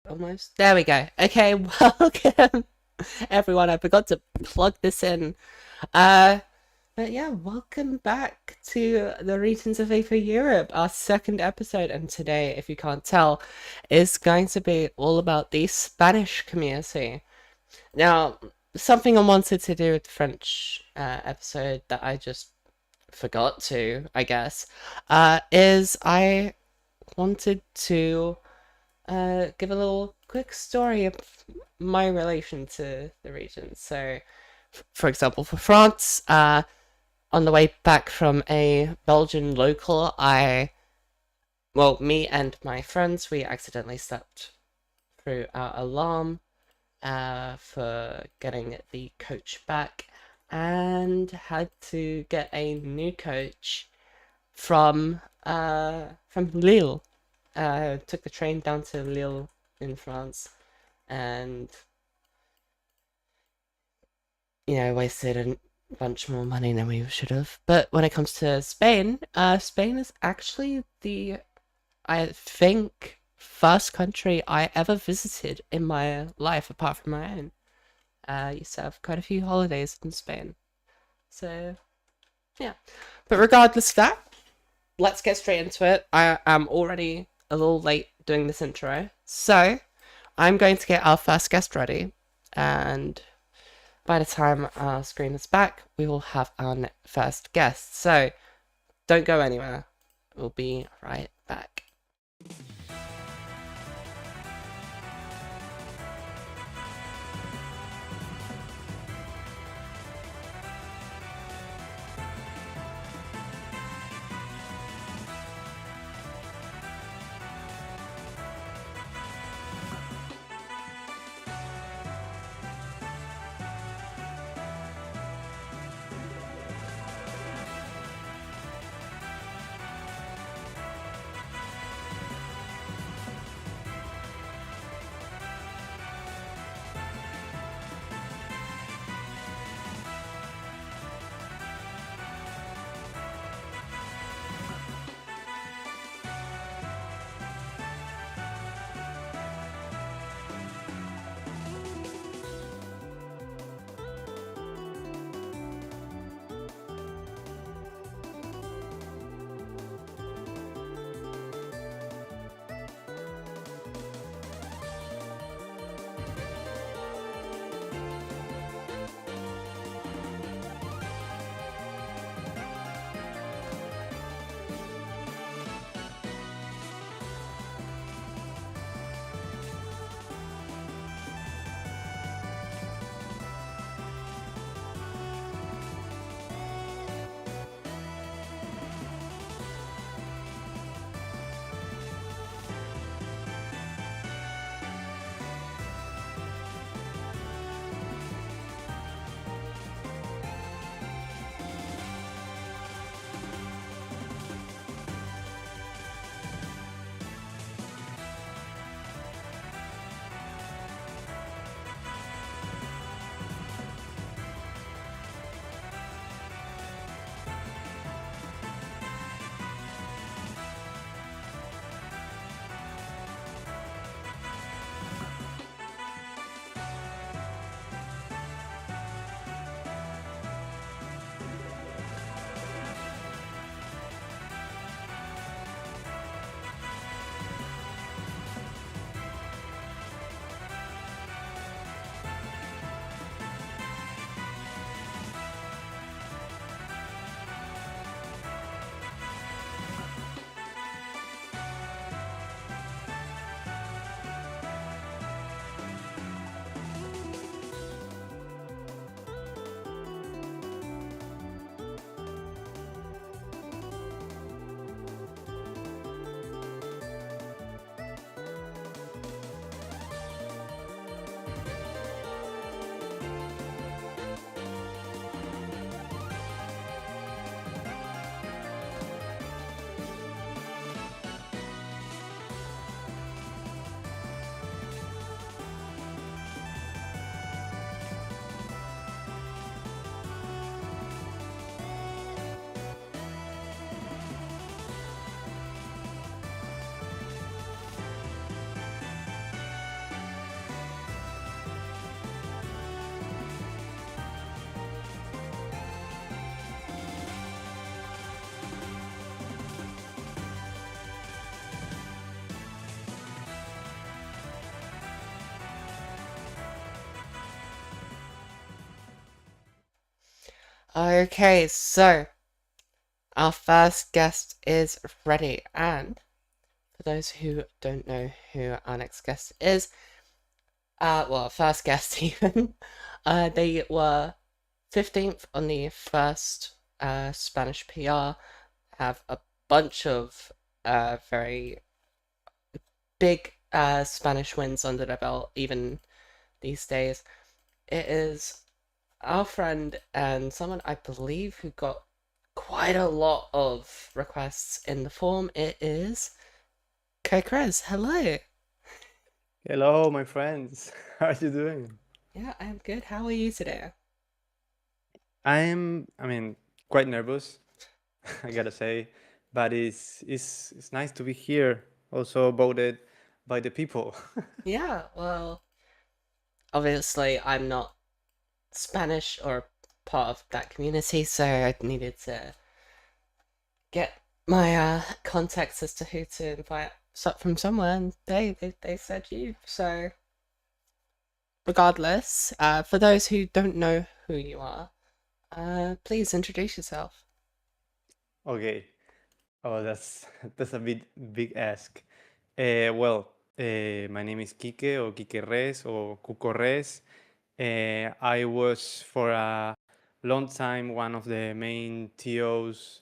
Almost. There we go. Okay, welcome everyone. I forgot to plug this in. Uh, but yeah, welcome back to the Regions of Aether Europe, our second episode. And today, if you can't tell, is going to be all about the Spanish community. Now, something I wanted to do with the French episode that I just forgot to, I guess, is I wanted to give a little quick story of my relation to the region. So, for example, for France, on the way back from a Belgian local, me and my friends, we accidentally slept through our alarm for getting the coach back and had to get a new coach from Lille. Took the train down to Lille in France, and wasted a bunch more money than we should have. But when it comes to Spain, Spain is actually the, I think, first country I ever visited in my life apart from my own. I used to have quite a few holidays in Spain, so yeah. But regardless of that, let's get straight into it. I am already a little late doing this intro, so I'm going to get our first guest ready, and by the time our screen is back, we will have our first guest. So don't go anywhere. We'll be right back. Okay, so our first guest is ready, and for those who don't know who our next guest is, well, first guest even, they were 15th on the first Spanish PR, have a bunch of very big Spanish wins under their belt, even these days. It is our friend and someone I believe who got quite a lot of requests in the form. It is Chris. Hello. Hello, my friends. How are you doing? Yeah, I'm good. How are you today? I mean, quite nervous, I gotta say, but it's nice to be here. Also voted by the people. Yeah, well, obviously I'm not Spanish or part of that community, so I needed to get my context as to who to invite from somewhere, and they said you. So regardless, for those who don't know who you are, please introduce yourself. Okay. Oh, that's a big ask. My name is Kike or Kike Res or Cuco Res. I was for a long time one of the main TOs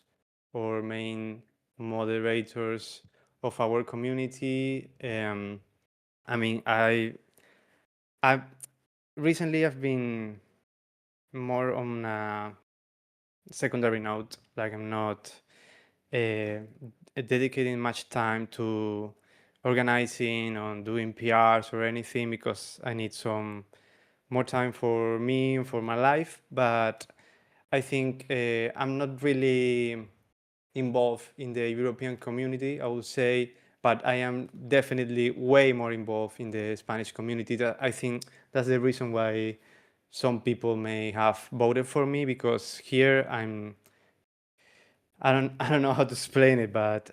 or main moderators of our community. I mean, I recently I've been more on a secondary note. Like I'm not dedicating much time to organizing or doing PRs or anything because I need some more time for me and for my life. But I think I'm not really involved in the European community, I would say, but I am definitely way more involved in the Spanish community. That I think that's the reason why some people may have voted for me because here I don't know how to explain it, but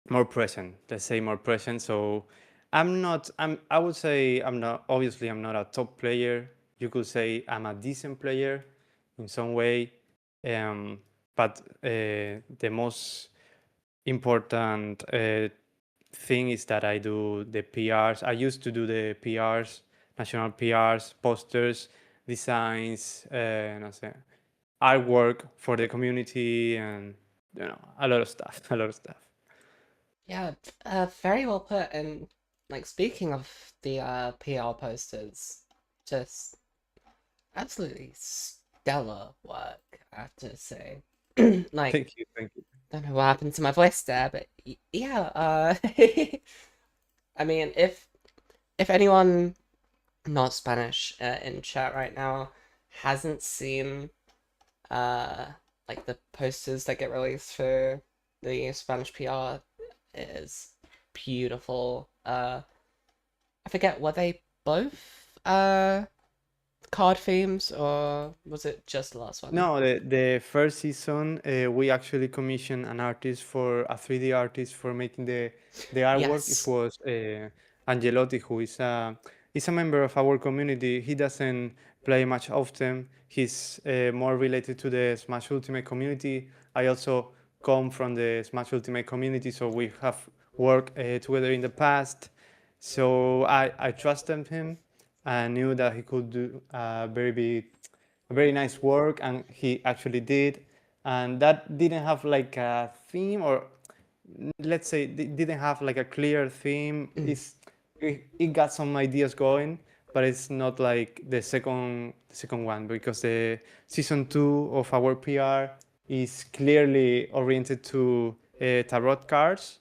more present. Let's say more present. So I would say I'm not obviously I'm not a top player. You could say I'm a decent player in some way. Um, but the most important thing is that I do the PRs. I used to do the PRs, national PRs, posters, designs, no sé, artwork for the community, and a lot of stuff, a lot of stuff. Yeah, very well put. And like speaking of the PR posters, just absolutely stellar work, I have to say. Like, Thank you, thank you. don't know what happened to my voice there, but yeah. I mean, if anyone not Spanish in chat right now hasn't seen uh like the posters that get released for the Spanish PR, it is beautiful. I forget, were they both card themes or was it just the last one? No, the first season we actually commissioned an artist for a 3D artist for making the artwork. It Yes. was Angelotti, who is a member of our community. He doesn't play much often. He's more related to the Smash Ultimate community. I also come from the Smash Ultimate community, so we have worked together in the past. So I trusted him. I knew that he could do very nice work, and he actually did. And that didn't have like a theme, or let's say didn't have like a clear theme. Mm. It got some ideas going, but it's not like the second one, because the season two of our PR is clearly oriented to tarot cards.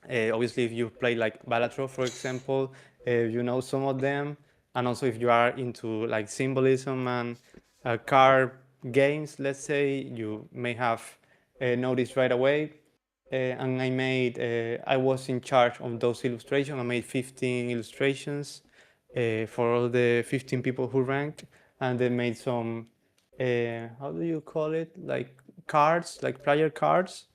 Obviously, if you play like Balatro, for example, you know some of them, and also if you are into like symbolism and card games, let's say, you may have noticed right away. And I was in charge of those illustrations. I made 15 illustrations for all the 15 people who ranked, and they made some, how do you call it? Like cards, like player cards,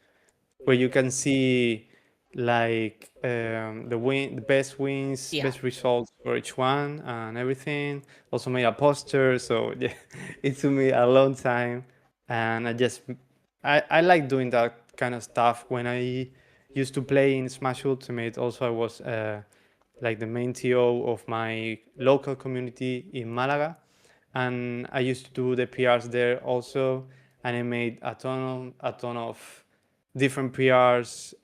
where you can see like the best wins, Yeah. best results for each one, and everything. Also made a poster, so yeah, it took me a long time. and I like doing that kind of stuff. When I used to play in Smash Ultimate, also I was like the main TO of my local community in Malaga, and I used to do the PRs there also, and I made a ton of different PRs,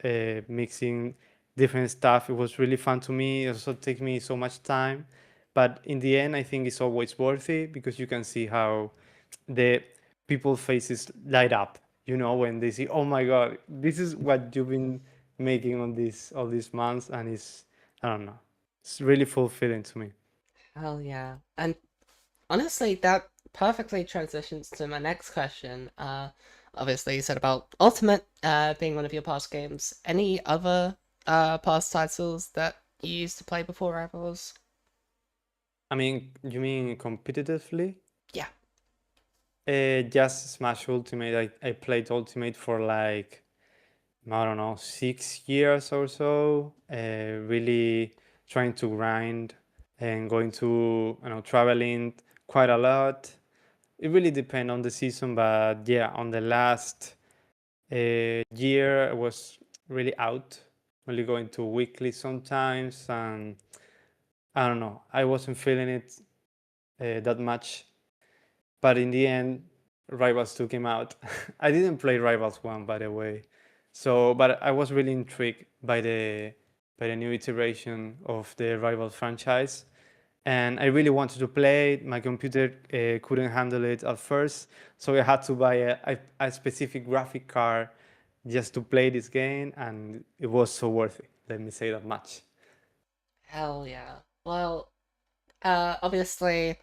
mixing different stuff. It was really fun to me. It also takes me so much time, but in the end, I think it's always worth it because you can see how the people faces light up. You know, when they see, oh my god, this is what you've been making on this all these months, and it's, I don't know, it's really fulfilling to me. Hell yeah. And honestly, that perfectly transitions to my next question. Obviously, you said about Ultimate being one of your past games. Any other past titles that you used to play before Rivals? I mean, you mean competitively? Yeah. Just Smash Ultimate. I played Ultimate for like, I don't know, 6 years or so. Really trying to grind and going to, traveling quite a lot. It really depends on the season, but yeah, on the last year, I was really out, only going to weekly sometimes, and I don't know, I wasn't feeling it that much. But in the end, Rivals 2 came out. I didn't play Rivals 1, by the way. So, but I was really intrigued by the new iteration of the Rivals franchise. And I really wanted to play it. My computer couldn't handle it at first. So I had to buy a specific graphic card just to play this game. And it was so worth it. Let me say that much. Hell yeah. Well, obviously,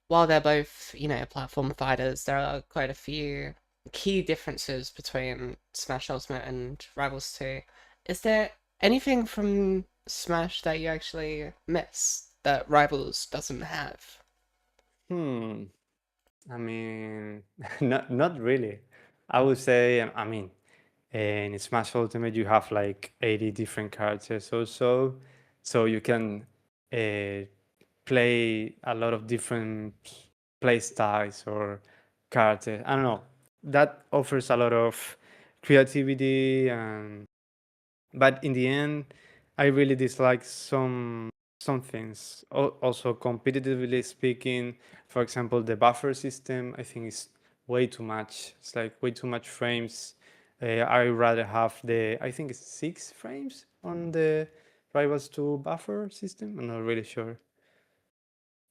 while they're both, platform fighters, there are quite a few key differences between Smash Ultimate and Rivals 2. Is there anything from Smash that you actually miss that Rivals doesn't have? Hmm. I mean, not really. I would say, I mean, in Smash Ultimate you have like 80 different characters or so, so you can uh, play a lot of different play styles or characters. I don't know. That offers a lot of creativity, and but in the end, I really dislike some things. Also, competitively speaking, for example, the buffer system, I think is way too much. It's like way too much frames. I rather have I think it's 6 frames on the Rivals 2 buffer system. I'm not really sure.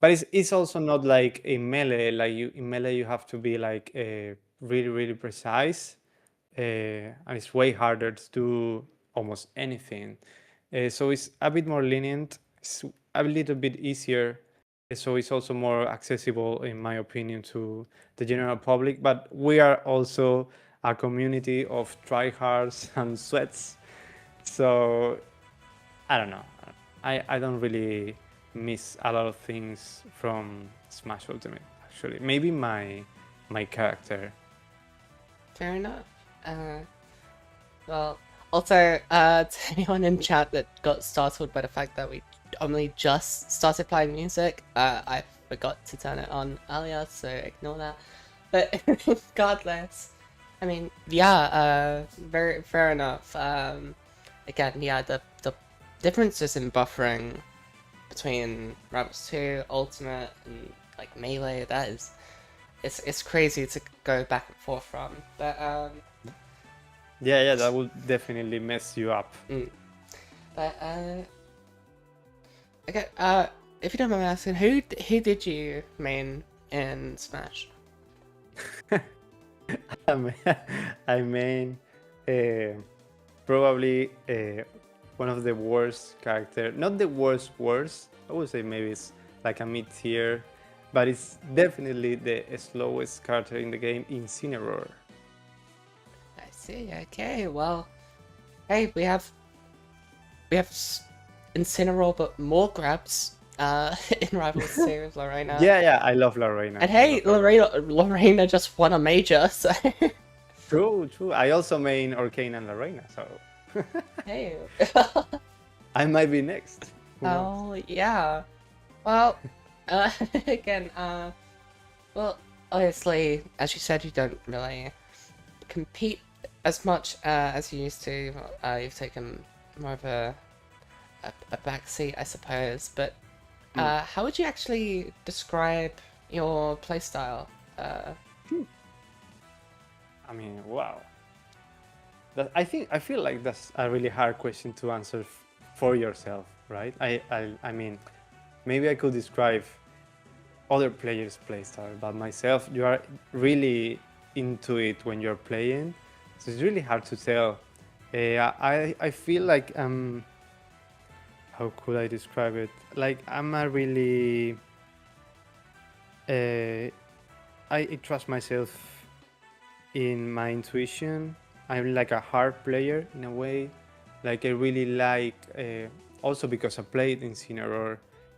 But it's also not like a melee. Like in melee, you have to be like really really precise, and it's way harder to do almost anything. So it's a bit more lenient. It's a little bit easier. So it's also more accessible, in my opinion, to the general public. But we are also a community of tryhards and sweats. So I don't know. I don't really miss a lot of things from Smash Ultimate. Actually, maybe my character. Fair enough. Uh, well, also, to anyone in chat that got startled by the fact that we only just started playing music, I forgot to turn it on earlier, so ignore that. But regardless, I mean, yeah, very fair enough. Again, yeah, the differences in buffering between Rebels 2, Ultimate, and like Melee, that is, it's crazy to go back and forth from. But Yeah, that will definitely mess you up. mm, but okay, if you don't mind me asking, who did you main in Smash? I mean, I mean, probably one of the worst character. Not the worst. I would say maybe it's like a mid tier, but it's definitely the slowest character in the game, Incineroar. I see. Okay, well, hey, we have Incineroar, but more grabs in Rivals 2 with Lorena. Yeah, I love Lorena. And I hey, love Lorena. Lorena just won a major, so True. I also main Arcane and Lorena, so hey. I might be next. Who knows? Oh yeah. Well, again, well, obviously, as you said, you don't really compete as much as you used to. You've taken more of a back seat, I suppose. But Hmm. how would you actually describe your playstyle? I mean, wow. I feel like that's a really hard question to answer for yourself, right? I mean, maybe I could describe other players' playstyle, but myself, you are really into it when you're playing, so it's really hard to tell. I feel like how could I describe it? Like I'm a really uh, I trust myself in my intuition. I'm like a hard player in a way. Like I really like, also because I played in Cineroar,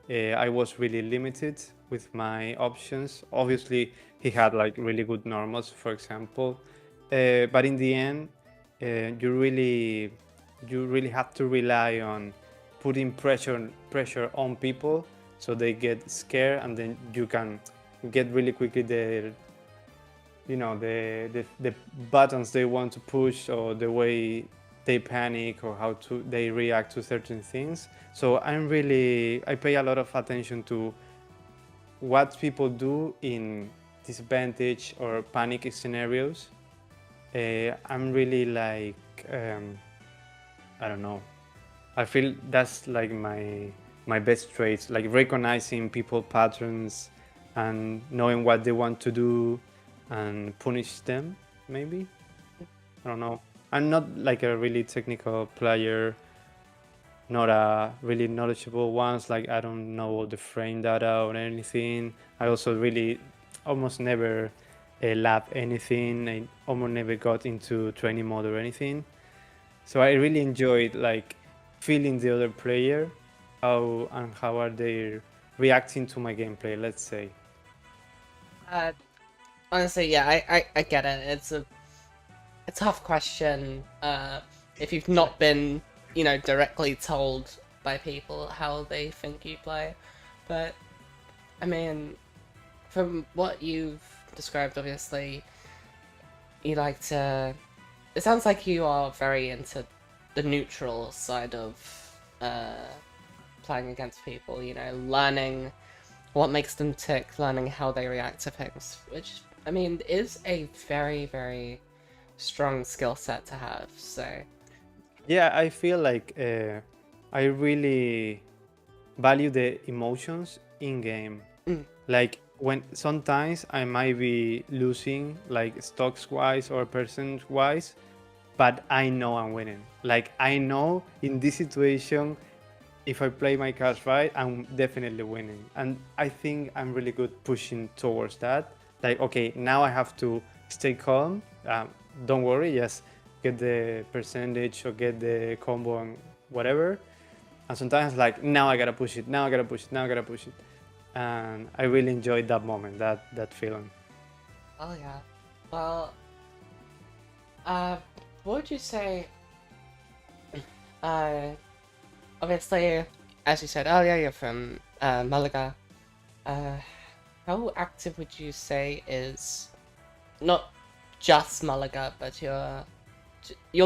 I was really limited with my options. Obviously, he had like really good normals, for example, but in the end, you really have to rely on putting pressure on people so they get scared, and then you can get really quickly the buttons they want to push, or the way they panic, or how to they react to certain things. So I pay a lot of attention to what people do in disadvantage or panic scenarios. I'm really like, I don't know, I feel that's like my best traits, like recognizing people patterns and knowing what they want to do and punish them. Maybe, I don't know. I'm not like a really technical player, not a really knowledgeable ones. Like I don't know all the frame data or anything. I also really almost never lab anything. I almost never got into training mode or anything. So I really enjoyed like feeling the other player, how are they reacting to my gameplay. Let's say. Uh, Honestly, yeah, I get it. It's a tough question. If you've not been, directly told by people how they think you play, but I mean, from what you've described, obviously, you like to. It sounds like you are very into the neutral side of playing against people. Learning what makes them tick, learning how they react to things, which I mean is a very, very strong skill set to have. So, Yeah, I feel like I really value the emotions in game. mm, Like when sometimes I might be losing, like stocks wise or percent wise, but I know I'm winning. Like I know in this situation, if I play my cards right, I'm definitely winning. And I think I'm really good pushing towards that. Like, okay, now I have to stay calm. Don't worry, just get the percentage or get the combo and whatever. And sometimes, like, now I gotta push it, now I gotta push it, now I gotta push it. And I really enjoyed that moment, that feeling. oh yeah. Well, what would you say? Uh, Obviously, as you said earlier, you're from Malaga. Uh, how active would you say is not just Malaga, but your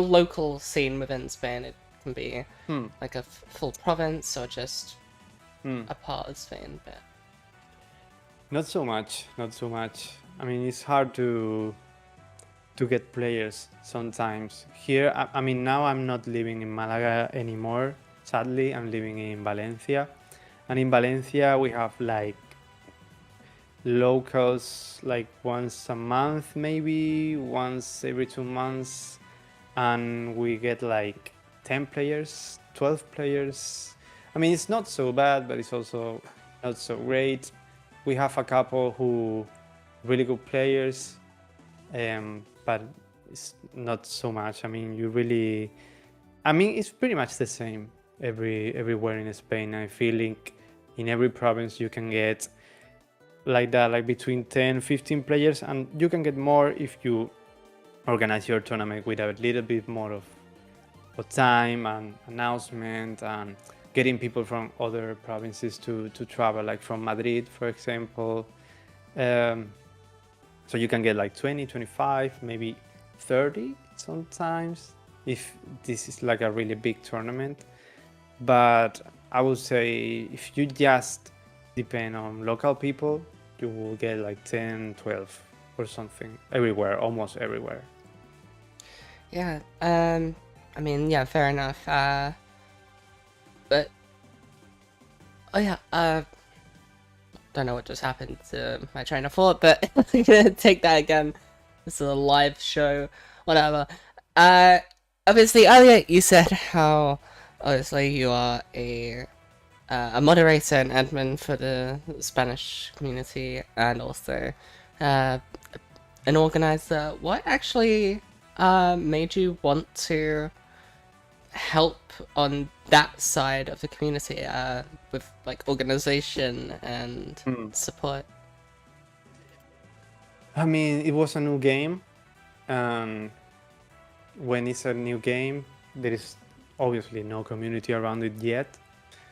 local scene within Spain? It can be Hmm. like a full province or just Hmm. a part of Spain. But Not so much, not so much. I mean, it's hard to get players sometimes. Here, I mean, now I'm not living in Malaga anymore. Sadly, I'm living in Valencia. And in Valencia, we have like locals like once a month, maybe once every 2 months. And we get like 10 players, 12 players. I mean, it's not so bad, but it's also not so great. We have a couple who really good players, but it's not so much. I mean, it's pretty much the same everywhere in Spain. I feel like in every province you can get like that, like between 10, 15 players, and you can get more if you organize your tournament with a little bit more of time and announcement and getting people from other provinces to travel, like from Madrid, for example. Um, So you can get like 20, 25, maybe 30 sometimes if this is like a really big tournament. But I would say if you just depend on local people, you will get like 10, 12 or something everywhere, almost everywhere. Yeah. I mean, yeah, fair enough. But oh yeah. Don't know what just happened to my train of thought, but I'm gonna take that again. This is a live show, whatever. Uh, Obviously earlier you said how obviously you are a moderator and admin for the Spanish community and also uh, an organizer. What actually made you want to help on that side of the community with like organization and Hmm. support? I mean, it was a new game, and when it's a new game, there is obviously no community around it yet.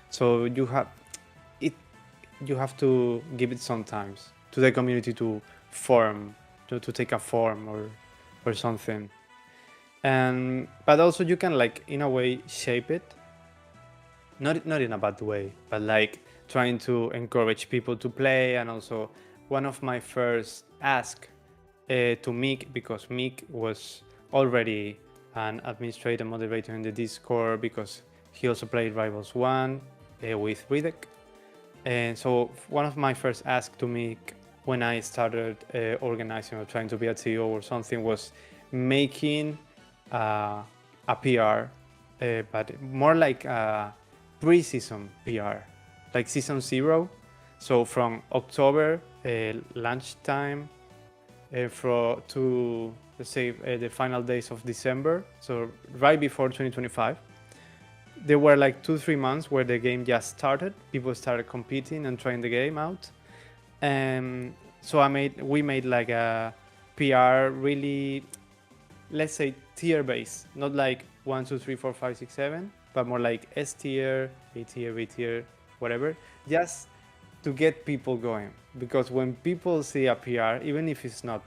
So it you have to give it some times to the community to form, to take a form or something. And but also you can like in a way shape it, not in a bad way, but like trying to encourage people to play. And also one of my first ask to Mick, because Mick was already an administrator moderator in the Discord, because he also played Rivals 1 with Ridek. And so one of my first asks to Mick when I started organizing or trying to be a CEO or something was making a PR, but more like a pre-season PR, like season 0. So from October lunchtime to let's say the final days of December, so right before 2025, there were like 2-3 months where the game just started. People started competing and trying the game out, and so we made like a PR really, let's say tier based, not like 1, 2, 3, 4, 5, 6, 7, but more like S tier, A tier, B tier, whatever, just to get people going. Because when people see a PR, even if it's not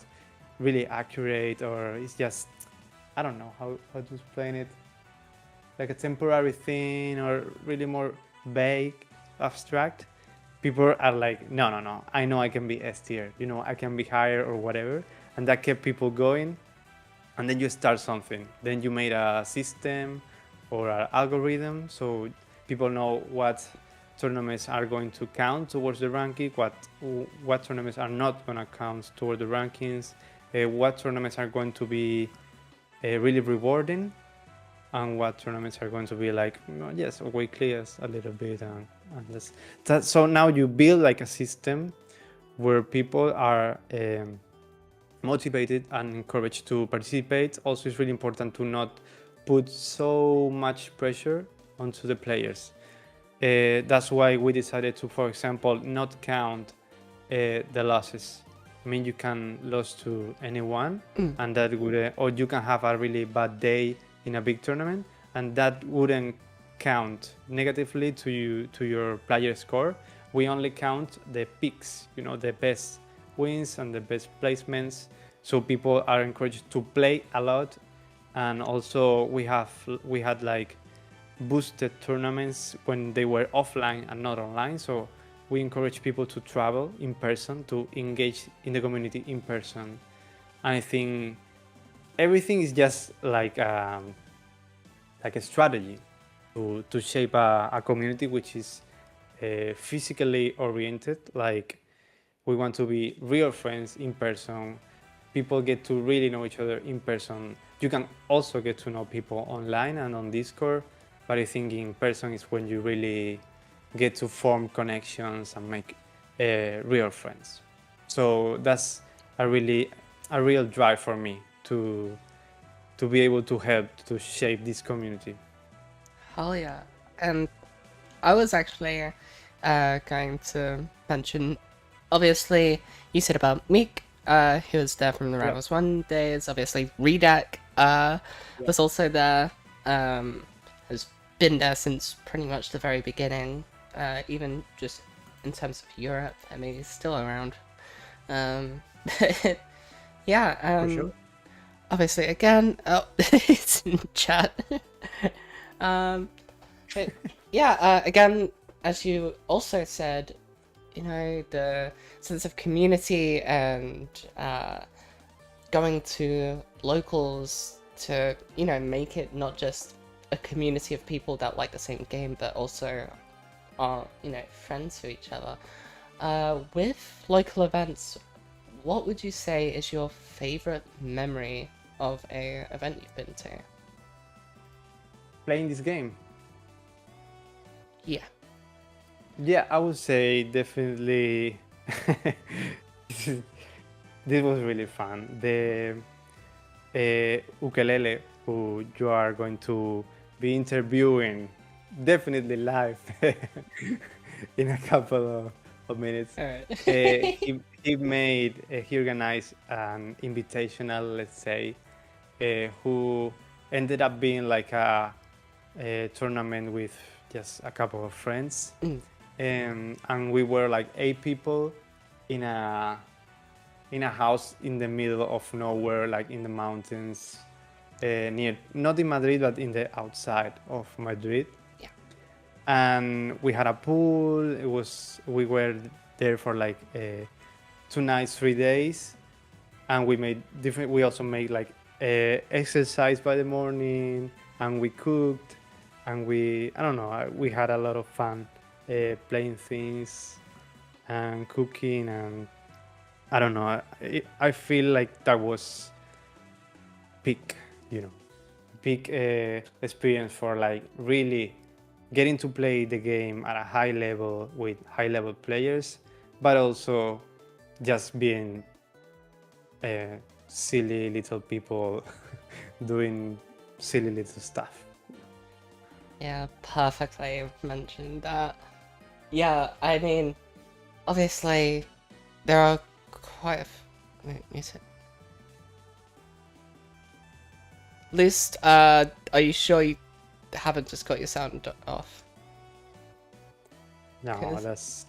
really accurate or it's just, I don't know how to explain it, like a temporary thing or really more vague, abstract, people are like, no, no, no, I know I can be S tier, I can be higher or whatever. And that kept people going. And then you start something. Then you made a system or an algorithm so people know what tournaments are going to count towards the ranking, what tournaments are not going to count toward the rankings, what tournaments are going to be really rewarding, and what tournaments are going to be like, yes, weekly as a little bit. So now you build like a system where people are motivated and encouraged to participate. Also, it's really important to not put so much pressure onto the players. That's why we decided to, for example, not count the losses. I mean, you can lose to anyone, and that would, or you can have a really bad day in a big tournament, and that wouldn't count negatively to your player score. We only count the peaks, the best wins and the best placements. So people are encouraged to play a lot, and also we had like boosted tournaments when they were offline and not online. So we encourage people to travel in person, to engage in the community in person. And I think everything is just like a strategy to shape a community which is physically oriented. Like, we want to be real friends in person. People get to really know each other in person. You can also get to know people online and on Discord, but I think in person is when you really get to form connections and make real friends. So that's a real drive for me to be able to help to shape this community. Hell yeah. And I was actually going to mention, obviously, you said about Meek, who was there from the Yeah. Rivals 1 days. Obviously, Redak was also there, has been there since pretty much the very beginning, even just in terms of Europe. I mean, he's still around. Um, Yeah, for sure. obviously, again, oh, it's in chat. um, but yeah, again, as you also said, you know, the sense of community and going to locals to, you know, make it not just a community of people that like the same game, but also are, you know, friends to each other. With local events, what would you say is your favorite memory of a event you've been to? Playing this game. Yeah. Yeah, I would say definitely. this, this was really fun. The Ukelele, who you are going to be interviewing, definitely live in a couple of minutes. All right. He organized an invitational, let's say, who ended up being like a tournament with just a couple of friends. Mm. And we were like 8 people in a house in the middle of nowhere, like in the mountains, near, not in Madrid, but in the outside of Madrid. Yeah. And we had a pool. We were there for like 2 nights, 3 days, and we also made like exercise by the morning, and we cooked, and I don't know, we had a lot of fun playing things and cooking, and I don't know. I feel like that was peak, peak experience for like really getting to play the game at a high level with high level players, but also just being silly little people doing silly little stuff. Yeah, perfectly mentioned that. Yeah, I mean, obviously, there are quite a wait, music. List, are you sure you haven't just got your sound off? No, 'Cause-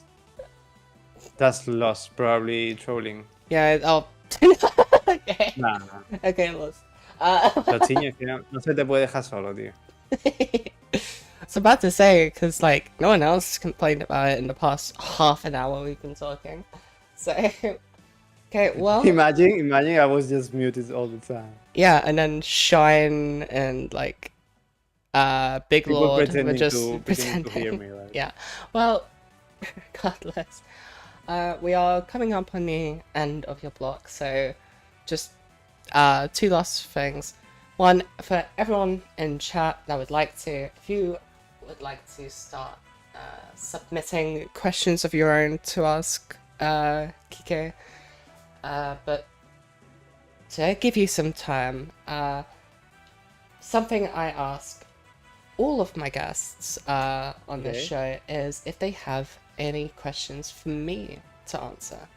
that's lost, probably trolling. Yeah, oh. Okay. Nah, nah. Okay, lost. Los chiños que no se te puede dejar solo, tío. I was about to say, because, like, no one else complained about it in the past half an hour we've been talking. So, okay, well, Imagine I was just muted all the time. yeah, and then Shine and, like, Big People Lord were pretending just to hear pretending. me, right? Yeah, well, regardless, we are coming up on the end of your block, so just two last things. One, for everyone in chat that would like to, if you would like to start submitting questions of your own to ask Kike, but to give you some time, something I ask all of my guests on this Okay. show is if they have any questions for me to answer.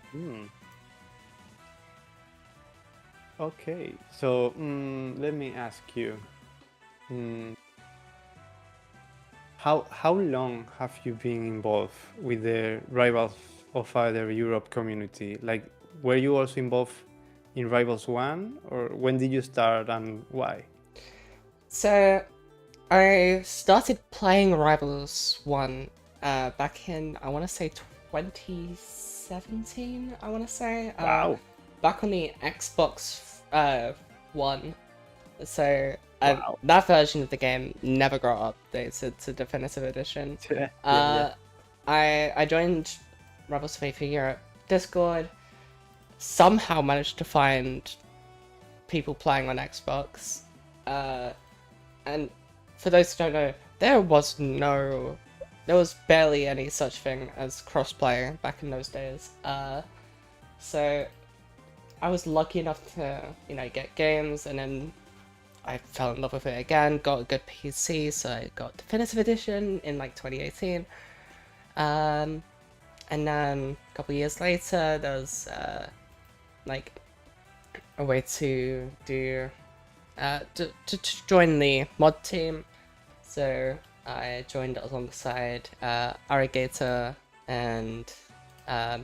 Okay, so let me ask you, how long have you been involved with the Rivals of Aether Europe community? Like, were you also involved in Rivals One, or when did you start and why? So, I started playing Rivals 1 back in, I want to say 2017, I want to say. Wow. Back on the Xbox One. So, Wow. that version of the game never got updated to Definitive Edition. Yeah. I joined Rebels of Aether Europe Discord, somehow managed to find people playing on Xbox, and for those who don't know, there was barely any such thing as crossplay back in those days. So I was lucky enough to, you know, get games, and then I fell in love with it again, got a good PC, so I got Definitive Edition in like 2018. And then a couple years later, there was like a way to do to join the mod team. So I joined alongside Arigator and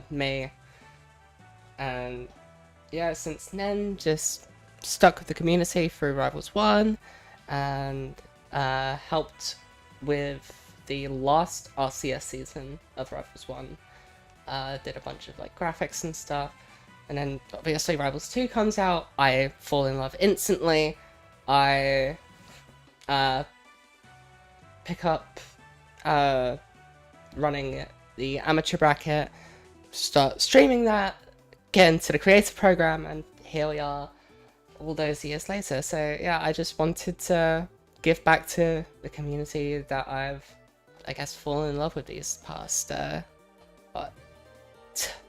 May, and yeah, since then, just stuck with the community through Rivals 1 and helped with the last RCS season of Rivals 1. Did a bunch of like graphics and stuff. And then obviously Rivals 2 comes out. I fall in love instantly. I pick up running the amateur bracket, start streaming that, get into the creative program, and here we are all those years later. So yeah, I just wanted to give back to the community that I've, I guess, fallen in love with these past what,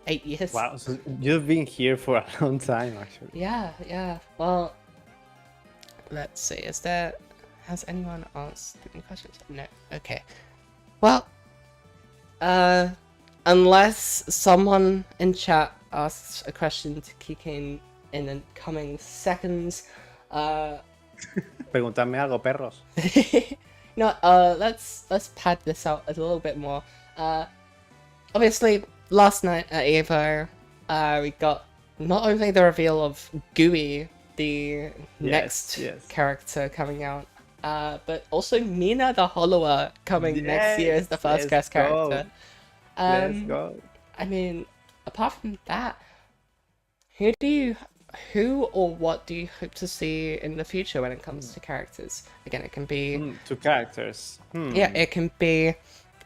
8 years. Wow, so you've been here for a long time, actually. Yeah. Well, let's see. Has anyone asked any questions? No. Okay. Well, unless someone in chat asks a question to kick in the coming seconds, Preguntadme algo, perros. no, let's pad this out a little bit more. Obviously, last night at Evo, we got not only the reveal of GUI, the next character coming out, but also Mina the Hollower coming next year as the first guest character. Let's go. I mean, apart from that, who or what do you hope to see in the future when it comes to characters? Again, it can be To characters. yeah, it can be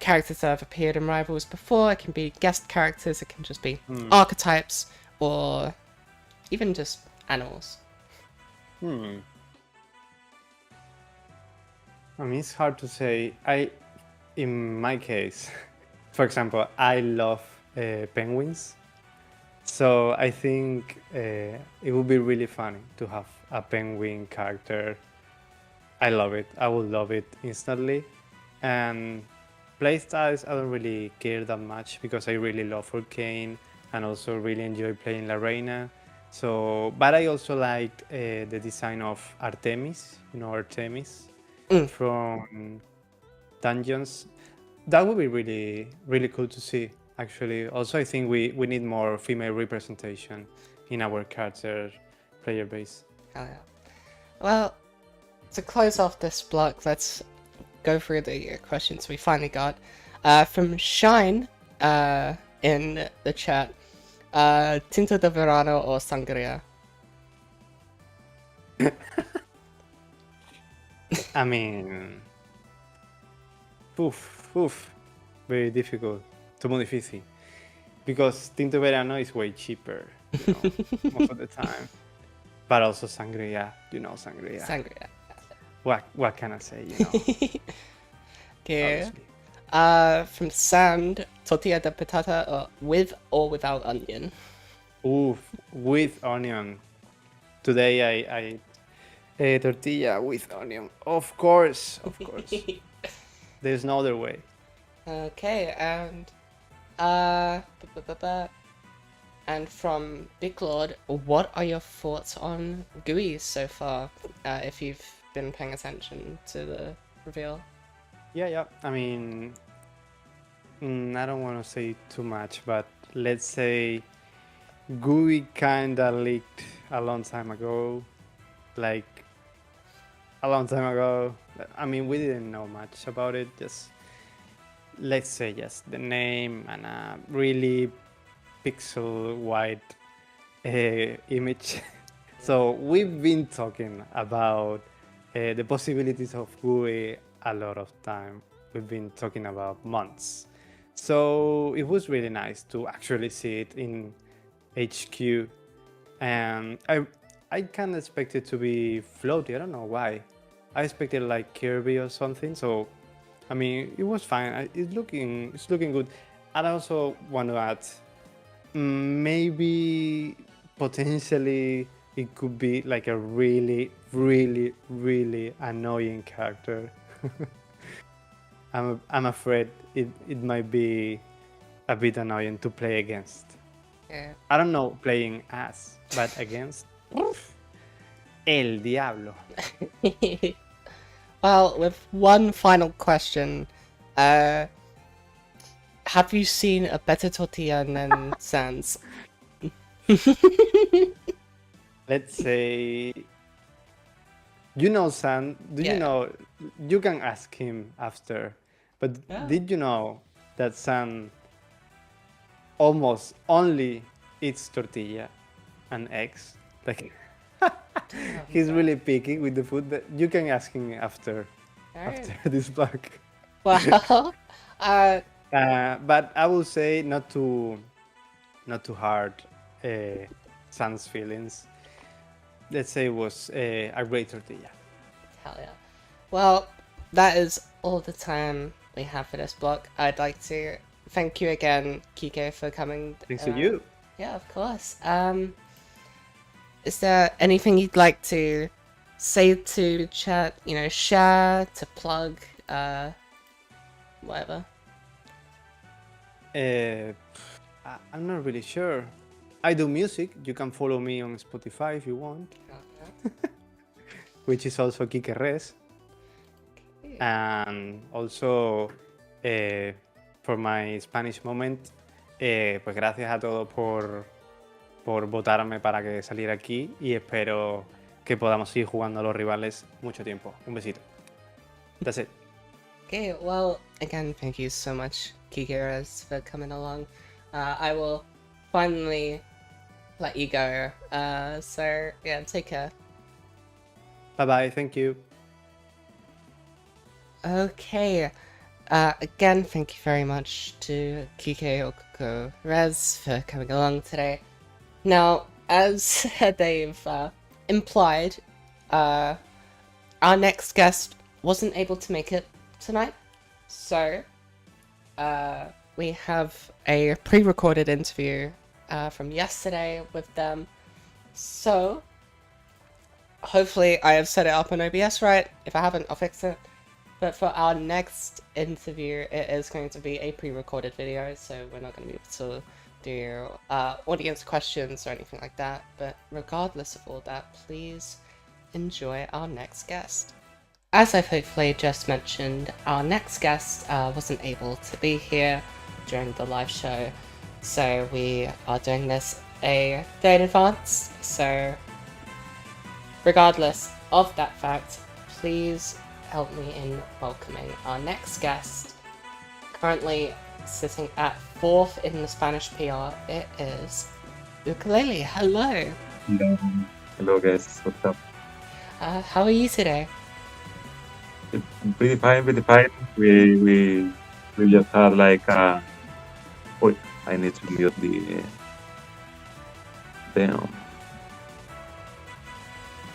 characters that have appeared in Rivals before, it can be guest characters, it can just be archetypes, or even just animals. I mean, it's hard to say. In my case, for example, I love penguins. So I think it would be really funny to have a penguin character. I love it. I would love it instantly. And playstyles, I don't really care that much because I really love Arcane and also really enjoy playing La Reina. So, but I also liked the design of Artemis, Artemis from Dungeons. That would be really, really cool to see, actually. Also, I think we need more female representation in our character player base. Hell yeah. Well, to close off this block, let's go through the questions we finally got. From Shine in the chat, Tinto de Verano or Sangria? I mean, very difficult. Too muy difícil. Because Tinto Verano is way cheaper, most of the time. But also Sangria, Sangria. Sangria. What can I say, Okay. Obviously. From Sand, tortilla de patata with or without onion? With onion. Today I tortilla with onion. Of course. There's no other way. Okay, and and from Big Lord, what are your thoughts on GUI so far? If you've been paying attention to the reveal. Yeah. I mean, I don't want to say too much, but let's say GUI kinda leaked a long time ago. Like, a long time ago. I mean, we didn't know much about it. Let's say the name and a really pixel white image. So we've been talking about the possibilities of GUI a lot of time. We've been talking about months. So it was really nice to actually see it in HQ. And I kind of expect it to be floaty. I don't know why. I expected like Kirby or something. So I mean, it was fine. It's looking good. And I also want to add, maybe potentially it could be like a really, really, really annoying character. I'm afraid it might be a bit annoying to play against. Yeah. I don't know playing as, but against. El Diablo. Well, with one final question, have you seen a better tortilla than Sans? let's say, you know, San, do you Yeah. know, you can ask him after, but Oh. did you know that San almost only eats tortilla and eggs? Like, Damn, he's bro. really picky with the food. That you can ask him after, Alright. after this vlog. Well, uh, But I will say not too hard. Uh, San's feelings. Let's say it was a great tortilla. hell yeah. Well, that is all the time we have for this block. I'd like to thank you again, Kiko, for coming. Thanks to you. Yeah, of course. Is there anything you'd like to say to chat? You know, share, to plug, whatever. I'm not really sure. I do music. You can follow me on Spotify if you want, which is also Kike Res. And also, for my Spanish moment, pues gracias a todos por votarme para que saliera aquí y espero que podamos seguir jugando a los rivales mucho tiempo. Un besito. That's it. Okay, well, again, thank you so much, Kikiras, for coming along. I will finally let you go. So, yeah, take care. Bye bye. Thank you. Okay, again, thank you very much to Kike Okuko Rez for coming along today. Now, as they've implied, our next guest wasn't able to make it tonight, so we have a pre-recorded interview from yesterday with them. So, hopefully I have set it up on OBS right. If I haven't, I'll fix it. But for our next interview, it is going to be a pre-recorded video, so we're not going to be able to do audience questions or anything like that. But regardless of all that, please enjoy our next guest. As I've hopefully just mentioned, our next guest wasn't able to be here during the live show, so we are doing this a day in advance. So regardless of that fact, please help me in welcoming our next guest. Currently sitting at 4th in the Spanish PR, it is Ukelele. Hello. Hello, hello guys, what's up? How are you today? Pretty fine, pretty fine. We just had like wait, I need to mute the damn.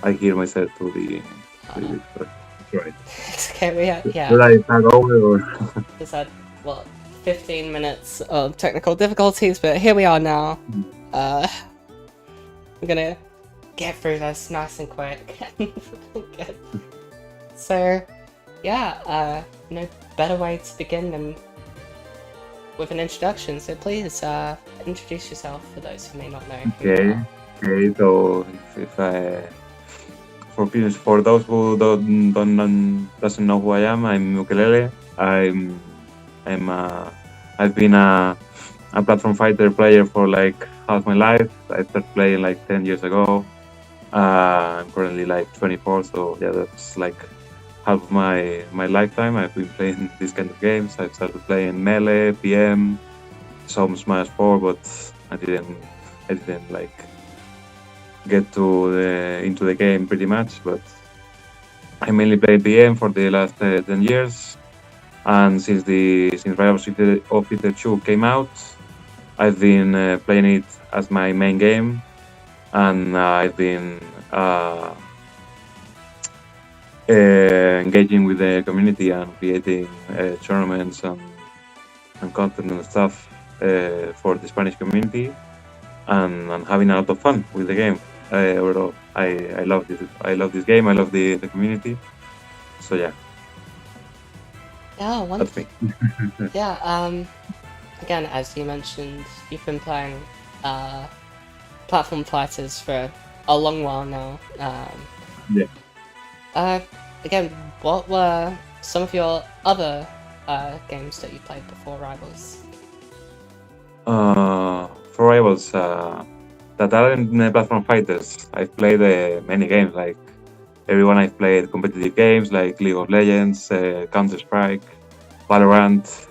I hear myself to the right. It's okay, we had, yeah. Should I start over or Just had, what, 15 minutes of technical difficulties, but here we are now. I'm gonna get through this nice and quick. Good. So, yeah, no better way to begin than with an introduction. So please, introduce yourself for those who may not know who you okay. are. Okay, so if I for those who doesn't know who I am, I'm Ukelele. I've been a platform fighter player for like half my life. I started playing like 10 years ago. I'm currently like 24, so yeah, that's like half of my lifetime. I've been playing these kind of games. I started playing Melee, PM, some Smash 4, but I didn't like get to into the game pretty much. But I mainly played PM for the last 10 years, and since Regions of Aether 2 came out, I've been playing it as my main game, and I've been engaging with the community and creating tournaments and content and stuff for the Spanish community, and having a lot of fun with the game. Overall, I love this. I love this game. I love the community. So yeah, Yeah, that's me. yeah, again, as you mentioned, you've been playing platform fighters for a long while now. Yeah. Again, what were some of your other games that you played before Rivals? For Rivals, that aren't platform fighters. I've played many games. Like everyone, I've played competitive games like League of Legends, Counter Strike, Valorant,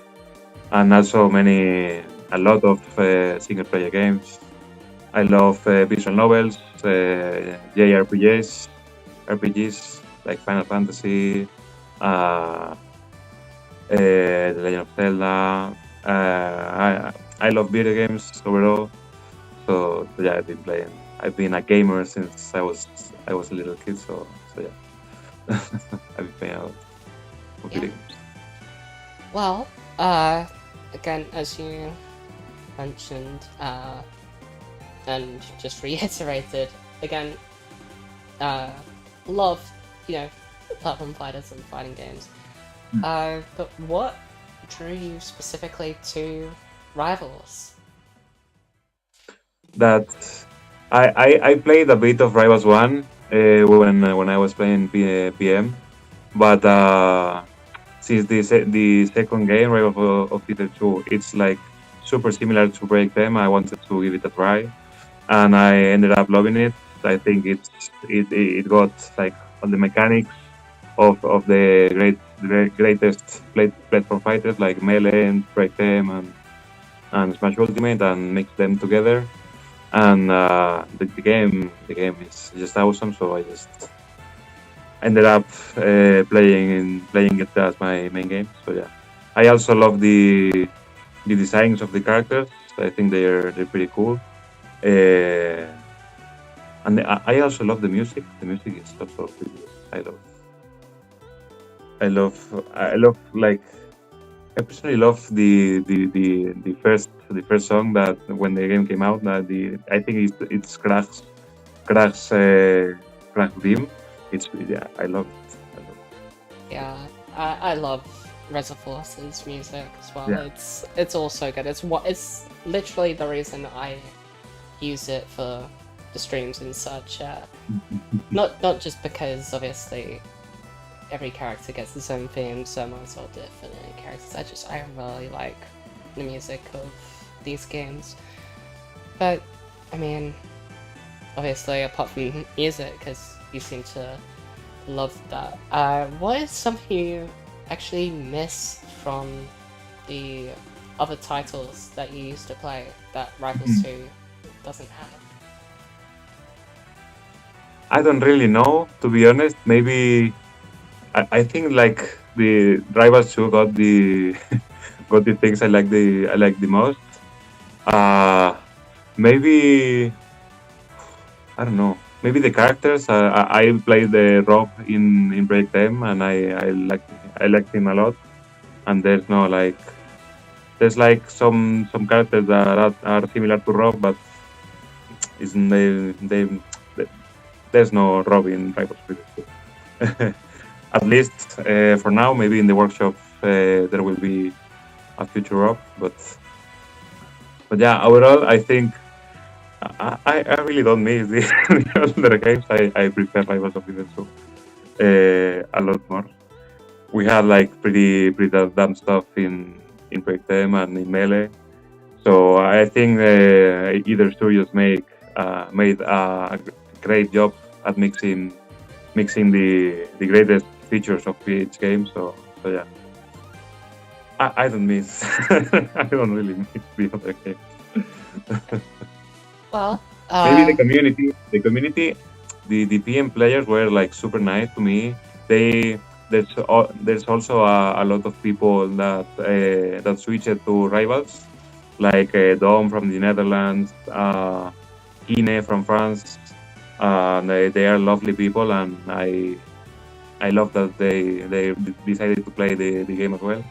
and also a lot of single player games. I love visual novels, JRPGs, RPGs like Final Fantasy, uh, The Legend of Zelda. I love video games overall. So yeah, I've been playing. I've been a gamer since I was a little kid. So yeah, I've been playing a lot of video games. Well, again, as you mentioned, and just reiterated, again, love, platform fighters and fighting games. But what drew you specifically to Rivals? That I played a bit of Rivals One when I was playing PM, but since the second game, Rivals of Aether 2, it's like super similar to Break Them. I wanted to give it a try, and I ended up loving it. I think it got like all the mechanics of the greatest platform fighters like Melee and Break Them and Smash Ultimate and mix them together. And the game is just awesome. So I just ended up playing it as my main game. So yeah, I also love the designs of the characters. I think they're pretty cool. And I also love the music. The music is also pretty good. I love like I personally love the first song that when the game came out. That I think it's Krag's theme. I love it. Yeah, I love Reservoirs' music as well. Yeah. It's also good. It's literally the reason I use it for the streams and such. Not just because obviously every character gets its own theme, so mine's all different characters. I really like the music of these games. But I mean, obviously apart from music, because you seem to love that. What is something you actually miss from the other titles that you used to play that Rivals 2 doesn't have? I don't really know, to be honest. Maybe I think like the Rivals 2 got the got the things I like the most. Maybe I don't know. Maybe the characters. I played the Rob in Break Them, and I liked him a lot. And there's no like some characters that are similar to Rob, but isn't there's no Rob in Rivals 2. At least for now. Maybe in the workshop there will be a future Rob, but yeah. Overall, I think. I really don't miss the other games. I prefer Rivals of Aether 2 a lot more. We had like pretty dumb stuff in Break Them and in Melee. So I think either studios made a great job at mixing the greatest features of each game. So yeah, I don't miss. I don't really miss the other games. Well, maybe the community, the PM players were like super nice to me. There's also a lot of people that switched to Rivals, like Dom from the Netherlands, Ine from France. They are lovely people, and I love that they decided to play the game as well,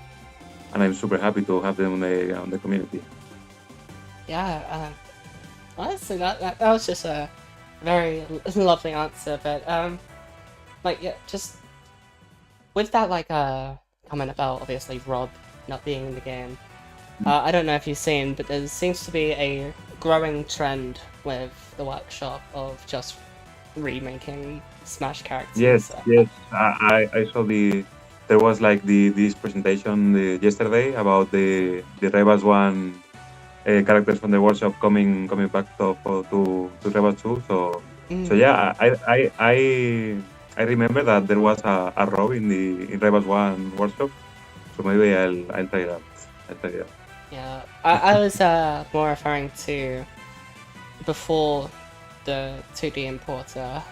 and I'm super happy to have them on the community. yeah. Honestly, that was just a very lovely answer. But just with that comment about obviously Rob not being in the game. I don't know if you've seen, but there seems to be a growing trend with the workshop of just remaking Smash characters. Yes. I saw there was like this presentation yesterday about the Rivals One characters from the workshop coming back to Rebel 2. So Mm. yeah, I remember that there was a row in Rebels 1 workshop. So maybe I'll try that. I'll try that. Yeah, I was more referring to before the 2D importer.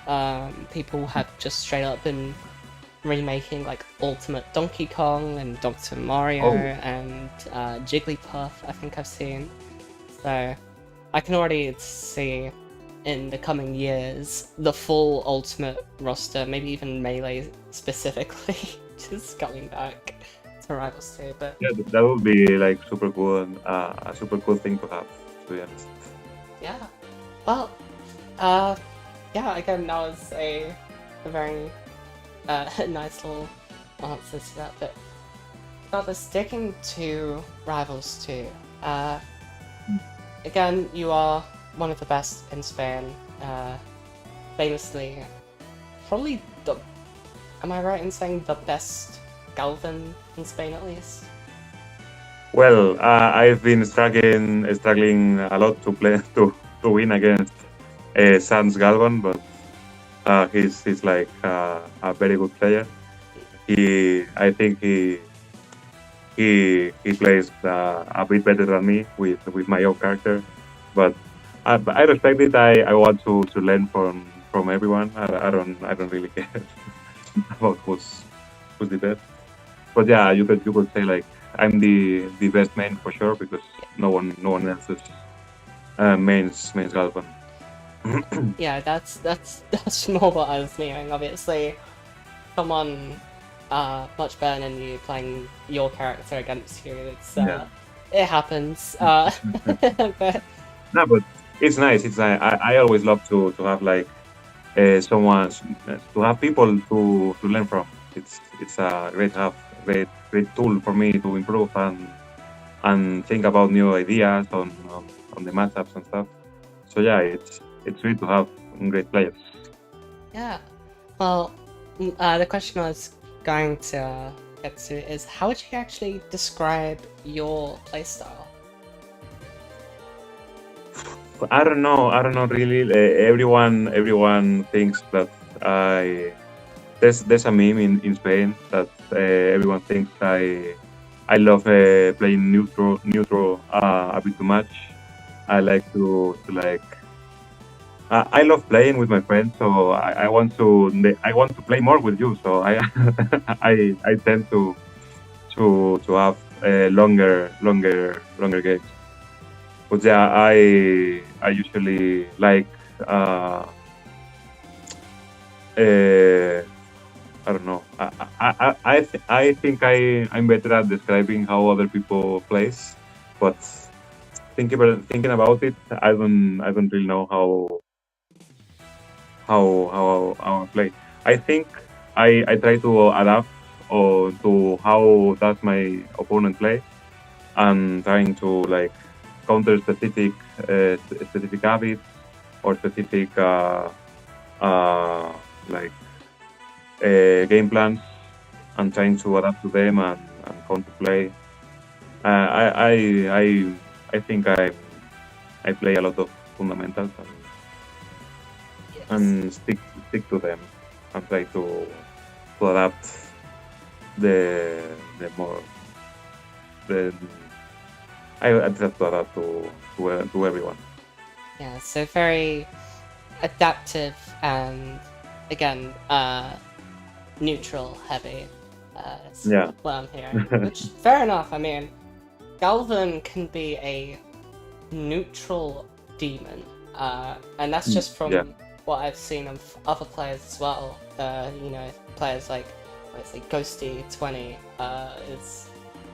People have just straight up been remaking like Ultimate Donkey Kong and Dr. Mario Oh, and Jigglypuff. I think I've seen. So I can already see in the coming years the full Ultimate roster, maybe even Melee specifically, just coming back to Rivals 2. But yeah, that would be like super cool and a super cool thing to have. To be honest. yeah, well, yeah, again, that was a very nice little answer to that. But rather sticking to Rivals 2, again, you are one of the best in Spain. Famously, probably the. Am I right in saying the best Galvan in Spain at least? Well, I've been struggling a lot to play to win against Sans Galvan, but he's like a very good player. I think he plays a bit better than me with my own character, but I respect it. I want to learn from everyone. I don't really care about who's the best. But yeah, you could say like I'm the best main for sure because no one else is mains Galvan. Yeah, that's more what I was meaning. Obviously, someone much better than you playing your character against you. It's Yeah. it happens. But No, but it's nice. It's I always love to have like someone to have people to learn from. It's a great tool for me to improve and think about new ideas on the matchups and stuff. So yeah, it's great to have great players. yeah, well, the question I was going to get to is how would you actually describe your playstyle? I don't know really. Everyone thinks that I there's a meme in Spain that everyone thinks I love playing neutral a bit too much. I like to like I love playing with my friends, so I want to play more with you. So I I tend to have longer games. But yeah, I usually like uh, I don't know. I think I'm better at describing how other people plays, but thinking about it, I don't really know how I play. I think I try to adapt or to how does my opponent play and trying to like counter specific habits or specific uh, like game plans and trying to adapt to them and how to play. I think I play a lot of fundamentals Yes. and stick to them and try to adapt the more the I try to adapt to everyone. Yeah, so very adaptive and again, neutral heavy. Is Yeah. what I'm hearing. Which fair enough. I mean, Galvan can be a neutral demon, and that's just Yeah. from what I've seen of other players as well. You know, players like let's say Ghosty20 is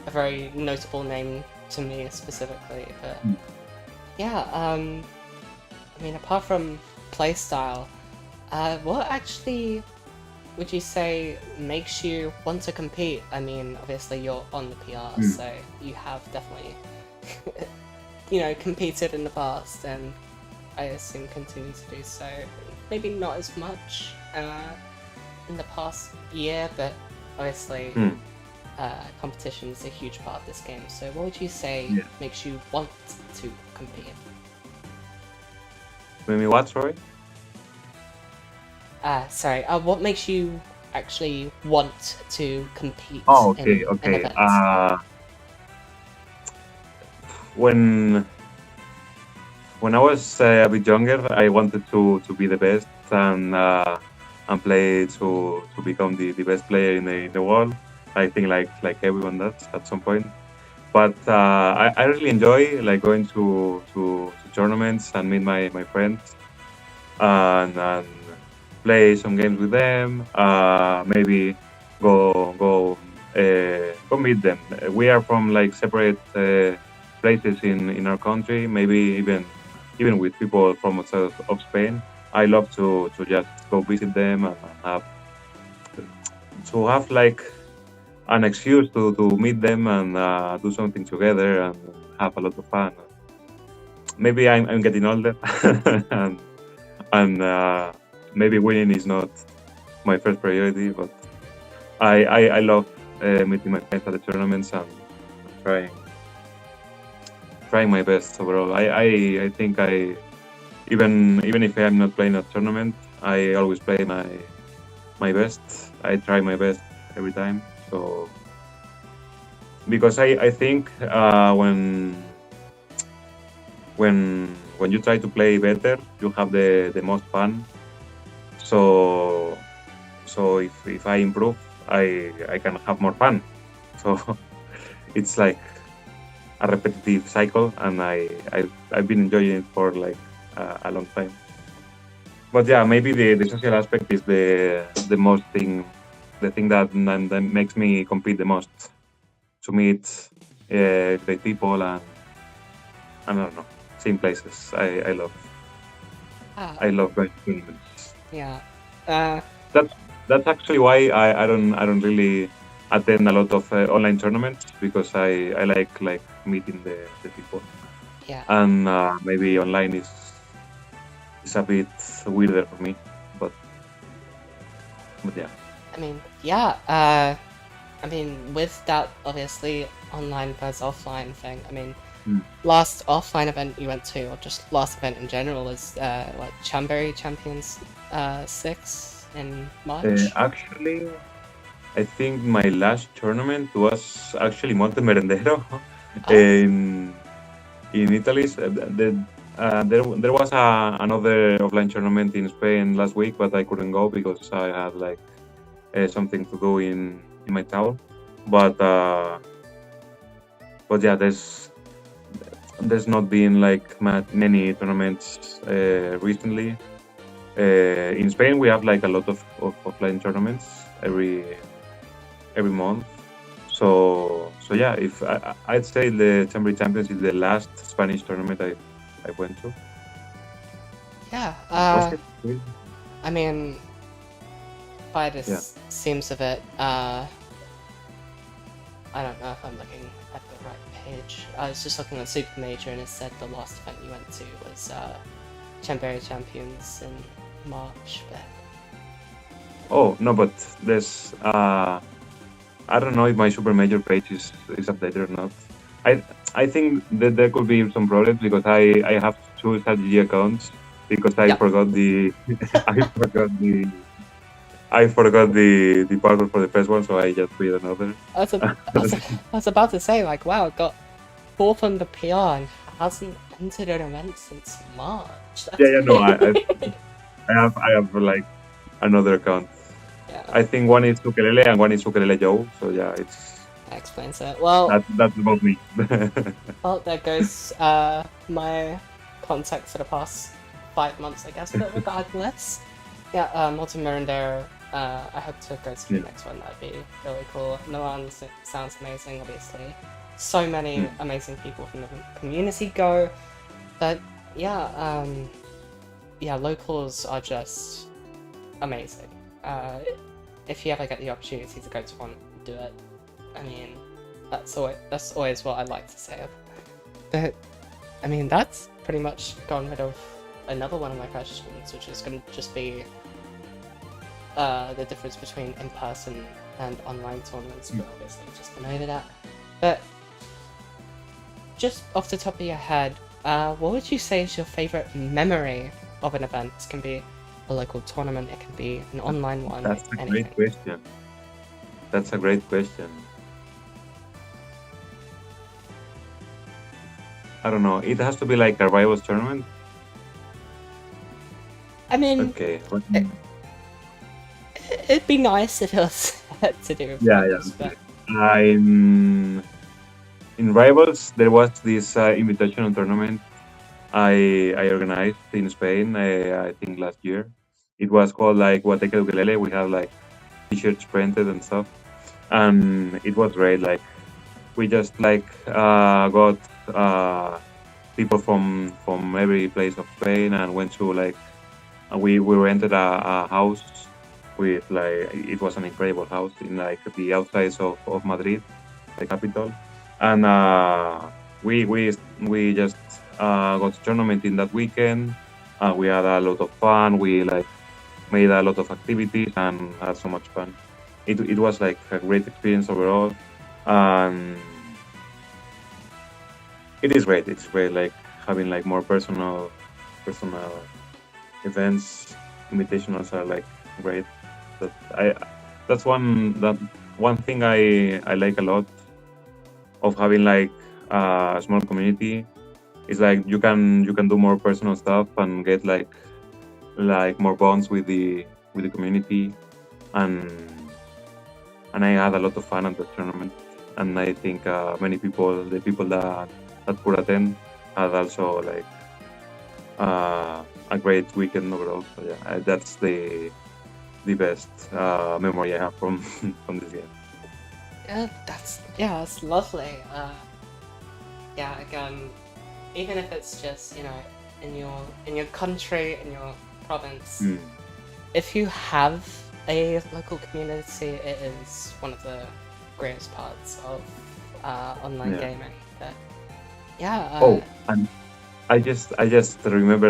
a very notable name to me specifically. But yeah, I mean, apart from playstyle, what actually would you say makes you want to compete? I mean, obviously you're on the PR, so you have definitely, you know, competed in the past, and I assume continue to do so. Maybe not as much in the past year, but obviously competition is a huge part of this game. So what would you say Yeah. makes you want to compete? Maybe what? Sorry. Sorry. What makes you actually want to compete Oh, in okay, an okay. event? When when I was a bit younger, I wanted to be the best and play to become the best player in the world. I think like everyone does at some point. But I really enjoy like going to tournaments and meet my friends and play some games with them. Maybe go meet them. We are from like separate places in our country. Maybe even with people from outside of Spain. I love to just go visit them and have like an excuse to meet them and do something together and have a lot of fun. Maybe I'm getting older and maybe winning is not my first priority, but I love meeting my friends at the tournaments and trying my best overall. I think even if I'm not playing a tournament, I always play my best. I try my best every time. So because I think when you try to play better, you have the most fun. So if I improve, I can have more fun. So it's like a repetitive cycle, and I've been enjoying it for like a long time. But yeah, maybe the social aspect is the most thing, the thing that makes me compete the most. To meet great people and I don't know, same places. Ah, I love going to tournaments. yeah. That's actually why I don't really attend a lot of online tournaments because I like meeting the people Yeah. and maybe online is a bit weirder for me, but yeah. I mean, yeah. I mean, with that obviously online versus offline thing. I mean, last offline event you went to, or just last event in general, is what Chamberry Champions 6 in March. Actually, I think my last tournament was actually Monte Merendero Oh. in Italy. There was another offline tournament in Spain last week, but I couldn't go because I had like something to do in my town. But yeah, there's not been like many tournaments recently. In Spain, we have like a lot of offline tournaments every month. So yeah, if I'd say the Chamber Champions is the last Spanish tournament I went to. Yeah. Was it? I mean, by the seams of it, I don't know if I'm looking at the right page. I was just looking at Super Major and it said the last event you went to was Chamberry Champions in March. But Oh no, but there's I don't know if my Super Major page is updated or not. I think that there could be some problems because I have two strategy accounts because I forgot the I forgot the password for the first one, so I just created another. I was about to say, like, wow, it got fourth on the PR and hasn't entered an event since March. That's No, I have like another account. Yeah. I think one is Ukelele and one is Ukelele Joe. So yeah, that explains it. Well, that's about me. well, there goes my contacts for the past 5 months, I guess. But regardless, yeah, Molten Mirandero. I hope to go to the next one. That'd be really cool. Milan sounds amazing, obviously. So many amazing people from the community go. But yeah, locals are just amazing. If you ever get the opportunity to go to one, do it. I mean, that's always what I like to say. But I mean, that's pretty much gotten rid of another one of my questions, which is going to just be the difference between in-person and online tournaments, but obviously we've just been over that. But just off the top of your head, what would you say is your favorite memory of an event? This can be a local tournament, it can be an online one, That's a anything. great question. That's a great question. I don't know. It has to be like a rivals tournament. I mean, Okay. it'd be nice if it was to do with Yeah, rivals, yeah. but In rivals, there was this invitational tournament I organized in Spain. I think last year. It was called like Ukelele. We have like t-shirts printed and stuff, and it was great. Like we just like got people from every place of Spain and went to like we rented a house with like it was an incredible house in like the outsides of Madrid, the capital, and we just got to tournament in that weekend. We had a lot of fun. We like made a lot of activities and had so much fun. It was like a great experience overall, and it is great. It's great like having like more personal events. Invitationals are like great. That I that's one thing I like a lot of having like a small community. Is like you can do more personal stuff and get like more bonds with the community, and I had a lot of fun at the tournament. And I think many people, the people that could attend, had also like a great weekend overall. So yeah, that's the best memory I have from from this game. yeah, that's lovely. Yeah, again, even if it's just in your country, in your province, Mm. if you have a local community, it is one of the greatest parts of online Yeah. gaming. But yeah. Oh, and I just remember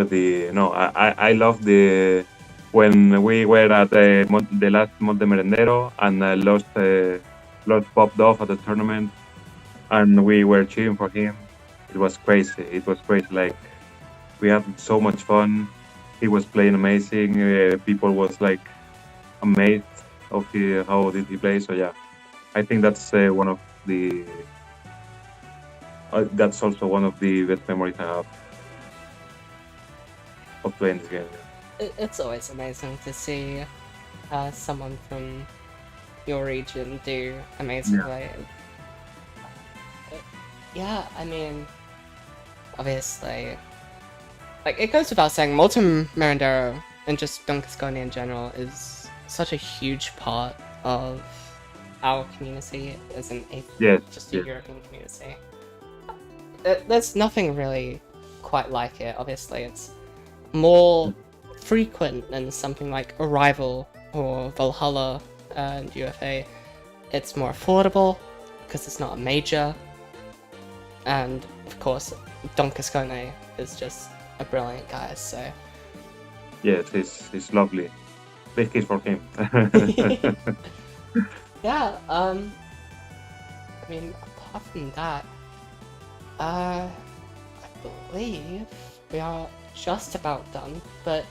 I love the when we were at the last Monte Merendero and lost popped off at the tournament and we were cheering for him. It was crazy. It was crazy. Like we had so much fun. He was playing amazing. People was like amazed of how did he play. So yeah, I think that's one of the that's also one of the best memories I have of playing this game. It's always amazing to see someone from your region do amazingly. Yeah, I mean, obviously, like it goes without saying, Molten Merendero and just Donkasconi in general is such a huge part of our community as just a Yes. European community. There's nothing really quite like it. Obviously, it's more frequent than something like Arrival or Valhalla and UFA. It's more affordable because it's not a major, and of course, Donkascone is just a brilliant guy. So Yes, he's lovely. Big kiss for him. yeah. I mean, apart from that, I believe we are just about done. But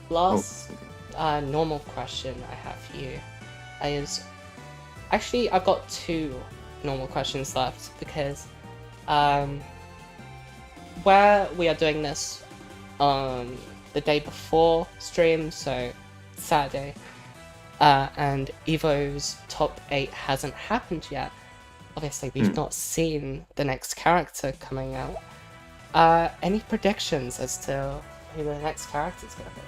last normal question I have for you is actually I've got two normal questions left because where we are doing this on the day before stream, so Saturday, and Evo's top 8 hasn't happened yet. Obviously, we've not seen the next character coming out. Any predictions as to who the next character is going to be?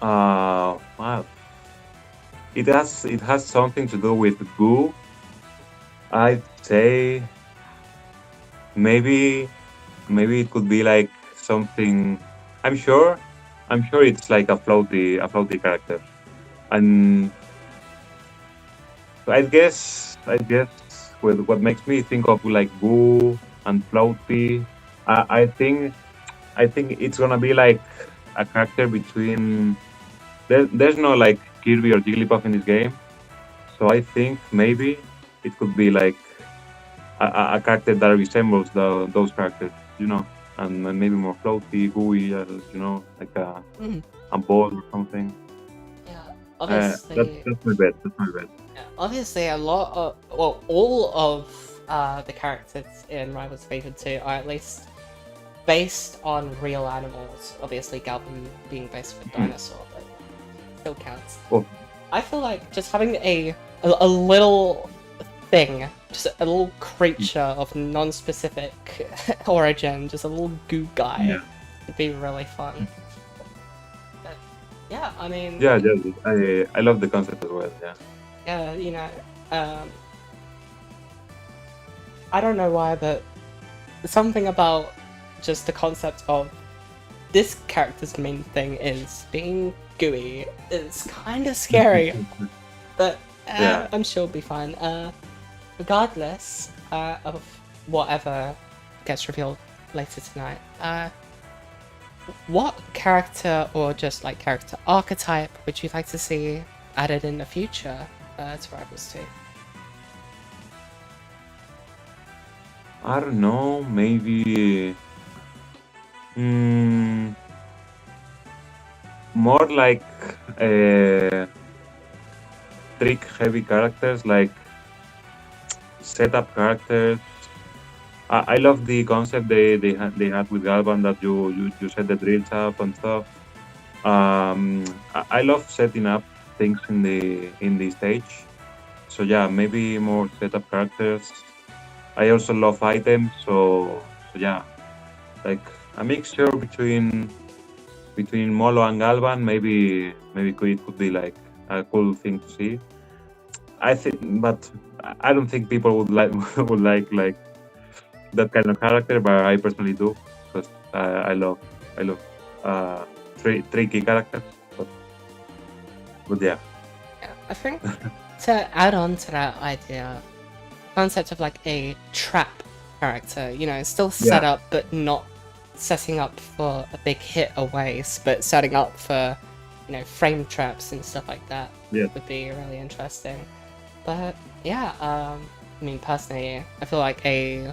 Wow. It has something to do with Goo. I'd say maybe it could be like something. I'm sure it's like a floaty character, and I guess what makes me think of like Goo and floaty. I think it's gonna be like a character between. There's no like Kirby or Jigglypuff in this game. So I think maybe it could be like a character that resembles those characters, and maybe more floaty, gooey, like a ball or something. Yeah, That's obviously. my bet. That's my bet. Obviously, all of the characters in Rivals of Aether 2 are at least based on real animals. Obviously, Galvin being based on a dinosaur, but still counts. Well, I feel like just having a little thing, just a little creature of non-specific origin, just a little goo guy, Yeah. would be really fun. But, yeah, I mean, yeah, I love the concept as well. Yeah. I don't know why, but something about just the concept of this character's main thing is being gooey is kind of scary, but Yeah. I'm sure it'll be fine. Regardless of whatever gets revealed later tonight, what character or just like character archetype would you like to see added in the future to Rivals 2? I don't know. Maybe. More like trick-heavy characters, like setup characters. I love the concept they had with Galvan, that you set the drills up and stuff. I love setting up things in the stage. So yeah, maybe more setup characters. I also love items, so yeah, like a mixture between Molo and Galvan. Maybe it could be like a cool thing to see. I think, but I don't think people would like would like that kind of character, but I personally do, because I love tricky characters. But yeah. I think to add on to that idea, concept of like a trap character, still set up but not setting up for a big hit away, but setting up for frame traps and stuff like that would be really interesting. But yeah, I mean personally, I feel like a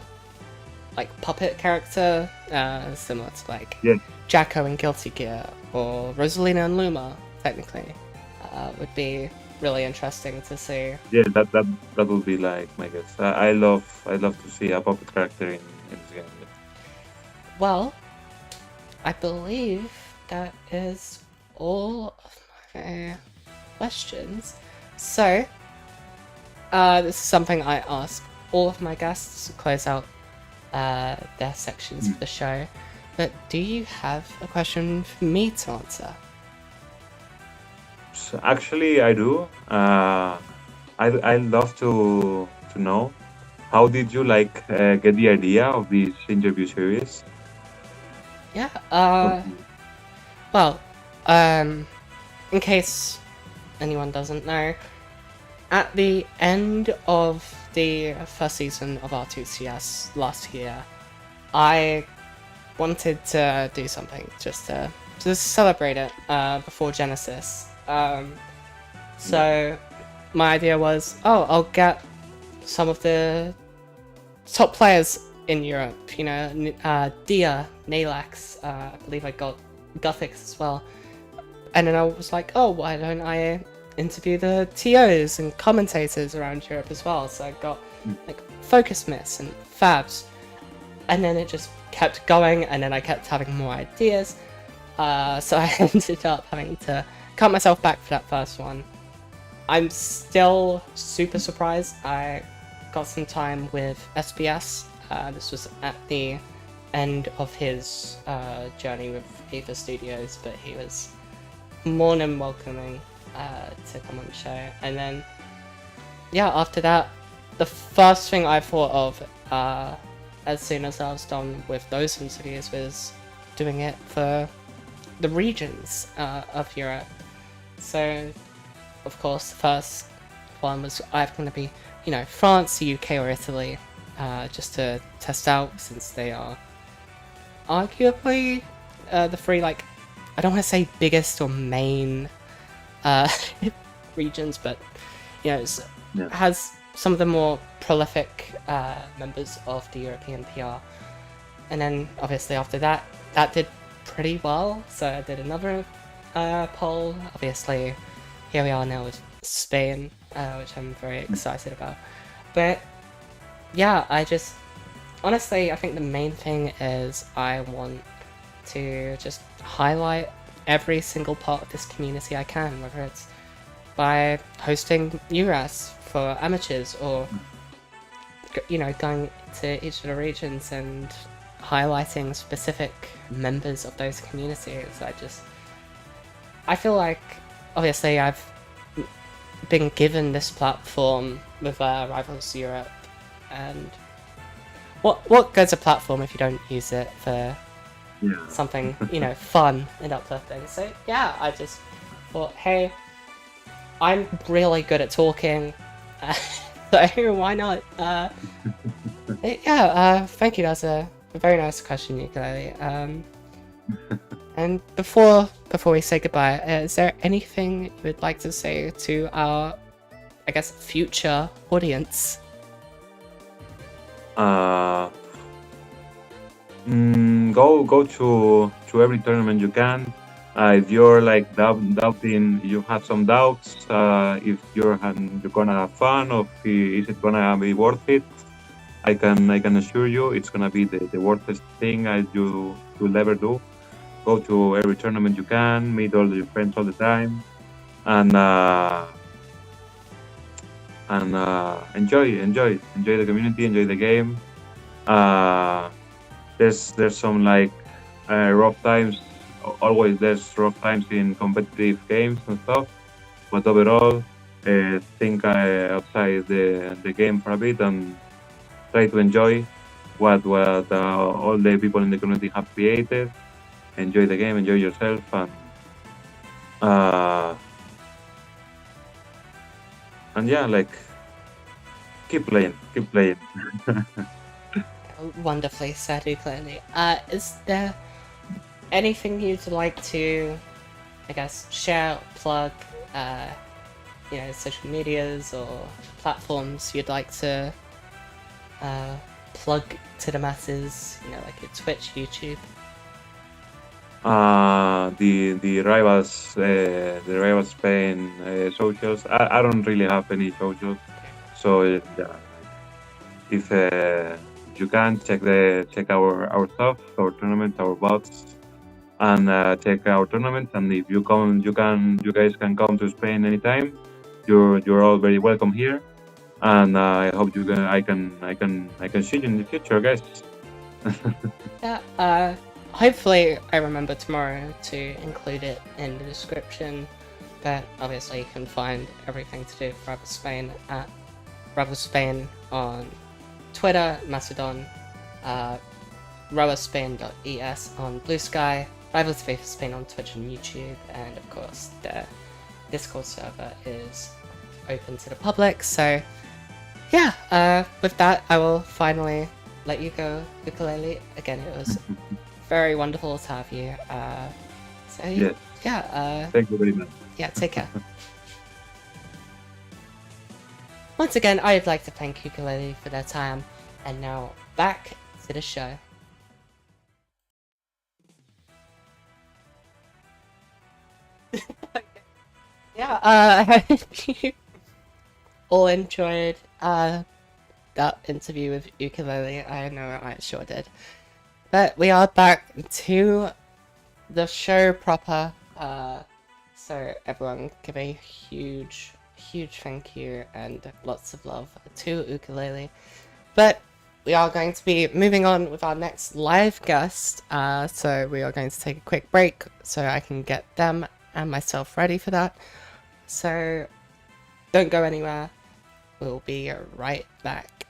puppet character, similar to like Jacko in Guilty Gear or Rosalina and Luma, technically, would be really interesting to see. Yeah, that would be like my guess. I love to see a puppet character in this game. Well, I believe that is all of my questions. So, this is something I ask all of my guests to close out their sections of the show. But do you have a question for me to answer? So actually, I do. I'd love to know, how did you get the idea of this interview series? Yeah. Well, in case anyone doesn't know, at the end of the first season of R2CS last year, I wanted to do something just to celebrate it before Genesis. So my idea was, I'll get some of the top players in Europe, Dia, Nalax, I believe I got Guthix as well. And then I was like, why don't I interview the TOs and commentators around Europe as well? So I got Focus Miss and Fabs. And then it just kept going, and then I kept having more ideas. So I ended up having to cut myself back for that first one. I'm still super surprised I got some time with SBS. This was at the end of his journey with Aether Studios, but he was more than welcoming to come on the show. And then, after that, the first thing I thought of as soon as I was done with those interviews was doing it for the regions of Europe. So, of course, the first one was either going to be, France, the UK, or Italy, just to test out, since they are arguably the three, I don't want to say biggest or main regions, but it's, Yeah. has some of the more prolific members of the European PR. And then obviously after that, that did pretty well. So I did another poll. Obviously, here we are now with Spain, which I'm very excited about. But yeah, honestly, I think the main thing is I want to just highlight every single part of this community I can, whether it's by hosting URAS for amateurs or going to each of the regions and highlighting specific members of those communities. I feel like obviously I've been given this platform with Rivals Europe, and what goes a platform if you don't use it for something fun and uplifting? So yeah, I just thought, hey, I'm really good at talking, so why not? Thank you. That's a very nice question, Ukulele. And before we say goodbye, is there anything you would like to say to our, I guess, future audience? Go to every tournament you can. If you're like doubting, you have some doubts. If you're gonna have fun, or is it gonna be worth it? I can assure you, it's gonna be the worthest thing you will ever do. Go to every tournament you can, meet all your friends all the time, and enjoy the community, enjoy the game. There's some like rough times. Always there's rough times in competitive games and stuff, but overall, think outside the game for a bit and try to enjoy what all the people in the community have created. Enjoy the game, enjoy yourself, and yeah, like keep playing. Wonderfully said, Ukulele. Is there anything you'd like to, I guess, share, plug, social medias or platforms you'd like to plug to the masses, like your Twitch, YouTube? The rivals Spain socials. I don't really have any socials, so if you can check our stuff, our tournament, our bots, and check our tournament. And if you guys can come to Spain anytime. You're all very welcome here, and I hope I can see you in the future, guys. Yeah. Hopefully I remember tomorrow to include it in the description, but obviously you can find everything to do with Rivals Spain at Rivals Spain on Twitter, Mastodon, rivalspain.es on Blue Sky, Rivals of Aether Spain on Twitch and YouTube, and of course the Discord server is open to the public. So yeah, with that I will finally let you go, Ukulele. Again, it was very wonderful to have you. Yes. Yeah. Thank you very much. Yeah, take care. Once again, I'd like to thank Ukulele for their time, and now back to the show. Yeah, I hope you all enjoyed that interview with Ukulele. I know I sure did. But we are back to the show proper. So everyone give a huge thank you and lots of love to Ukulele. But we are going to be moving on with our next live guest. So we are going to take a quick break so I can get them and myself ready for that. So don't go anywhere. We'll be right back.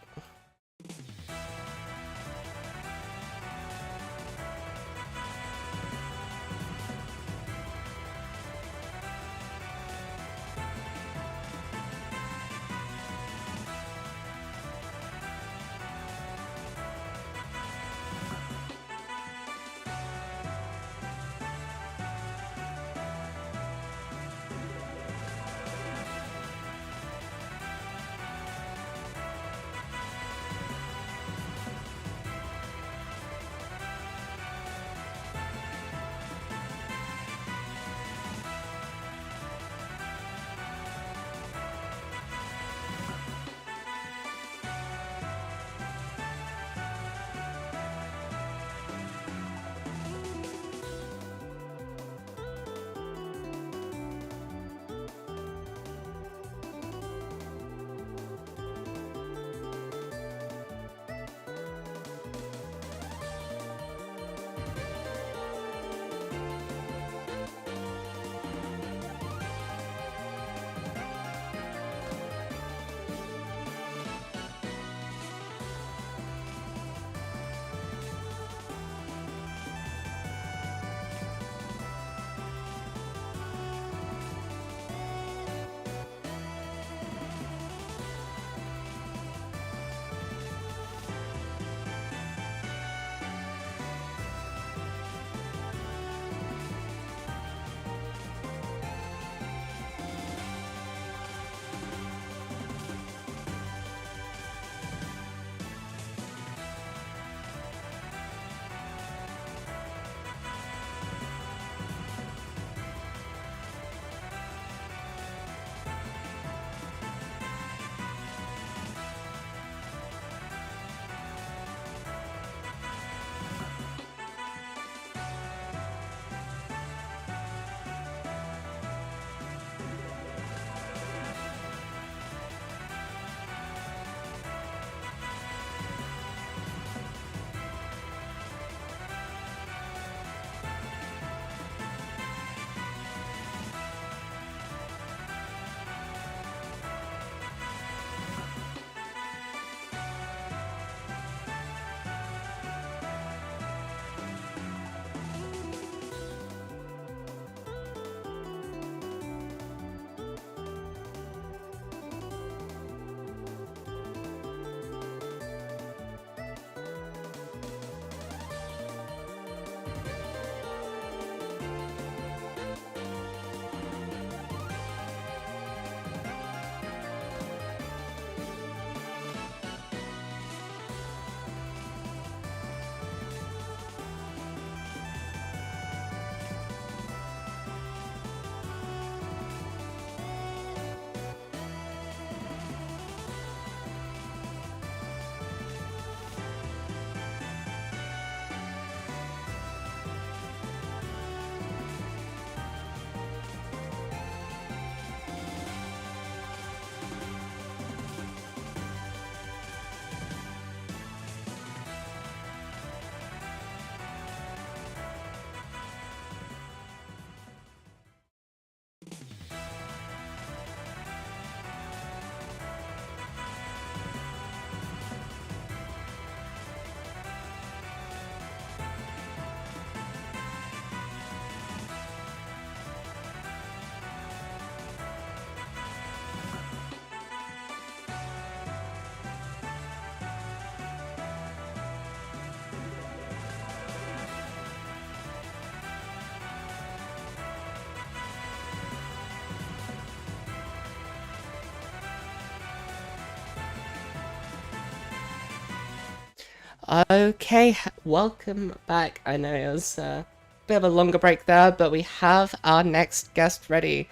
Okay, welcome back. I know it was a bit of a longer break there, but we have our next guest ready.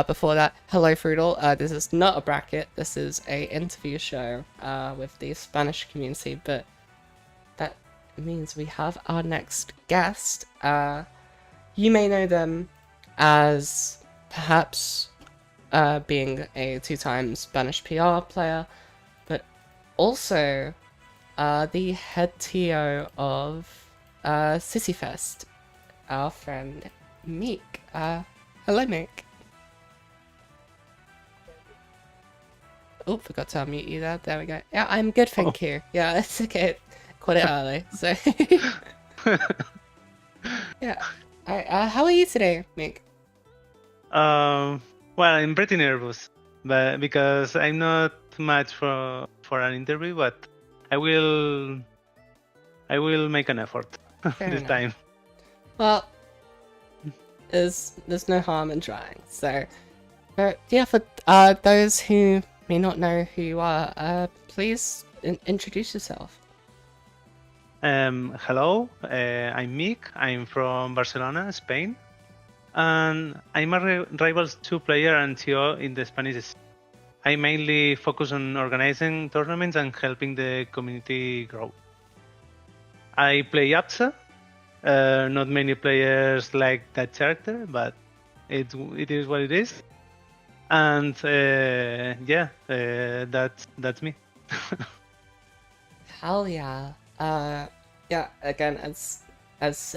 Before that, hello Frudel. This is not a bracket. This is a interview show with the Spanish community, but that means we have our next guest. You may know them as perhaps being a two-time Spanish PR player, but also the head TO of Cityfest, our friend Meek. Hello, Meek. Oh, forgot to unmute you there. There we go. Yeah, I'm good, thank you. Yeah, it's okay. Quite it early, so. Yeah. Alright, how are you today, Meek? Well, I'm pretty nervous, but because I'm not much for an interview, but I will make an effort Fair this enough. time. Well, there's no harm in trying. So, but yeah, for those who may not know who you are, please introduce yourself. Hello, I'm Mick. I'm from Barcelona, Spain, and I'm a Rivals 2 player and TO in the Spanish scene. I mainly focus on organizing tournaments and helping the community grow. I play Apsa. Not many players like that character, but it is what it is. And that's me. Hell yeah. Yeah. Again, as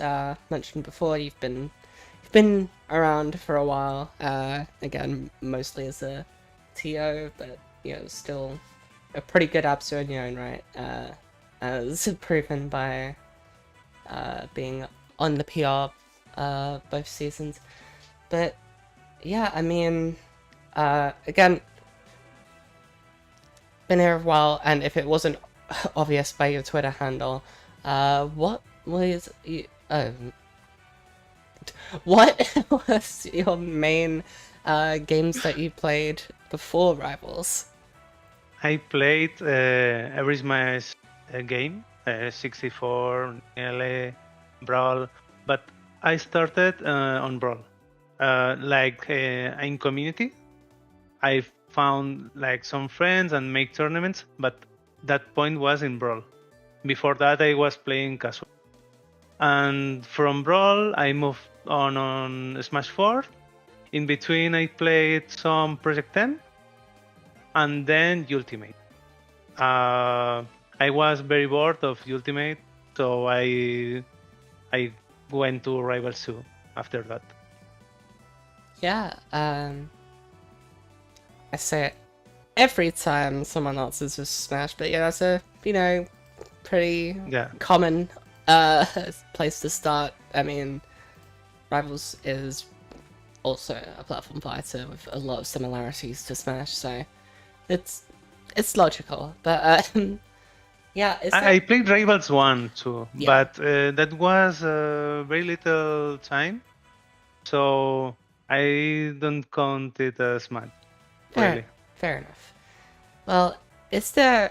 mentioned before, you've been around for a while. Again, mostly as a TO, but you know, still a pretty good abser in your own right. As proven by being on the PR both seasons. But yeah, I mean, again, been here a while, and if it wasn't obvious by your Twitter handle, what was what was your main games that you played before Rivals? I played every Smash game, 64, Ukelele, Brawl, but I started on Brawl. In community, I found like some friends and make tournaments, but that point was in Brawl. Before that, I was playing casual. And from Brawl, I moved on Smash 4. In between, I played some Project 10, and then Ultimate. I was very bored of Ultimate, so I went to Rivals 2 after that. Yeah, I say it every time someone answers with Smash, but yeah, that's a, you know, pretty common place to start. I mean, Rivals is also a platform fighter with a lot of similarities to Smash, so it's logical. But yeah, I played Rivals 1 too, Yeah. but that was very little time, so I don't count it as much. Really. Fair enough. Well, is there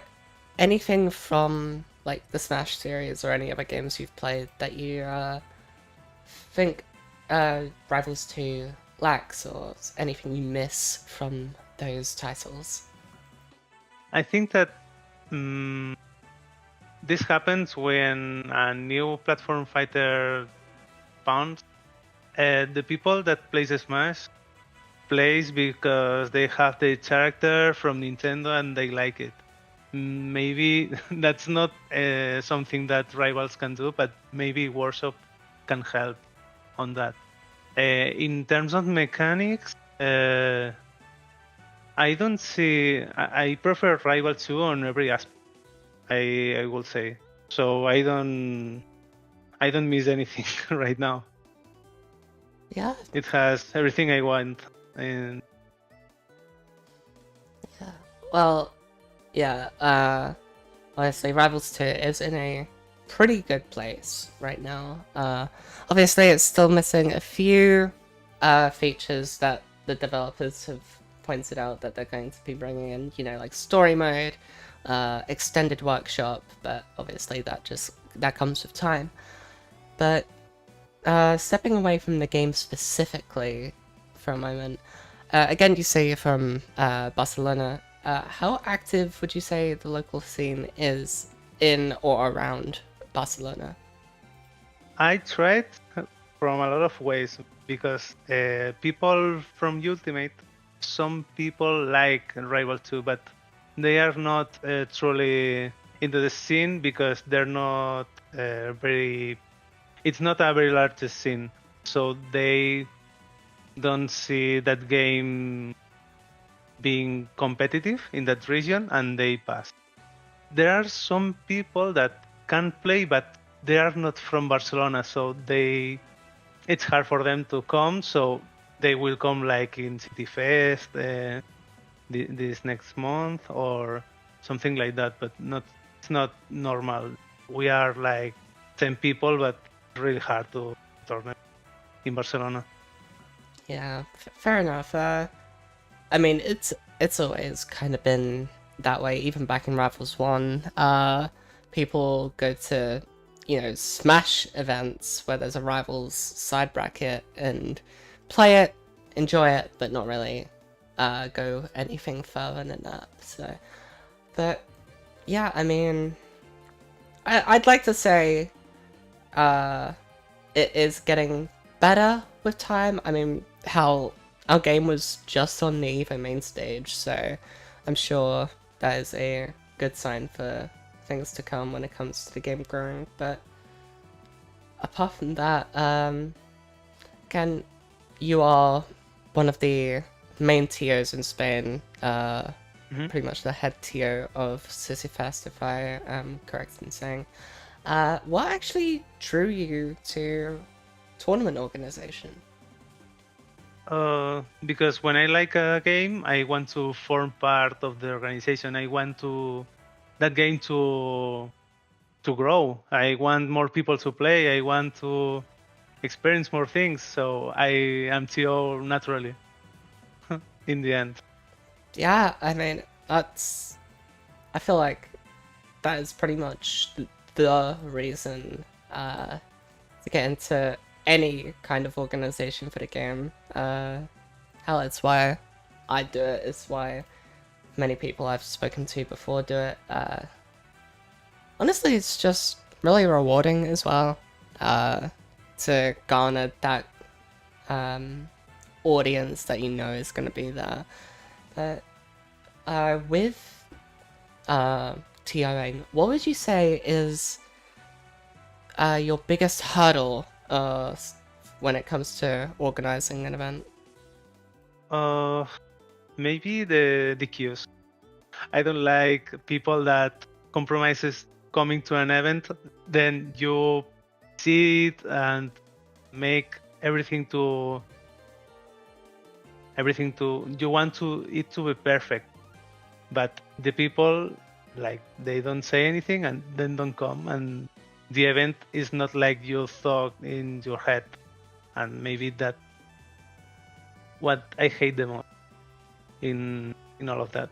anything from like the Smash series or any other games you've played that you think Rivals 2 lacks, or anything you miss from those titles? I think that this happens when a new platform fighter found. The people that plays Smash plays because they have the character from Nintendo and they like it. Maybe that's not something that Rivals can do, but maybe Workshop can help on that. In terms of mechanics, I don't see. I prefer Rival 2 on every aspect. I will say so. I don't miss anything right now. Yeah. It has everything I want. And Yeah. Well, yeah. Honestly, Rivals 2 is in a pretty good place right now. Obviously, it's still missing a few features that the developers have pointed out that they're going to be bringing in. You know, like story mode, extended workshop, but obviously that comes with time. But stepping away from the game specifically for a moment, again, you say you're from Barcelona. How active would you say the local scene is in or around Barcelona? I tried from a lot of ways because people from Ultimate, some people like Rival 2, but they are not truly into the scene because they're not very. It's not a very large scene, so they don't see that game being competitive in that region, and they pass. There are some people that can play, but they are not from Barcelona, so it's hard for them to come. So they will come like in City Fest this next month or something like that. But it's not normal. We are like 10 people, but it's really hard to tournament in Barcelona. Yeah, fair enough. I mean, it's always kind of been that way. Even back in Rivals 1, people go to, Smash events where there's a Rivals side bracket and play it, enjoy it, but not really go anything further than that. So, but yeah, I mean, I'd like to say it is getting better with time. I mean, how our game was just on the EVO main stage, so I'm sure that is a good sign for things to come when it comes to the game growing. But apart from that, again, you are one of the main TOs in Spain, pretty much the head TO of Sisyphus, if I am correct in saying. What actually drew you to tournament organization? Because when I like a game, I want to form part of the organization. I want that game to grow. I want more people to play. I want to experience more things. So I am TO naturally. In the end. Yeah, I mean, I feel like that is pretty much the reason to get into any kind of organization for the game. Hell, it's why I do it. It's why many people I've spoken to before do it. Honestly, it's just really rewarding as well to garner that audience that you know is going to be there. But with TOing, what would you say is your biggest hurdle when it comes to organizing an event? Maybe the queues. I don't like people that compromises coming to an event, then you see it and make everything to you want it to be perfect, but the people like they don't say anything and then don't come, and the event is not like you thought in your head, and maybe that what I hate the most in all of that.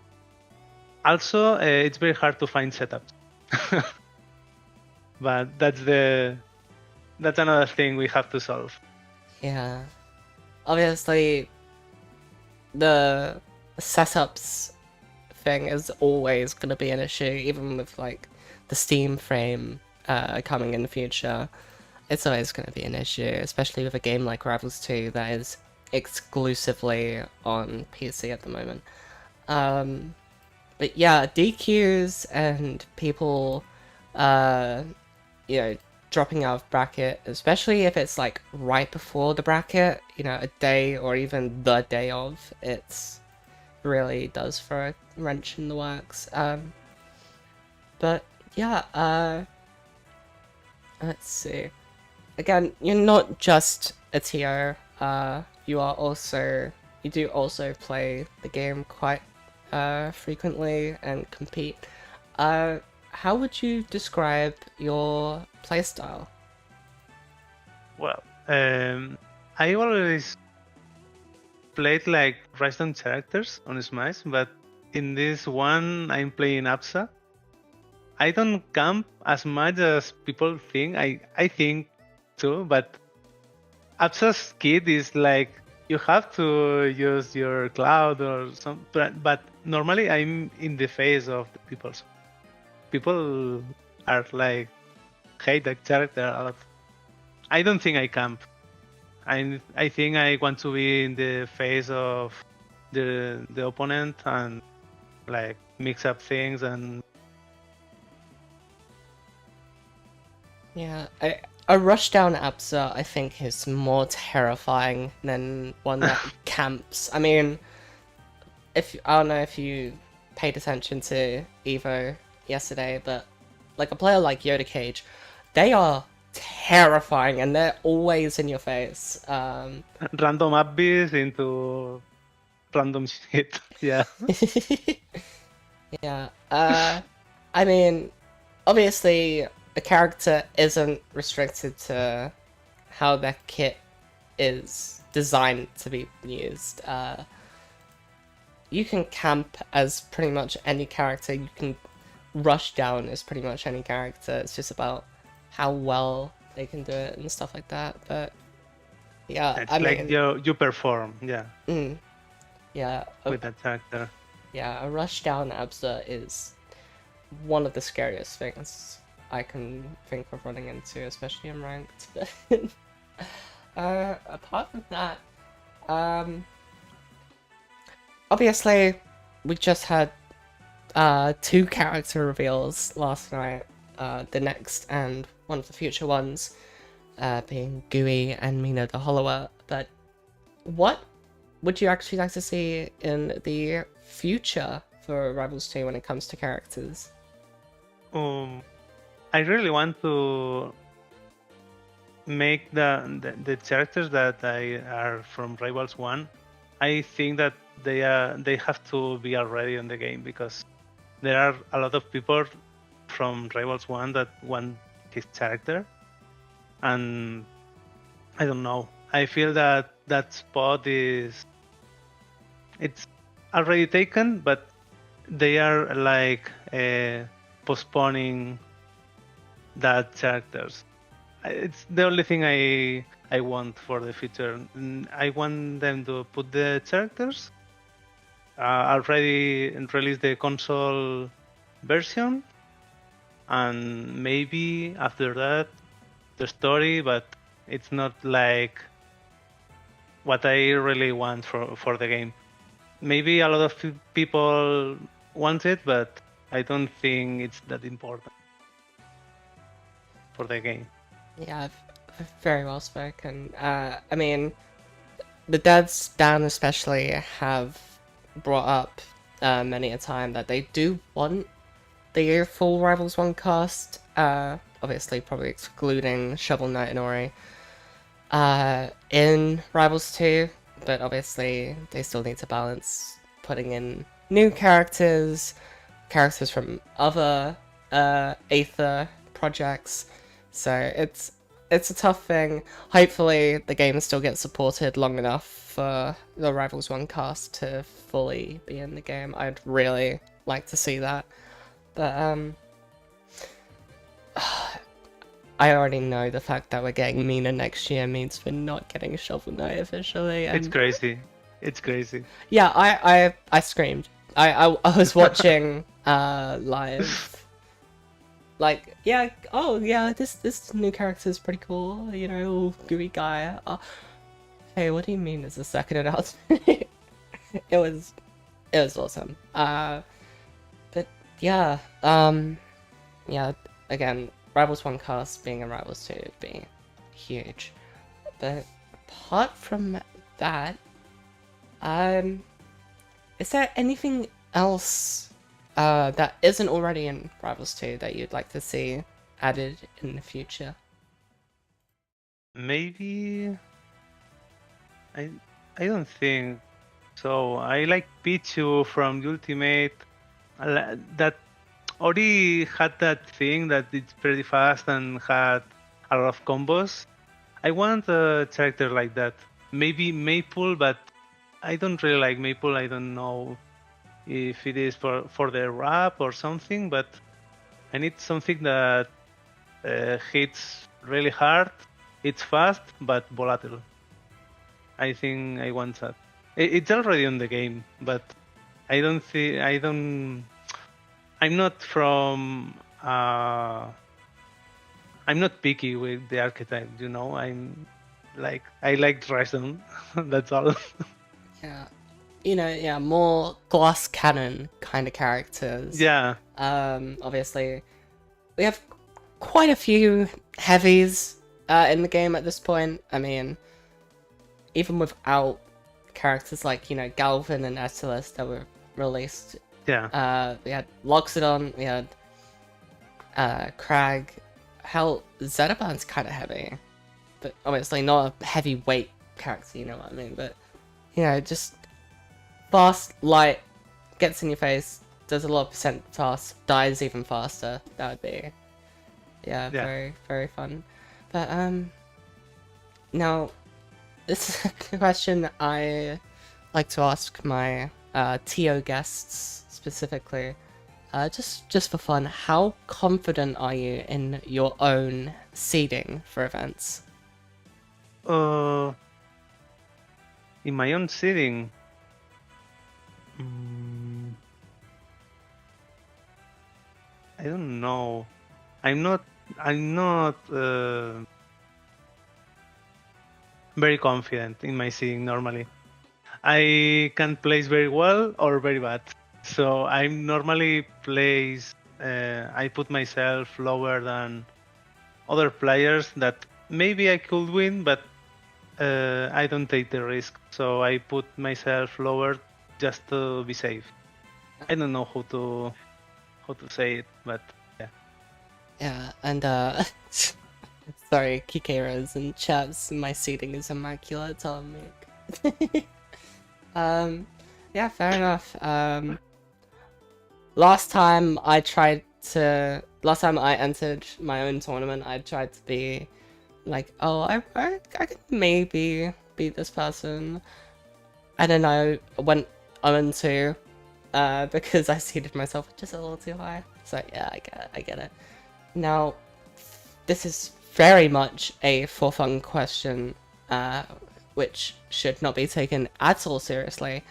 Also, it's very hard to find setups, but that's another thing we have to solve. Yeah, obviously the setups thing is always going to be an issue, even with like the Steam frame coming in the future. It's always going to be an issue, especially with a game like Rivals 2 that is exclusively on PC at the moment. But yeah, DQs and people, dropping out of bracket, especially if it's like right before the bracket, a day or even the day of, it's really does throw a wrench in the works. But yeah, let's see. Again, you're not just a TO. You do also play the game quite frequently and compete. How would you describe your playstyle? Well, I always played like random characters on Smash, but in this one I'm playing Absa, I don't camp as much as people think. I think too, but Absa's kit is like you have to use your cloud or some. But normally I'm in the face of the people. So people are like hate that character a lot. I don't think I camp. I think I want to be in the face of the opponent and like mix up things and Yeah, a rushdown Absa, I think, is more terrifying than one that camps. I mean, if I don't know if you paid attention to Evo yesterday, but like a player like Yoda Cage, they are terrifying and they're always in your face. random upbeats into random shit. Yeah. Yeah. I mean, obviously, a character isn't restricted to how their kit is designed to be used. You can camp as pretty much any character. You can rush down as pretty much any character. It's just about how well they can do it and stuff like that. But yeah, It's I like mean, you perform, yeah, yeah, with that character. yeah, a rush down Absa is one of the scariest things I can think of running into, especially in ranked. Apart from that, obviously, we just had 2 character reveals last night. The next and one of the future ones being Gui and Mina the Hollower. But what would you actually like to see in the future for Rivals 2 when it comes to characters? I really want to make the characters that are from Rivals 1. I think that they have to be already in the game because there are a lot of people from Rivals 1 that want his character, and I don't know. I feel that that spot it's already taken, but they are like postponing that characters. It's the only thing I want for the future. I want them to put the characters, already release the console version, and maybe after that the story, but it's not like what I really want for the game. Maybe a lot of people want it, but I don't think it's that important for the game. Yeah, very well spoken. I mean, the devs, Dan especially, have brought up many a time that they do want the full Rivals 1 cast, obviously probably excluding Shovel Knight and Ori, in Rivals 2, but obviously they still need to balance putting in new characters, characters from other Aether projects, so it's a tough thing. Hopefully the game still gets supported long enough for the Rivals 1 cast to fully be in the game. I'd really like to see that. But I already know the fact that we're getting Mina next year means we're not getting Shovel Knight officially. And It's crazy. It's crazy. yeah, I screamed. I was watching live. Like, yeah, oh yeah, this new character is pretty cool, you know, gooey guy. Hey, what do you mean it's the second announcement? it was awesome. But yeah, yeah, again, Rivals 1 cast being in Rivals 2 would be huge. But apart from that, is there anything else that isn't already in Rivals 2 that you'd like to see added in the future? Maybe I don't think so. I like Pichu from Ultimate. That Ori had that thing that it's pretty fast and had a lot of combos. I want a character like that. Maybe Maple, but I don't really like Maple. I don't know if it is for the rap or something, but I need something that hits really hard, it's fast, but volatile. I think I want that. It's already on the game, but I don't think I don't. I'm not from. I'm not picky with the archetype. You know, I'm like I like Dresden. That's all. Yeah. You know, yeah, more glass cannon kind of characters. Yeah, Obviously, we have quite a few heavies in the game at this point. I mean, even without characters like, you know, Galvin and Attilas that were released, yeah, we had Loxodon, we had Crag. Hell, Zetaban's kind of heavy, but obviously not a heavyweight character, you know what I mean? But, you know, just fast, light, gets in your face, does a lot of percent fast, dies even faster. That would be, yeah, very, very fun. But, now, this is a question I like to ask my TO guests specifically. Just for fun, how confident are you in your own seeding for events? In my own seeding, mm, I don't know. I'm not. Very confident in my seeding normally. I can place very well or very bad. So I'm normally place. I put myself lower than other players that maybe I could win, but I don't take the risk. So I put myself lower just to be safe. I don't know how to say it, but yeah. Yeah, and sorry, Kikeras and chaps, my seating is immaculate, tell me. Yeah, fair enough. Last time I entered my own tournament, I tried to be like, oh, I could maybe beat this person. I don't know, I went 0-2, because I seated myself just a little too high. So yeah, I get it. Now, this is very much a for fun question, which should not be taken at all seriously.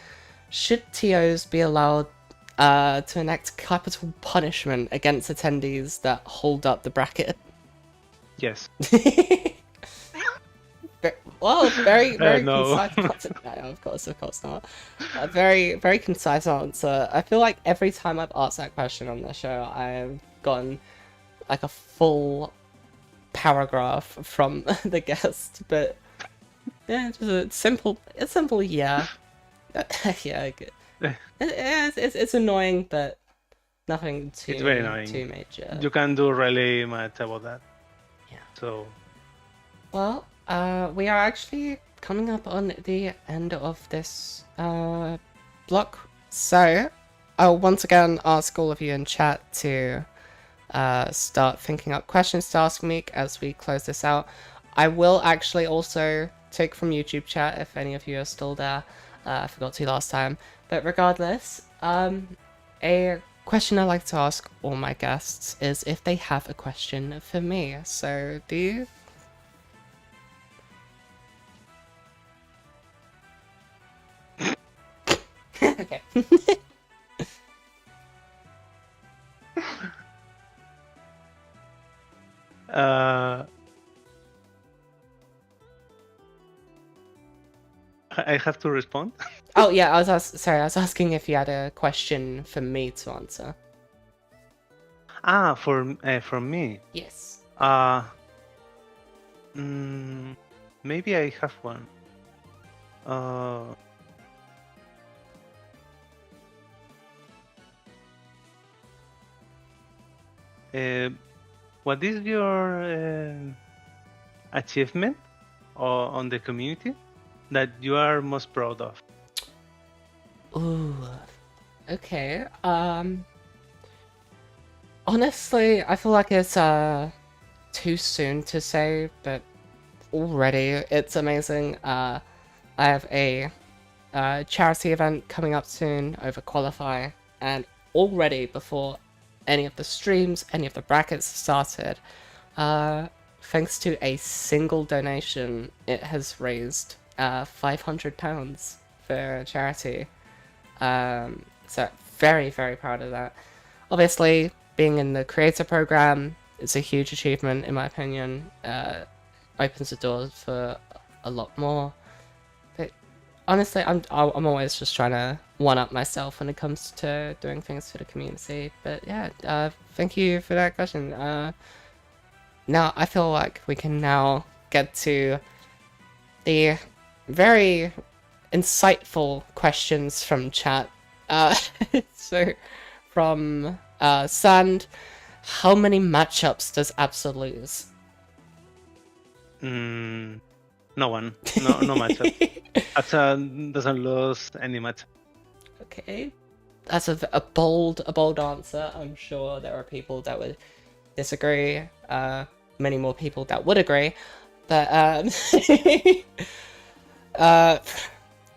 Should TOs be allowed to enact capital punishment against attendees that hold up the bracket? Yes. Well, very No. concise answer. No, of course not. A very, very concise answer. I feel like every time I've asked that question on the show, I've gotten like a full paragraph from the guest, but yeah, just a simple yeah. Yeah, good. It's annoying, but nothing too It's very annoying. too major. You can do really much about that. Yeah. So Well, we are actually coming up on the end of this block, so I'll once again ask all of you in chat to start thinking up questions to ask me as we close this out. I will actually also take from YouTube chat if any of you are still there. I forgot to last time. But regardless, a question I like to ask all my guests is if they have a question for me. So, do you? Okay. I have to respond. Oh yeah, I was asking if you had a question for me to answer. From me. Yes. Maybe I have one. What is your achievement on the community that you are most proud of? Ooh. Okay. Honestly, I feel like it's too soon to say, but already it's amazing. I have a charity event coming up soon over Qualify, and already before any of the streams, any of the brackets started. Thanks to a single donation, it has raised £500 for charity. So very, very proud of that. Obviously, being in the creator program is a huge achievement, in my opinion. Opens the doors for a lot more. But honestly, I'm always just trying to one-up myself when it comes to doing things for the community. But yeah, thank you for that question. Now I feel like we can now get to the very insightful questions from chat. So from Sand, how many matchups does Absa lose? No one. No matchup. Atsa doesn't lose any match. Okay, that's a bold answer. I'm sure there are people that would disagree. Many more people that would agree, but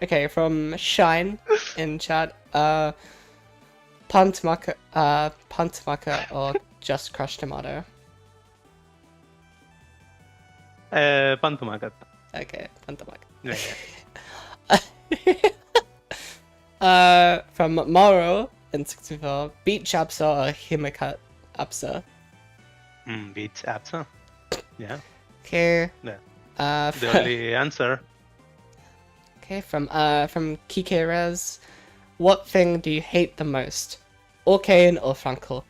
okay, from Shine in chat, Pantamaka or just Crushed Tomato? Pantumakat. Okay, Pantamaka. Yeah. From Moro in 64, Beach Absa or Himakat Absa? Beats Absa. Yeah. Okay. Yeah. The only answer. Okay, from Kike Rez, what thing do you hate the most? Orkane or Frankel?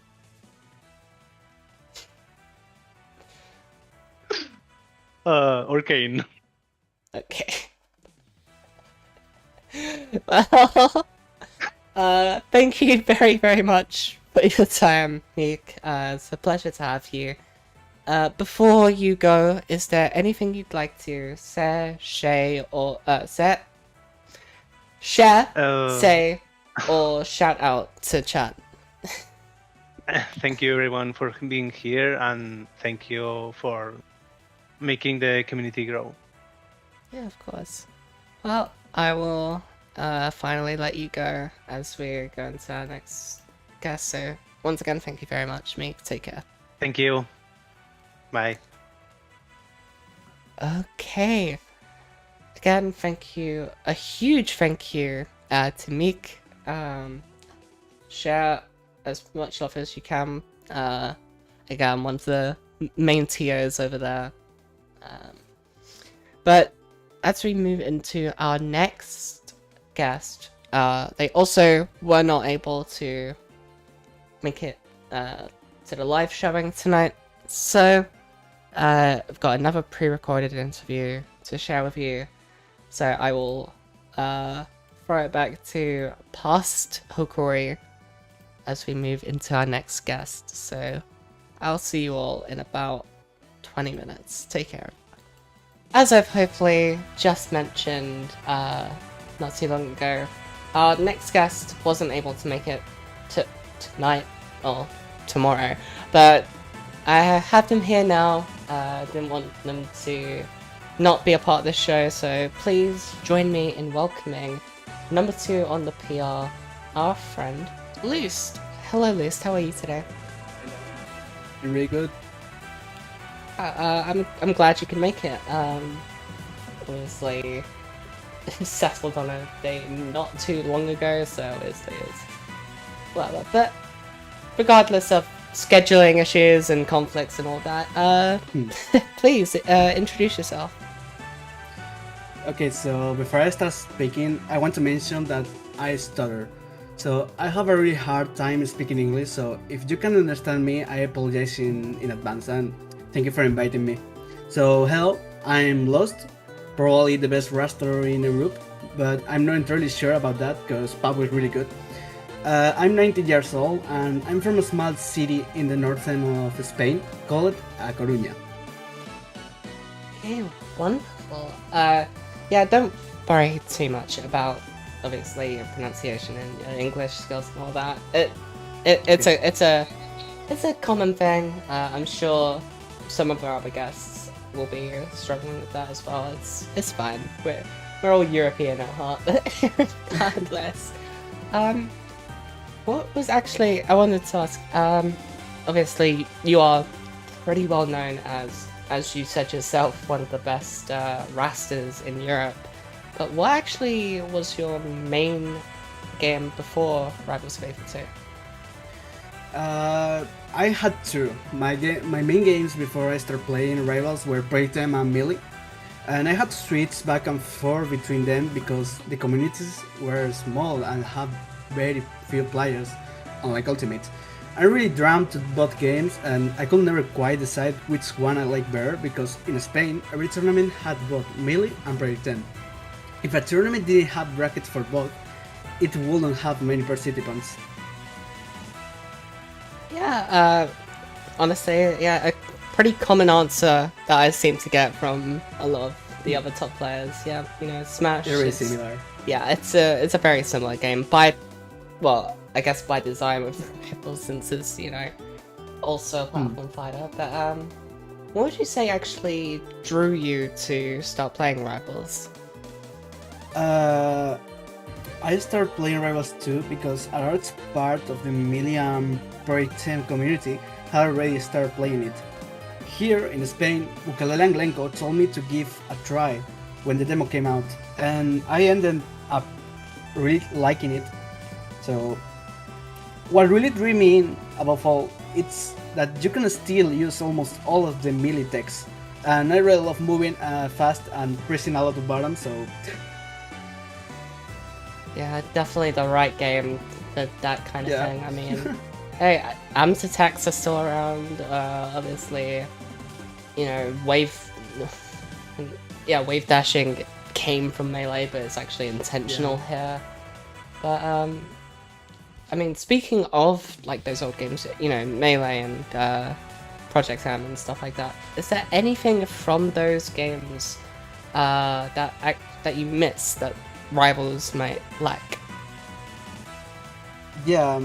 Orkane. Okay. Well, thank you very, very much for your time, Meek. It's a pleasure to have you. Before you go, is there anything you'd like to say, say, or say, or shout out to chat? Thank you everyone for being here, and thank you for making the community grow. Yeah, of course. Well, I will finally let you go as we go into our next guest. So once again, thank you very much, Meek. Take care. Thank you. Bye. Okay. Again, thank you. A huge thank you to Meek. Share as much love as you can. Again, one of the main TOs over there. But as we move into our next guest, they also were not able to make it to the live showing tonight. So I've got another pre-recorded interview to share with you. So I will throw it back to past Hokori as we move into our next guest. So I'll see you all in about 20 minutes. Take care. As I've hopefully just mentioned not too long ago, our next guest wasn't able to make it tonight or tomorrow, but I have them here now. Didn't want them to not be a part of this show, so please join me in welcoming number 2 on the PR, our friend Lust. Hello Lust, how are you today? I'm really good. I'm glad you can make it. Obviously settled on a date not too long ago, so obviously it's whatever. But regardless of scheduling issues and conflicts and all that, please introduce yourself. Okay, so before I start speaking, I want to mention that I stutter. So I have a really hard time speaking English, so if you can understand me, I apologize in advance, and thank you for inviting me. So hello, I'm Lost, probably the best roster in Europe, but I'm not entirely sure about that because Pab was really good. I'm 19 years old and I'm from a small city in the northern of Spain called A Coruña. Okay, wonderful. Yeah, don't worry too much about obviously your pronunciation and your English skills and all that. It's a common thing. I'm sure some of our other guests will be struggling with that as well. It's fine. We're all European at heart, regardless. what was actually I wanted to ask? Obviously you are pretty well known as you said yourself, one of the best rasters in Europe. But what actually was your main game before Rivals of Aether 2? I had two. My main games before I started playing Rivals were Playtime and Melee, and I had to switch back and forth between them because the communities were small and had very few players, unlike Ultimate. I really dreamt to both games, and I could never quite decide which one I liked better because in Spain every tournament had both Melee and Playtime. If a tournament didn't have brackets for both, it wouldn't have many participants. Yeah, honestly, yeah, a pretty common answer that I seem to get from a lot of the other top players. Yeah, you know, Smash. They're very it's- similar. Yeah, it's a very similar game well, I guess by design with Rivals, since it's, you know, also a platform fighter. But what would you say actually drew you to start playing Rivals? I started playing Rivals 2 because a large part of the Million Project 10 community had already started playing it. Here in Spain, Ukelele and Glenco told me to give a try when the demo came out, and I ended up really liking it. So, what really drew me in, above all, it's that you can still use almost all of the melee text, and I really love moving fast and pressing a lot of buttons, so Yeah, definitely the right game for that kind of Yeah. thing. I mean, hey, AMS attacks are still around. Obviously, you know, wave dashing came from melee, but it's actually intentional here. But I mean, speaking of like those old games, you know, melee and Project M and stuff like that, is there anything from those games that you miss that Rivals might lack? yeah,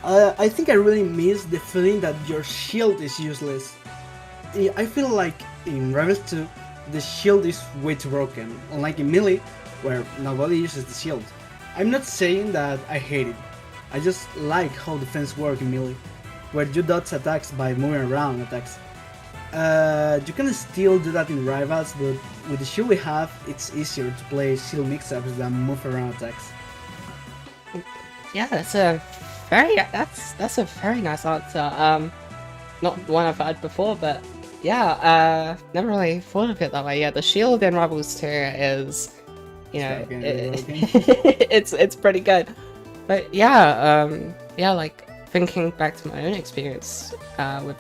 I think I really miss the feeling that your shield is useless. I feel like in Rivals 2, the shield is way too broken, unlike in Melee, where nobody uses the shield. I'm not saying that I hate it, I just like how defense works in Melee, where you dodge attacks by moving around attacks. You can still do that in Rivals, but with the shield we have, it's easier to play shield mix-ups than move around attacks. Yeah, that's a very nice answer. Not one I've had before, but yeah, never really thought of it that way. Yeah, the shield in Rivals 2 is, you know, Broken, really it's pretty good. But yeah, like thinking back to my own experience with,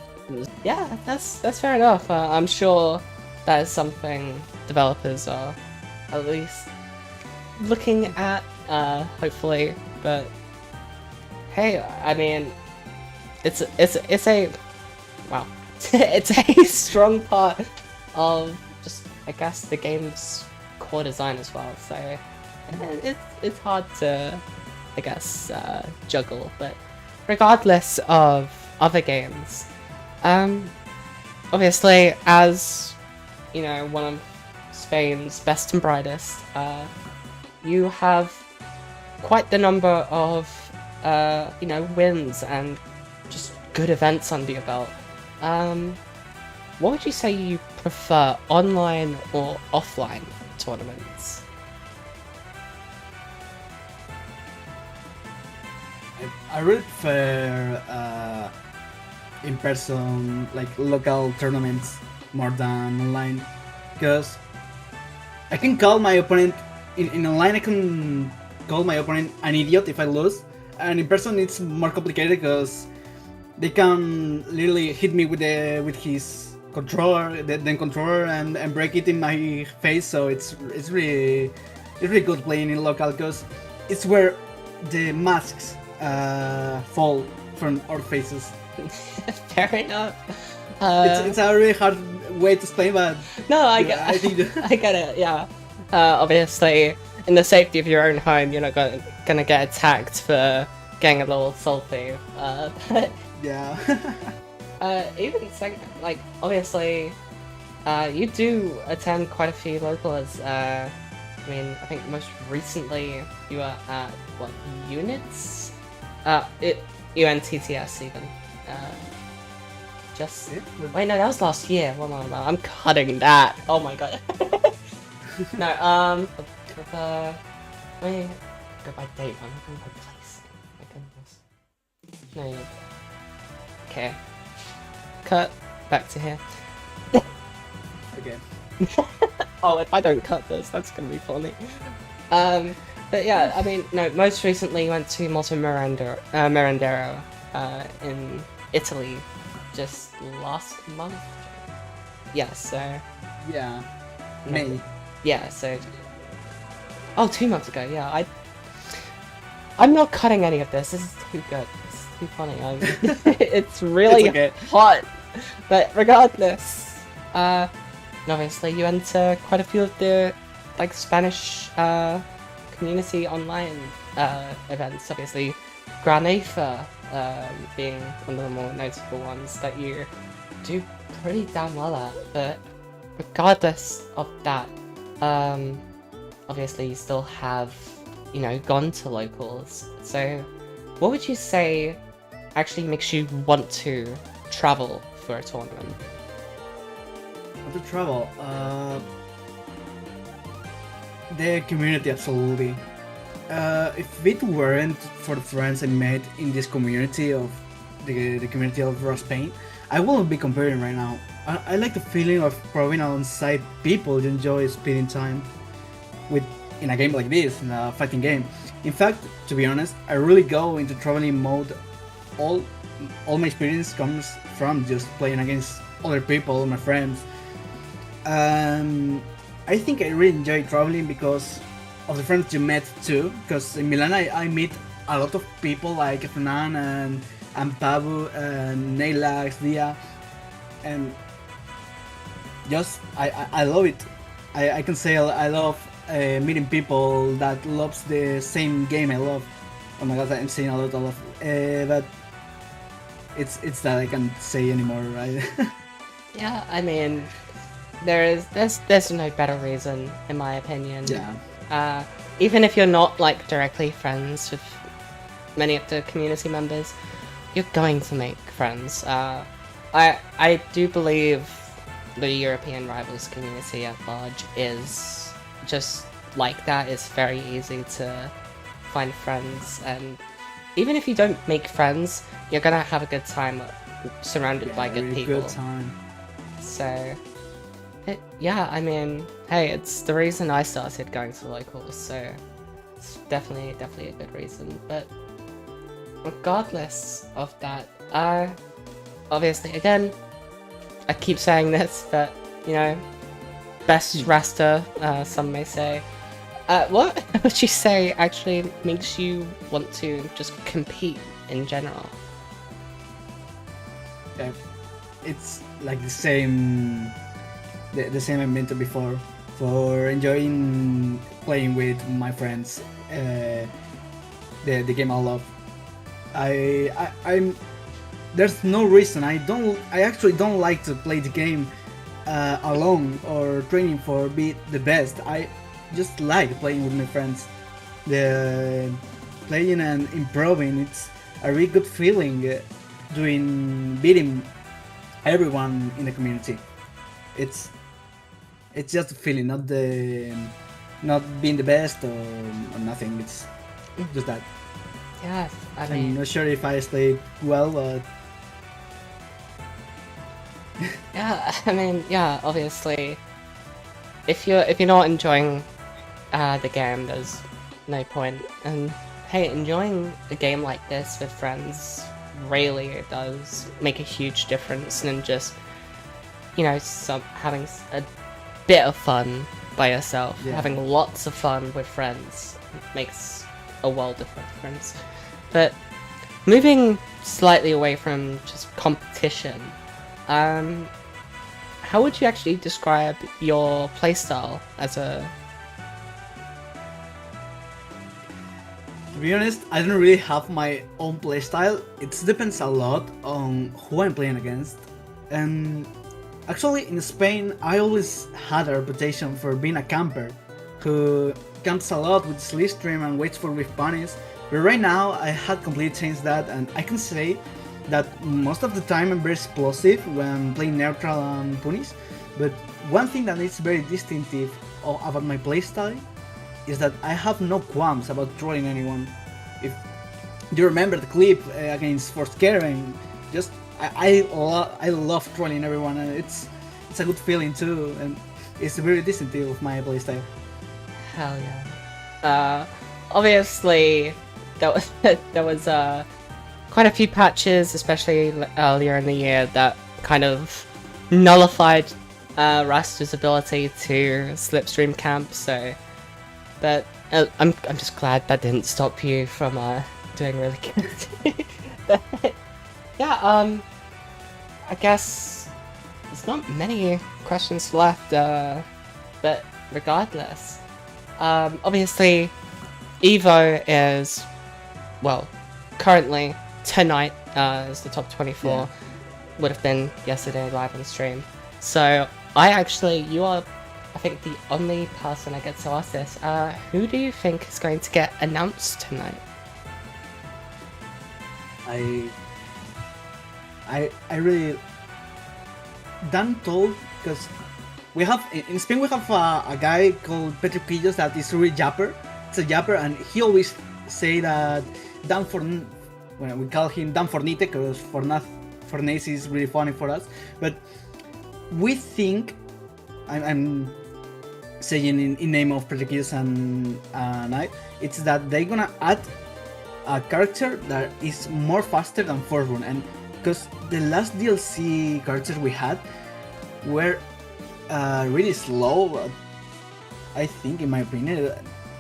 yeah, that's fair enough. I'm sure that is something developers are at least looking at, hopefully. But hey, I mean, it's a wow, it's a strong part of just, I guess, the game's core design as well. So it's hard to, I guess, juggle. But regardless of other games, obviously, as you know, one of Spain's best and brightest, you have quite the number of you know, wins and just good events under your belt. What would you say you prefer, online or offline tournaments? I really prefer in-person, like local tournaments more than online, because I can call my opponent in online. I can call my opponent an idiot if I lose, and in person it's more complicated because they can literally hit me with his controller, then controller, and break it in my face. So it's really good playing in local because it's where the masks fall from our faces. Fair enough. It's a really hard way to explain, but No, I yeah, get, I think I get it. Yeah. Obviously, in the safety of your own home, you're not gonna get attacked for getting a little salty. But yeah. even second, like obviously, you do attend quite a few locals. I mean, I think most recently you were at what, units? UNTTS even. Just Yeah, but- wait, no, that was last year. Well, no, I'm cutting that. Oh my god. No, let me go by date. I'm not going by place. My goodness. No. Okay. Cut. Back to here. Okay. Oh, if I don't cut this, that's gonna be funny. But yeah, I mean, no. Most recently, went to Merendero, in Italy, just last month. Yeah. So. Yeah. No. May. Yeah. So. Oh, 2 months ago. Yeah. I'm not cutting any of this. This is too good. It's too funny. It's really It's okay. hot. But regardless, and obviously you enter quite a few of the like Spanish community online events. Obviously, Gran Aether being one of the more notable ones that you do pretty damn well at. But regardless of that, obviously you still have, you know, gone to locals. So what would you say actually makes you want to travel for a tournament? To travel, the community, absolutely. If it weren't for the friends I made in this community of the community of Raw Spain, I wouldn't be comparing right now. I like the feeling of proving alongside people who enjoy spending time with in a game like this, in a fighting game. In fact, to be honest, I really go into traveling mode. All my experience comes from just playing against other people, my friends. I think I really enjoy traveling because of the friends you met too. Because in Milan, I meet a lot of people like Fernand and Pabu and Nailax, Dia, and just I love it. I can say I love meeting people that loves the same game I love. Oh my god, I'm saying a lot, but it's that I can't say anymore, right? Yeah, I mean, there's no better reason, in my opinion. Yeah. Even if you're not like directly friends with many of the community members, you're going to make friends. I do believe the European Rivals community at large is just like that. It's very easy to find friends, and even if you don't make friends, you're gonna have a good time surrounded by good really people. Good time. So, yeah, I mean, hey, it's the reason I started going to locals, so it's definitely a good reason. But regardless of that, obviously, again, I keep saying this, but, you know, best raster, some may say. What would you say actually makes you want to just compete in general? Yeah, it's like the same I mentioned before, for enjoying playing with my friends, the game I love. I'm there's no reason I actually don't like to play the game alone or training for be the best. I just like playing with my friends. The playing and improving, it's a really good feeling, beating everyone in the community. It's just a feeling, not being the best or nothing. It's just that. Yeah, I I'm mean, not sure if I played well, but yeah, I mean, yeah, obviously, if you're not enjoying the game, there's no point. And hey, enjoying a game like this with friends really it does make a huge difference than just, you know, having a bit of fun by yourself. Yeah. Having lots of fun with friends makes a world of difference. But moving slightly away from just competition, how would you actually describe your playstyle as a... to be honest, I don't really have my own playstyle. It depends a lot on who I'm playing against. And actually, in Spain, I always had a reputation for being a camper, who camps a lot with Slipstream and waits for with punish. But right now I had completely changed that, and I can say that most of the time I'm very explosive when playing neutral and punish. But one thing that is very distinctive about my playstyle is that I have no qualms about trolling anyone. If you remember the clip against Force Karen, just I love trolling everyone, and it's a good feeling too, and it's very distinctive of my playstyle. Hell yeah. Obviously, there was quite a few patches, especially earlier in the year, that kind of nullified Raster's ability to slipstream camp. So, but I'm just glad that didn't stop you from doing really good. But, yeah, I guess there's not many questions left. But regardless, obviously, Evo is, well, currently tonight is the top 24. Yeah. Would have been yesterday live on stream. So you are, I think, the only person I get to ask this. Who do you think is going to get announced tonight? I really done told, because we have in Spain we have a guy called Petri Pillos that is really japper. It's a japper, and he always say that Dan we call him Dan Fornite because Fornace is really funny for us. But we think, I'm saying in name of Petri Pillos and I, it's that they're gonna add a character that is more faster than first one, and because the last DLC characters we had were really slow. I think, in my opinion,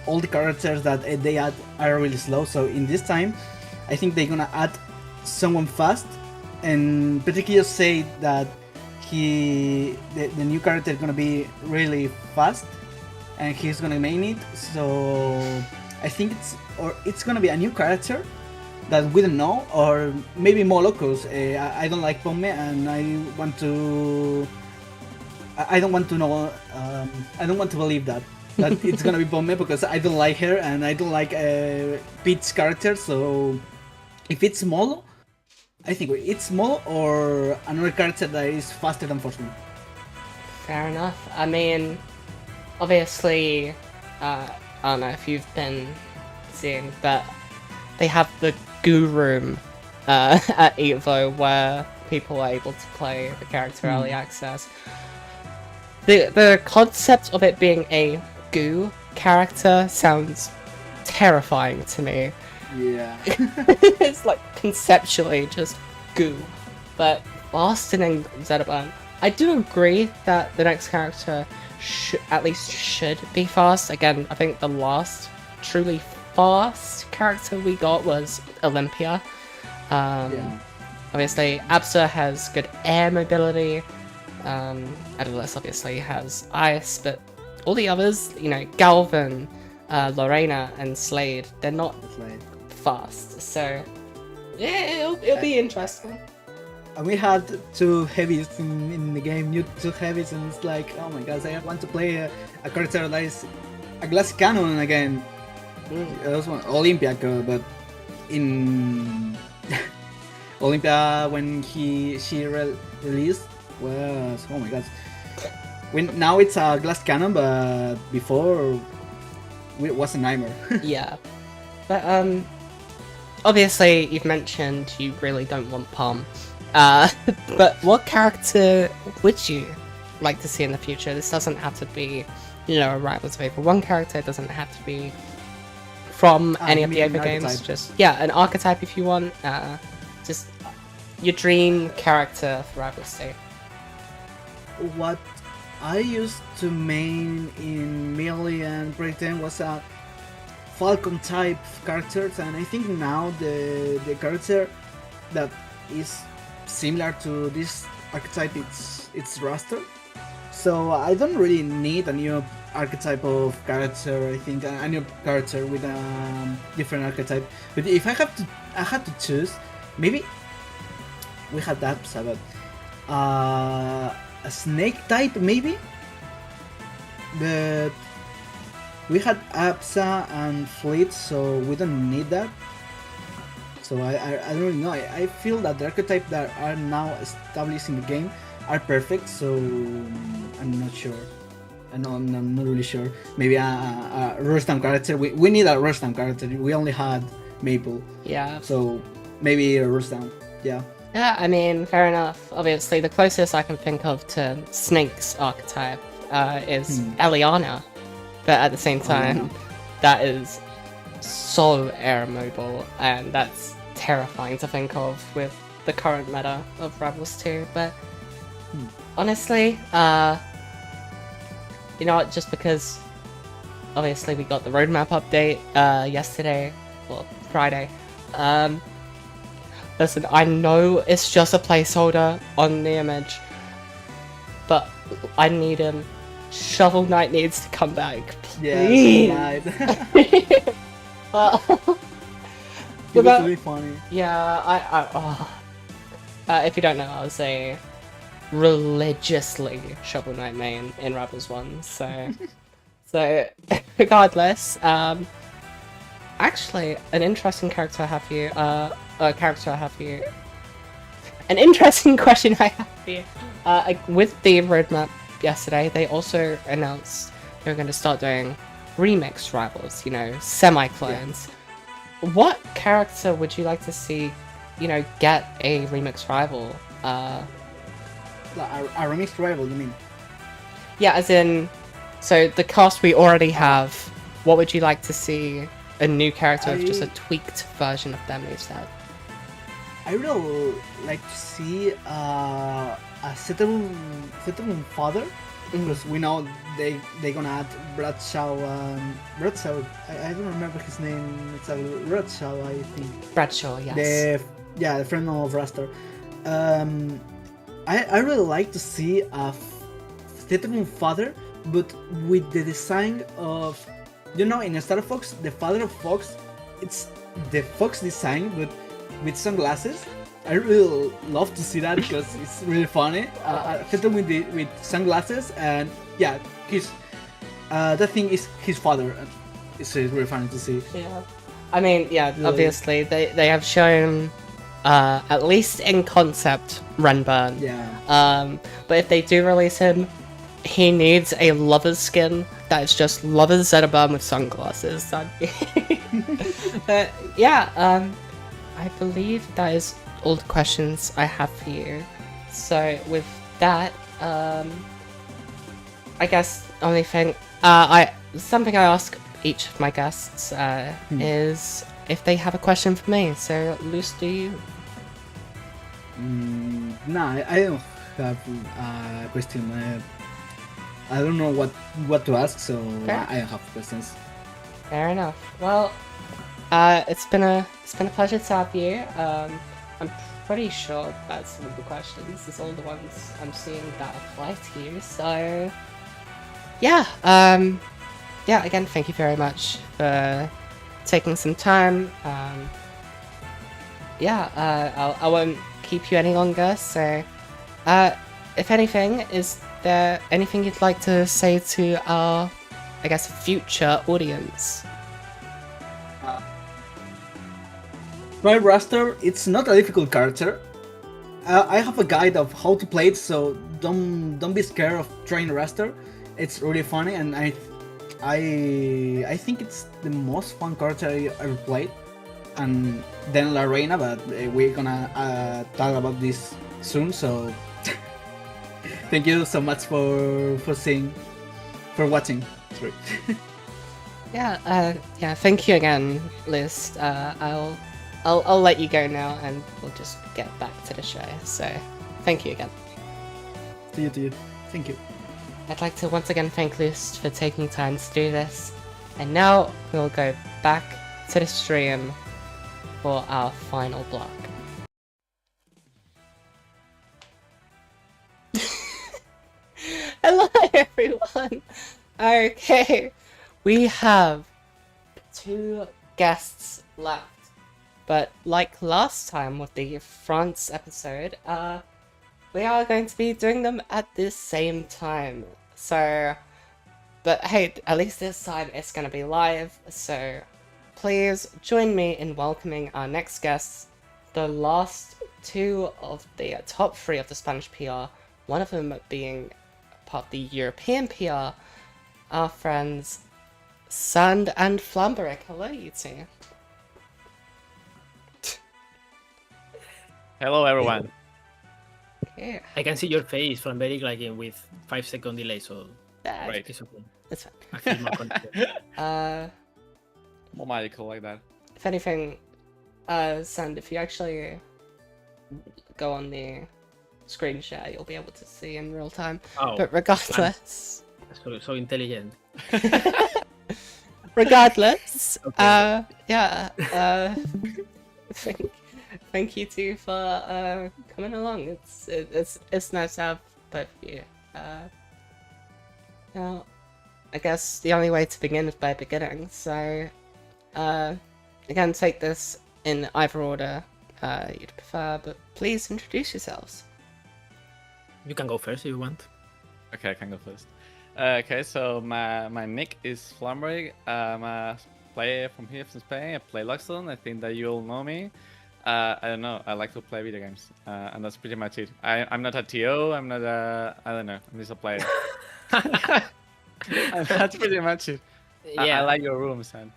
all the characters that they add are really slow. So in this time, I think they're gonna add someone fast. And Petrikios said that the new character is gonna be really fast, and he's gonna main it. So I think it's gonna be a new character that we don't know, or maybe more locals. I don't like Pomme, and I don't want to know. I don't want to believe that it's gonna be Pomme, because I don't like her, and I don't like Pete's character. So if it's Molo, I think it's Molo or another character that is faster than Forsman. Fair enough. I mean, obviously, I don't know if you've been seeing, but they have the Goo Room at Evo where people are able to play the character early access. The concept of it being a goo character sounds terrifying to me. Yeah. It's like conceptually just goo. But Boston and Zetaban, I do agree that the next character should be fast. Again, I think the last truly fast character we got was Olympia. Obviously, Absa has good air mobility. Adolis obviously has ice, but all the others, Galvin, Lorena, and Slade, they're not fast. So, yeah, it'll be interesting. And we had two heavies in the game, new two heavies, and it's like, oh my god, I want to play a character that is a glass cannon again. That was one Olympia, but in Olympia when she released was, oh my god. Now it's a glass cannon, but before it was a nightmare. Yeah, but obviously you've mentioned you really don't want Palm. But what character would you like to see in the future? This doesn't have to be, a Rivals of Aether 1 character. It doesn't have to be from any of the Aether games. Archetype. Just, an archetype if you want. Just your dream character for Rivals State. What I used to main in Melee and Breakdown was a Falcon type characters, and I think now the character that is similar to this archetype, it's Raster. So I don't really need a new archetype of character. I think a new character with a different archetype. But if I had to choose, maybe we had that, but a snake type maybe. But we had Absa and Fleet, so we don't need that. So I don't really know. I feel that the archetype that are now established in the game are perfect. So I'm not sure. I'm not really sure. Maybe a Rustam character. We need a Rustam character. We only had Maple. Yeah. So maybe a Rustam. Yeah. Yeah, I mean, fair enough. Obviously, the closest I can think of to Snake's archetype is Eliana. But at the same time, that is so air mobile, and that's terrifying to think of with the current meta of Rebels 2. But honestly, you know what, just because obviously we got the roadmap update yesterday, well, Friday. Listen, I know it's just a placeholder on the image, but I need him. Shovel Knight needs to come back, please. Yeah. Well, It was really funny. yeah, if you don't know, I was a religiously Shovel Knight main in Rebels 1, so... so, regardless, actually, an interesting character I have for you, an interesting question I have for you. With the roadmap yesterday, they also announced they're going to start doing remix rivals, you know, semi-clones. Yeah. What character would you like to see, you know, get a remix rival? A remix rival, you mean? Yeah, as in, so the cast we already have, what would you like to see a new character with just a tweaked version of them instead? I really like to see a settlement father, because we know they're gonna add Bradshaw. I don't remember his name. It's a Bradshaw, I think. Bradshaw, yes. The friend of Raster. I really like to see a settlement father, but with the design of, you know, in Star Fox, the father of Fox, it's the Fox design, but with sunglasses. I really love to see that because it's really funny. Fit with sunglasses, and yeah, that thing is his father. It's really funny to see. Yeah, I mean, yeah, obviously they have shown at least in concept Renburn. Yeah. But if they do release him, he needs a lover's skin that is just lover's Zetaburn with sunglasses. But yeah, I believe that is all the questions I have for you. So with that, I guess only thing something I ask each of my guests is if they have a question for me. So Luce, do you? No, I don't have a question. I don't know what to ask, so I don't have questions. Fair enough. Well, it's been a pleasure to have you. I'm pretty sure that's all the questions. It's all the ones I'm seeing that apply to you. So, yeah. Yeah. Again, thank you very much for taking some time. Yeah. I won't keep you any longer. So, if anything, is there anything you'd like to say to our, I guess, future audience? Try Raster, it's not a difficult character. I have a guide of how to play it, so don't be scared of trying Raster. It's really funny, and I think it's the most fun character I ever played. And then La Reina, but we're gonna talk about this soon. So thank you so much for watching. Sorry. Yeah. Yeah. Thank you again, Liz. I'll let you go now, and we'll just get back to the show. So, thank you again. To you. Thank you. I'd like to once again thank Liz for taking time to do this. And now we'll go back to the stream for our final block. Hello, everyone. Okay, we have 2 guests left. But like last time with the France episode, we are going to be doing them at the same time. So but hey, at least this time it's gonna be live, so please join me in welcoming our next guests, the last two of the top three of the Spanish PR, one of them being part of the European PR, our friends Sand and Flamberic. Hello, you two. Hello, everyone. Yeah, I can see your face from very with 5-second delay, so yeah, Right. it's okay. it's fine. I feel more connected. More magical like that. If anything, Sand, if you actually go on the screen share, you'll be able to see in real time. Oh, But regardless, so intelligent. regardless, Okay. yeah, thank you two for coming along. It's nice to have both of you. Now, I guess the only way to begin is by beginning. So, again, take this in either order you'd prefer, but please introduce yourselves. You can go first if you want. Okay, I can go first. Okay, so my nick is Flamberg. I'm a player from here from Spain. I play Luxon. I think that you all know me. I don't know. I like to play video games, and that's pretty much it. I'm not a TO. I'm not a. I don't know. I'm just a player. And that's pretty much it. I like your room, son.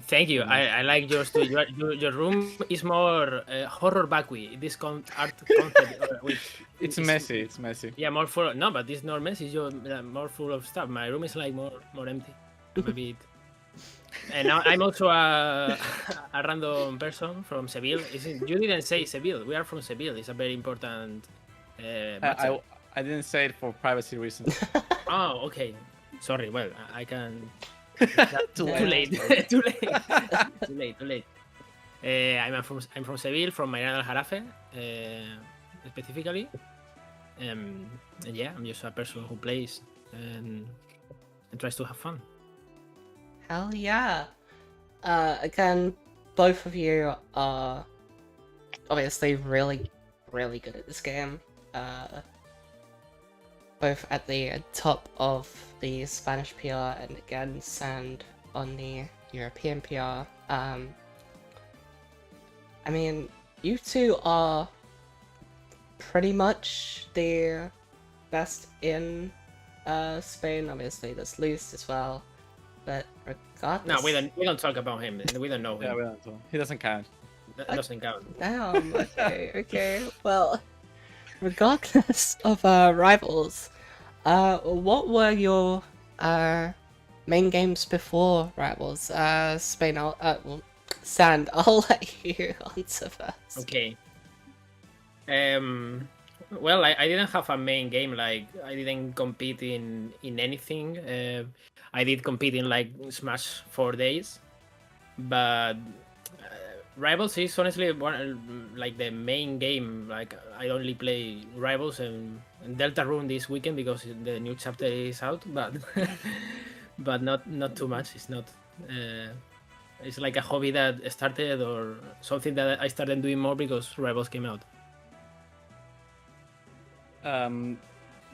Thank you. I like yours too. Your room is more horror backwy. This art concept, It's messy. It's messy. Yeah, more full. No, but it's not messy. It's more full of stuff. My room is like more empty. Maybe. And now I'm also a random person from Seville. You didn't say Seville. We are from Seville. It's a very important. I didn't say it for privacy reasons. Oh, okay. Sorry. Well, I can. Too late. Too late. I'm from Seville, from Mairena del Jarafe, specifically. And yeah, I'm just a person who plays and tries to have fun. Hell yeah! Again, both of you are obviously really, really good at this game. Both at the top of the Spanish PR and again Sand on the European PR. I mean, you two are pretty much the best in Spain. Obviously, there's Luis as well, but regardless. No, we don't talk about him. We don't know him. Yeah, we don't know. He doesn't count. That doesn't count. Damn. Okay. Well, regardless of rivals, what were your main games before rivals? Spain. Well, Sand. I'll let you answer first. Okay. Well, I didn't have a main game. Like I didn't compete in anything. I did compete in like Smash 4 days, but Rivals is honestly like the main game. Like I only play Rivals and Deltarune this weekend because the new chapter is out, but but not too much. It's not. It's like a hobby that started or something that I started doing more because Rivals came out.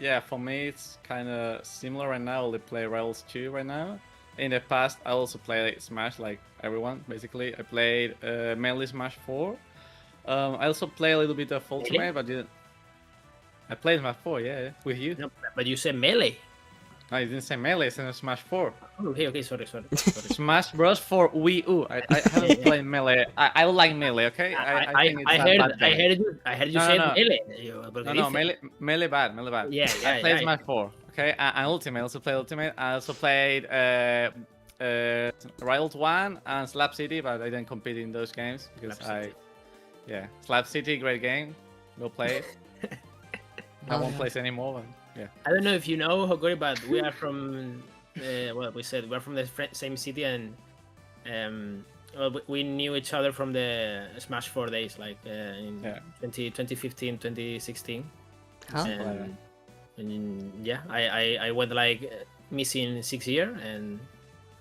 Yeah, for me it's kind of similar right now. I only play Rivals 2 right now. In the past, I also played Smash like everyone, basically. I played mainly Smash 4. I also play a little bit of Ultimate, but didn't. I played Smash 4, yeah, with you. No, but you said Melee. No, I didn't say Melee, I said Smash 4. Oh, okay, sorry. Smash Bros. For Wii U. I haven't played Melee. I like Melee, okay? I think it's a bad game. I heard you No, say no. Melee. No, Melee bad. Yeah, I played Smash 4, okay? And Ultimate, I also played Ultimate. I also played Rivals 1 and Slap City, but I didn't compete in those games because Slap City, great game. Go play it. I won't play it anymore, but yeah. I don't know if you know Hokori, but we are from we're from the same city, and we knew each other from the Smash 4 days, like in 2015, 2016. Huh? And yeah, I went like missing 6 years and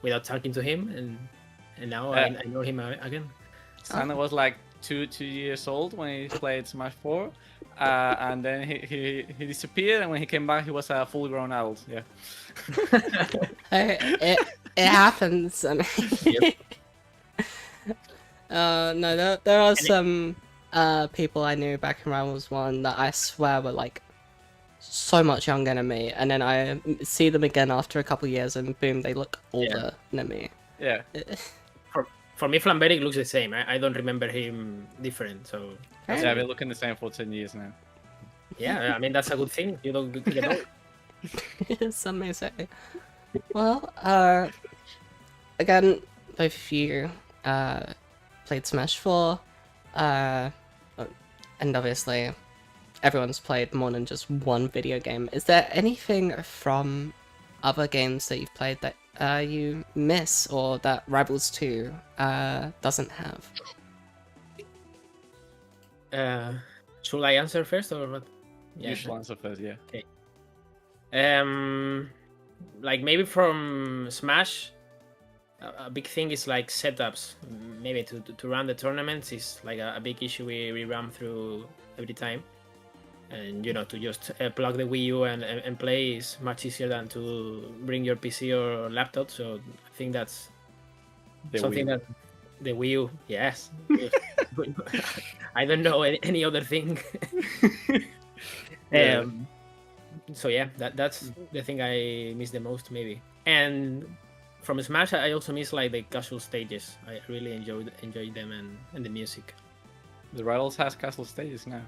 without talking to him, and now I know him again. Santa was like two years old when he played Smash 4, and then he disappeared, and when he came back, he was a full-grown adult. Yeah. It happens. I mean, no, there are some people I knew back in Rivals 1 that I swear were like so much younger than me, and then I see them again after a couple of years, and boom, they look older than me. Yeah. For me, Flamberic looks the same. I don't remember him different. So Yeah, I've been looking the same for 10 years now. yeah, I mean that's a good thing. You don't get old. Some may say. Well, again, both of you played Smash 4, and obviously everyone's played more than just one video game. Is there anything from other games that you've played that you miss, or that Rivals 2 doesn't have? Should I answer first or what? You should answer first, yeah. Okay. Like maybe from Smash, a big thing is like setups. Maybe to run the tournaments is like a big issue we run through every time. And you know, to just plug the Wii U and play is much easier than to bring your PC or laptop. So I think that's something that the Wii U, yes. I don't know any other thing. So yeah, that's the thing I miss the most, maybe. And from Smash, I also miss like the casual stages. I really enjoyed them and the music. The Rivals has castle stages now.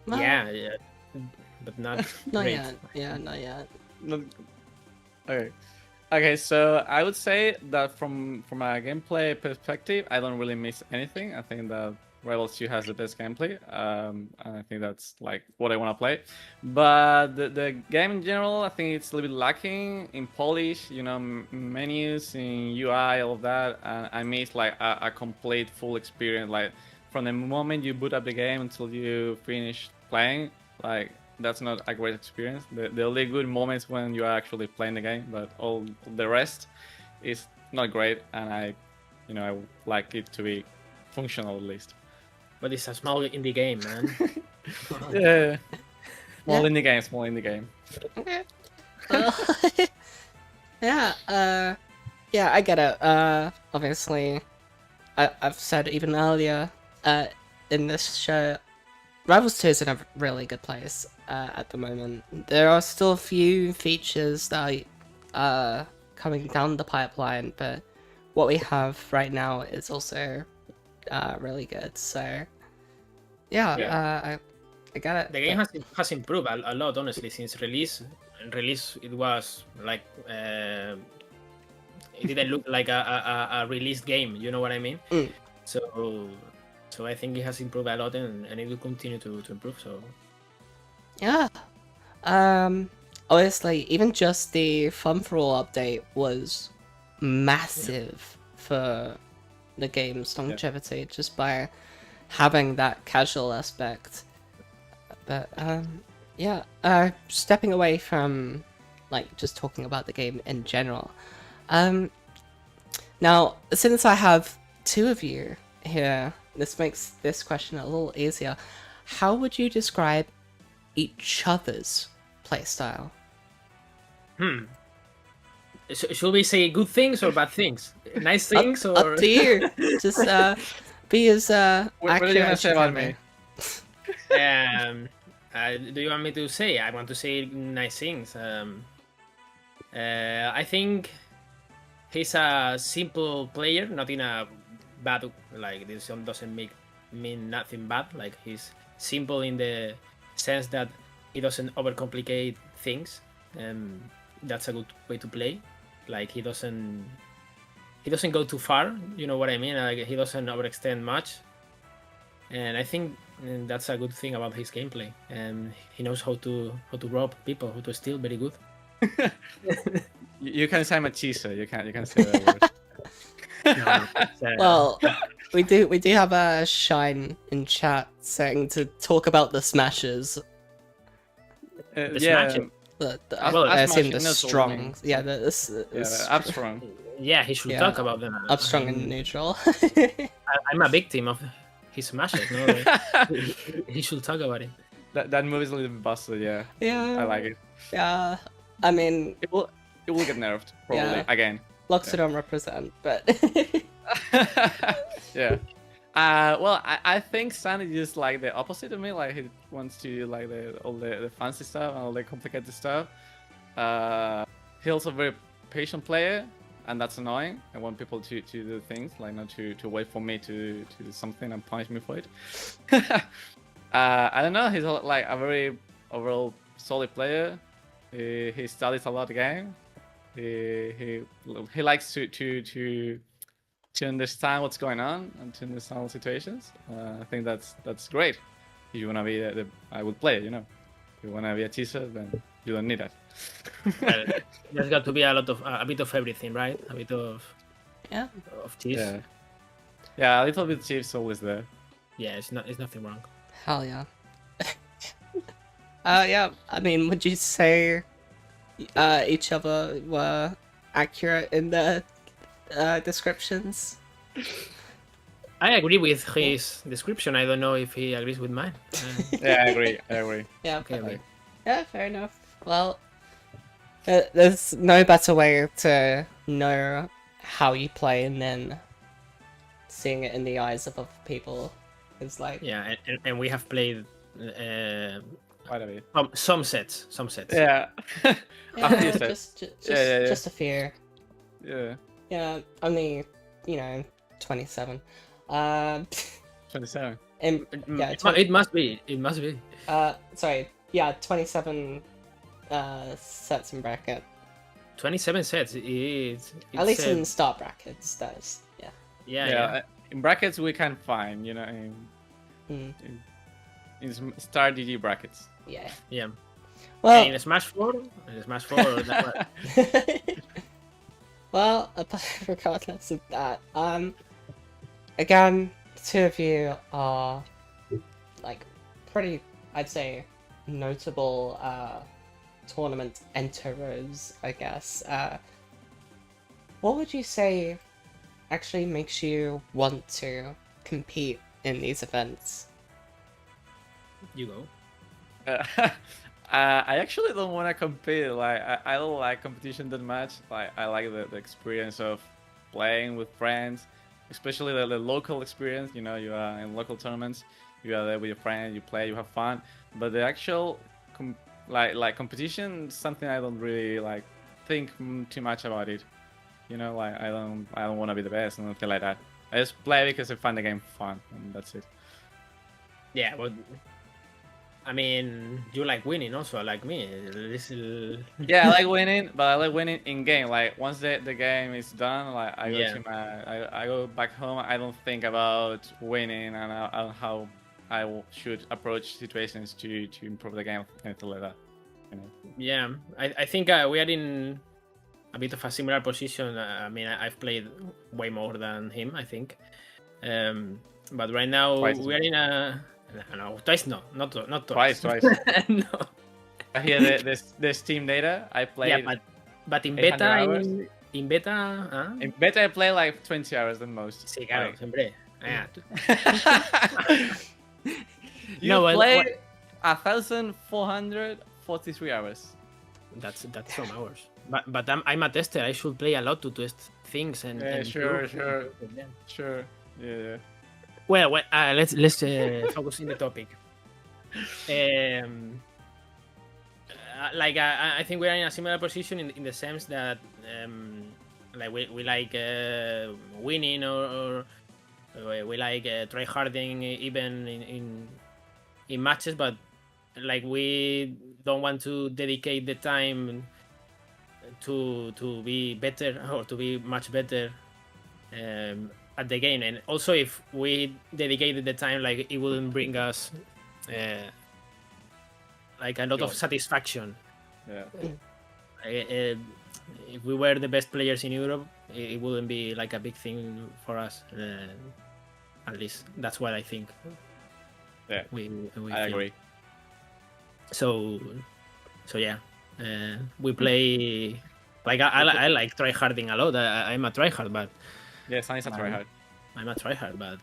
Well, Yeah, but not not great. yet. Yeah, not yet. Okay, so I would say that from a gameplay perspective, I don't really miss anything. I think that Rivals 2 has the best gameplay, and I think that's like what I want to play. But the game in general, I think it's a little bit lacking in polish, you know, menus, in UI, all of that. And I miss like a complete full experience, like from the moment you boot up the game until you finish playing. Like that's not a great experience. The only good moments when you are actually playing the game, but all the rest is not great. And I would like it to be functional at least. But it's a small indie game, man. Yeah. Small indie game. Okay. Yeah, yeah, I get it. Obviously, I've said even earlier in this show, Rivals 2 is in a really good place at the moment. There are still a few features that are coming down the pipeline, but what we have right now is also really good. So, yeah. I get it. The game has improved a lot, honestly, since release. Release, it was like it didn't look like a released game. You know what I mean? Mm. So I think it has improved a lot, and it will continue to improve. So Yeah. Honestly, even just the Fun for All update was massive for the game's longevity, just by having that casual aspect. But yeah, stepping away from like just talking about the game in general. Now, since I have two of you here, this makes this question a little easier. How would you describe each other's playstyle? should we say good things or bad things? Nice things or Up to you. Just be as What are you accurate gonna as say you about can me? do you want me to say? I want to say nice things. I think he's a simple player, not in a bad, like this doesn't mean nothing bad. Like he's simple in the sense that he doesn't overcomplicate things. That's a good way to play. Like he doesn't go too far. You know what I mean? Like he doesn't overextend much. And I think that's a good thing about his gameplay. And he knows how to rob people, how to steal very good. You can say machizo. You can say that word. Well, we do have a Shine in chat saying to talk about the smashes. The yeah, Smash. I assume the smashing, that's what I strong. mean. Yeah, the up strong. Yeah, he should Yeah. talk about them. up strong I and mean, neutral. I'm a victim of his smashes. No, he should talk about it. That move is a little bit busted. Yeah, Yeah. I like it. Yeah. I mean, It will get nerfed probably Yeah. again. Locks don't represent, but Yeah. Well, I think Sandy is like the opposite of me. Like he wants to do like all the fancy stuff and all the complicated stuff. He's also a very patient player, and that's annoying. I want people to do things like not to wait for me to do something and punish me for it. I don't know. He's like a very overall solid player. He studies a lot the game. He likes to understand what's going on and to understand all situations. I think that's great. If you wanna be a good player, you know. If you wanna be a teaser, then you don't need that. Well, there's got to be a bit of everything, right? A bit of yeah. cheese. Yeah. Yeah, a little bit chief's always there. Yeah, it's nothing wrong. Hell yeah. Yeah. I mean, would you say each other were accurate in the descriptions? I agree with his description. I don't know if he agrees with mine. Yeah, I agree. Yeah. Okay, but- okay. Yeah. Fair enough. Well, there's no better way to know how you play than seeing it in the eyes of other people. It's like Yeah, and we have played Quite a bit. some sets. Yeah. yeah, few sets. Yeah. just a few. Yeah. Yeah, only 27. 27. And yeah, It must be. It must be. sorry, yeah, 27 sets in bracket. 27 sets. It's At least in start brackets, that is. Yeah. yeah. In brackets we can find, you know, Mm, in star GG brackets. yeah. Yeah. Well, In Smash 4, that well, regardless of that, again, the two of you are like pretty, I'd say, notable tournament enterers, I guess. What would you say actually makes you want to compete in these events? you go. I actually don't want to compete. Like I don't like competition that much. Like I like the experience of playing with friends, especially the local experience. You know, you are in local tournaments. You are there with your friends. You play. You have fun. But the actual competition is something I don't really like think too much about it. You know, like I don't want to be the best and nothing like that. I just play because I find the game fun, and that's it. Yeah, but I mean, you like winning also, like me. This is... Yeah, I like winning, but I like winning in game. Like once the game is done, like I go Yeah. to I go back home. I don't think about winning and how I should approach situations to improve the game, anything like that. You know? Yeah, I think we are in a bit of a similar position. I mean, I've played way more than him, I think. But right now Twice. we are in a... No, twice no, not Twice. no. I hear the Steam data. I played. Yeah, but in 800 beta, hours. in beta, ¿ah? In beta, I play like 20 hours the most. Sí, claro, Like- siempre. Ah, You No, well, played 1,443 hours. that's some hours. But I'm a tester. I should play a lot to test things and. Yeah, and sure. improve. Sure. Yeah. Well, let's focus in the topic. I think we are in a similar position in the sense that like we like winning or we like try harding even in matches, but like we don't want to dedicate the time to be better or to be much better at the game. And also if we dedicated the time, like it wouldn't bring us like a lot of Joy. satisfaction. Yeah. If we were the best players in Europe, it wouldn't be like a big thing for us. At least that's what I think. Yeah, we I feel. agree. So yeah, we play like I like tryharding a lot. I'm a tryhard, but Yeah, Sunny's a tryhard. I'm a tryhard, but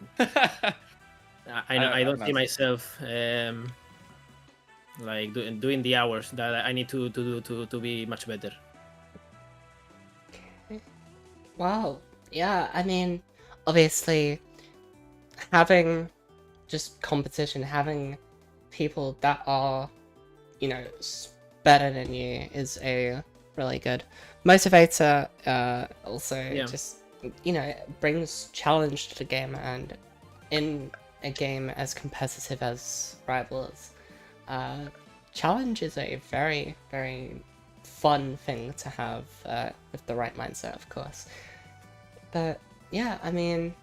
I don't see know. myself like doing the hours that I need to do to be much better. Wow. Yeah, I mean, obviously, having just competition, having people that are, better than you is a really good motivator. Also, Yeah. just, it brings challenge to the game, and in a game as competitive as Rivals, challenge is a very, very fun thing to have with the right mindset, of course. But yeah, I mean,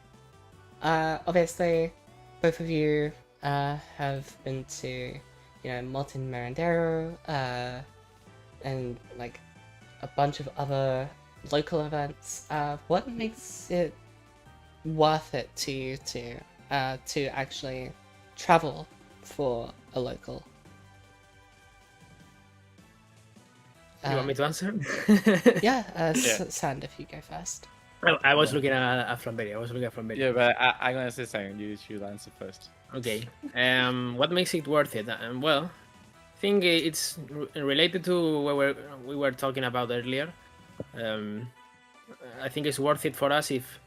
obviously, both of you have been to, Martin Merendero, and like a bunch of other local events. What makes it worth it to you to actually travel for a local? You want me to answer? Yeah, Yeah. Sand, if you go first. I was looking at Flamberia. I was looking at Flamberia. Yeah, but I'm gonna say something. You should answer first. Okay. What makes it worth it? Well, I think it's related to what we were talking about earlier. I think it's worth it for us if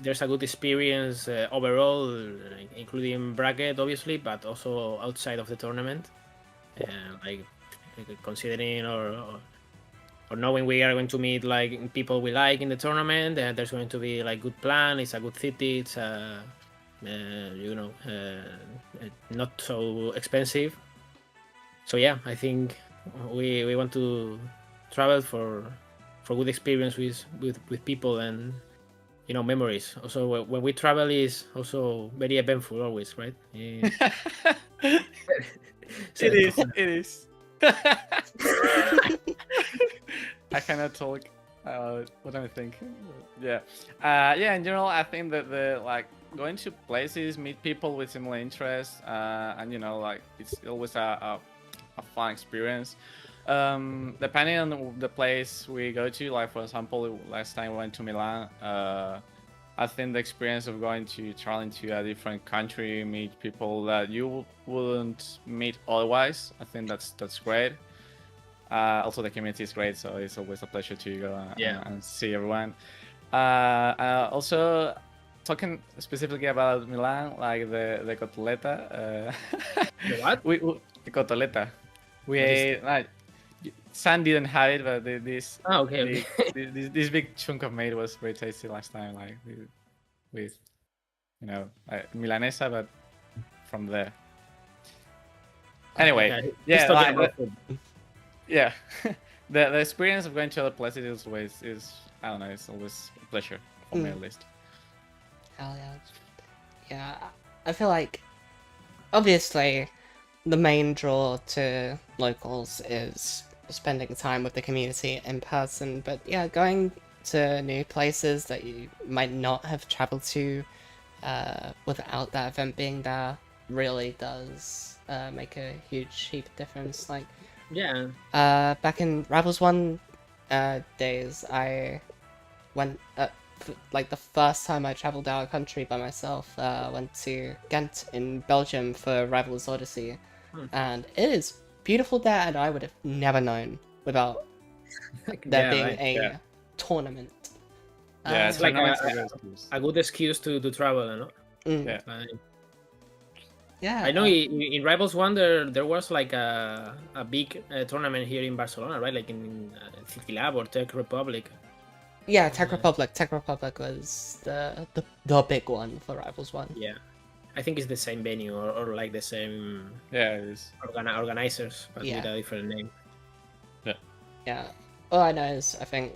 there's a good experience overall, including bracket, obviously, but also outside of the tournament. Like considering or knowing we are going to meet like people we like in the tournament, and there's going to be like good plan. It's a good city. It's not so expensive. So yeah, I think we want to travel for good experience with people and memories. Also, when we travel is also very eventful always, right? So- It is. It is. I cannot talk. What am I thinking? Yeah. Yeah. In general, I think that the like going to places, meet people with similar interests, and like it's always a fun experience. Depending on the place we go to, like for example, last time we went to Milan. I think the experience of going to traveling to a different country, meet people that you wouldn't meet otherwise. I think that's great. Also, the community is great, so it's always a pleasure to go and see everyone. Also, talking specifically about Milan, like the cotoletta. The what? The cotoletta. We ate. Like, Sam didn't have it, but this Okay. this big chunk of meat was very tasty last time. Like with milanesa, but from there. Anyway, Okay. yeah, He's talking like, about food. yeah, the experience of going to other places is always I don't know, it's always a pleasure for me at least. Hell yeah. Yeah, I feel like, obviously, the main draw to locals is spending time with the community in person, but yeah, going to new places that you might not have traveled to without that event being there really does make a huge difference. Like, Yeah. back in Rivals 1 days, I went, like the first time I traveled out of country by myself, went to Ghent in Belgium for Rivals Odyssey, and it is beautiful there, and I would have never known without there being right. a tournament. Yeah, It's like tournaments are good excuse. a good excuse to travel, you know? Yeah. Yeah, I know in Rivals 1 there was like a big tournament here in Barcelona, right? Like in City Lab or Tech Republic. yeah, Tech Republic. Tech Republic was the big one for Rivals 1. Yeah. I think it's the same venue or like the same Yeah, it is. organizers, but Yeah. with a different name. Yeah. All I know is I think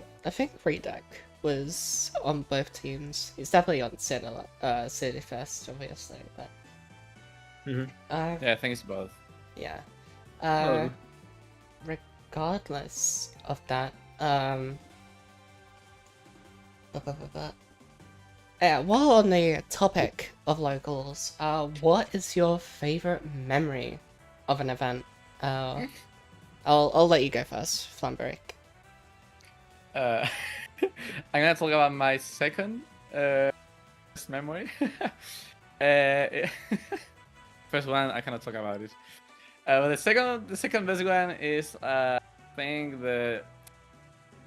Redek was on both teams. He's definitely on City Fest, obviously, but Mhm. Yeah, I think it's both. yeah. Oh. Regardless of that, yeah, while on the topic of locals, what is your favorite memory of an event? I'll let you go first, Flamberry. I'm gonna talk about my second memory. Uh, first one, I cannot talk about it. But the second best one is I think the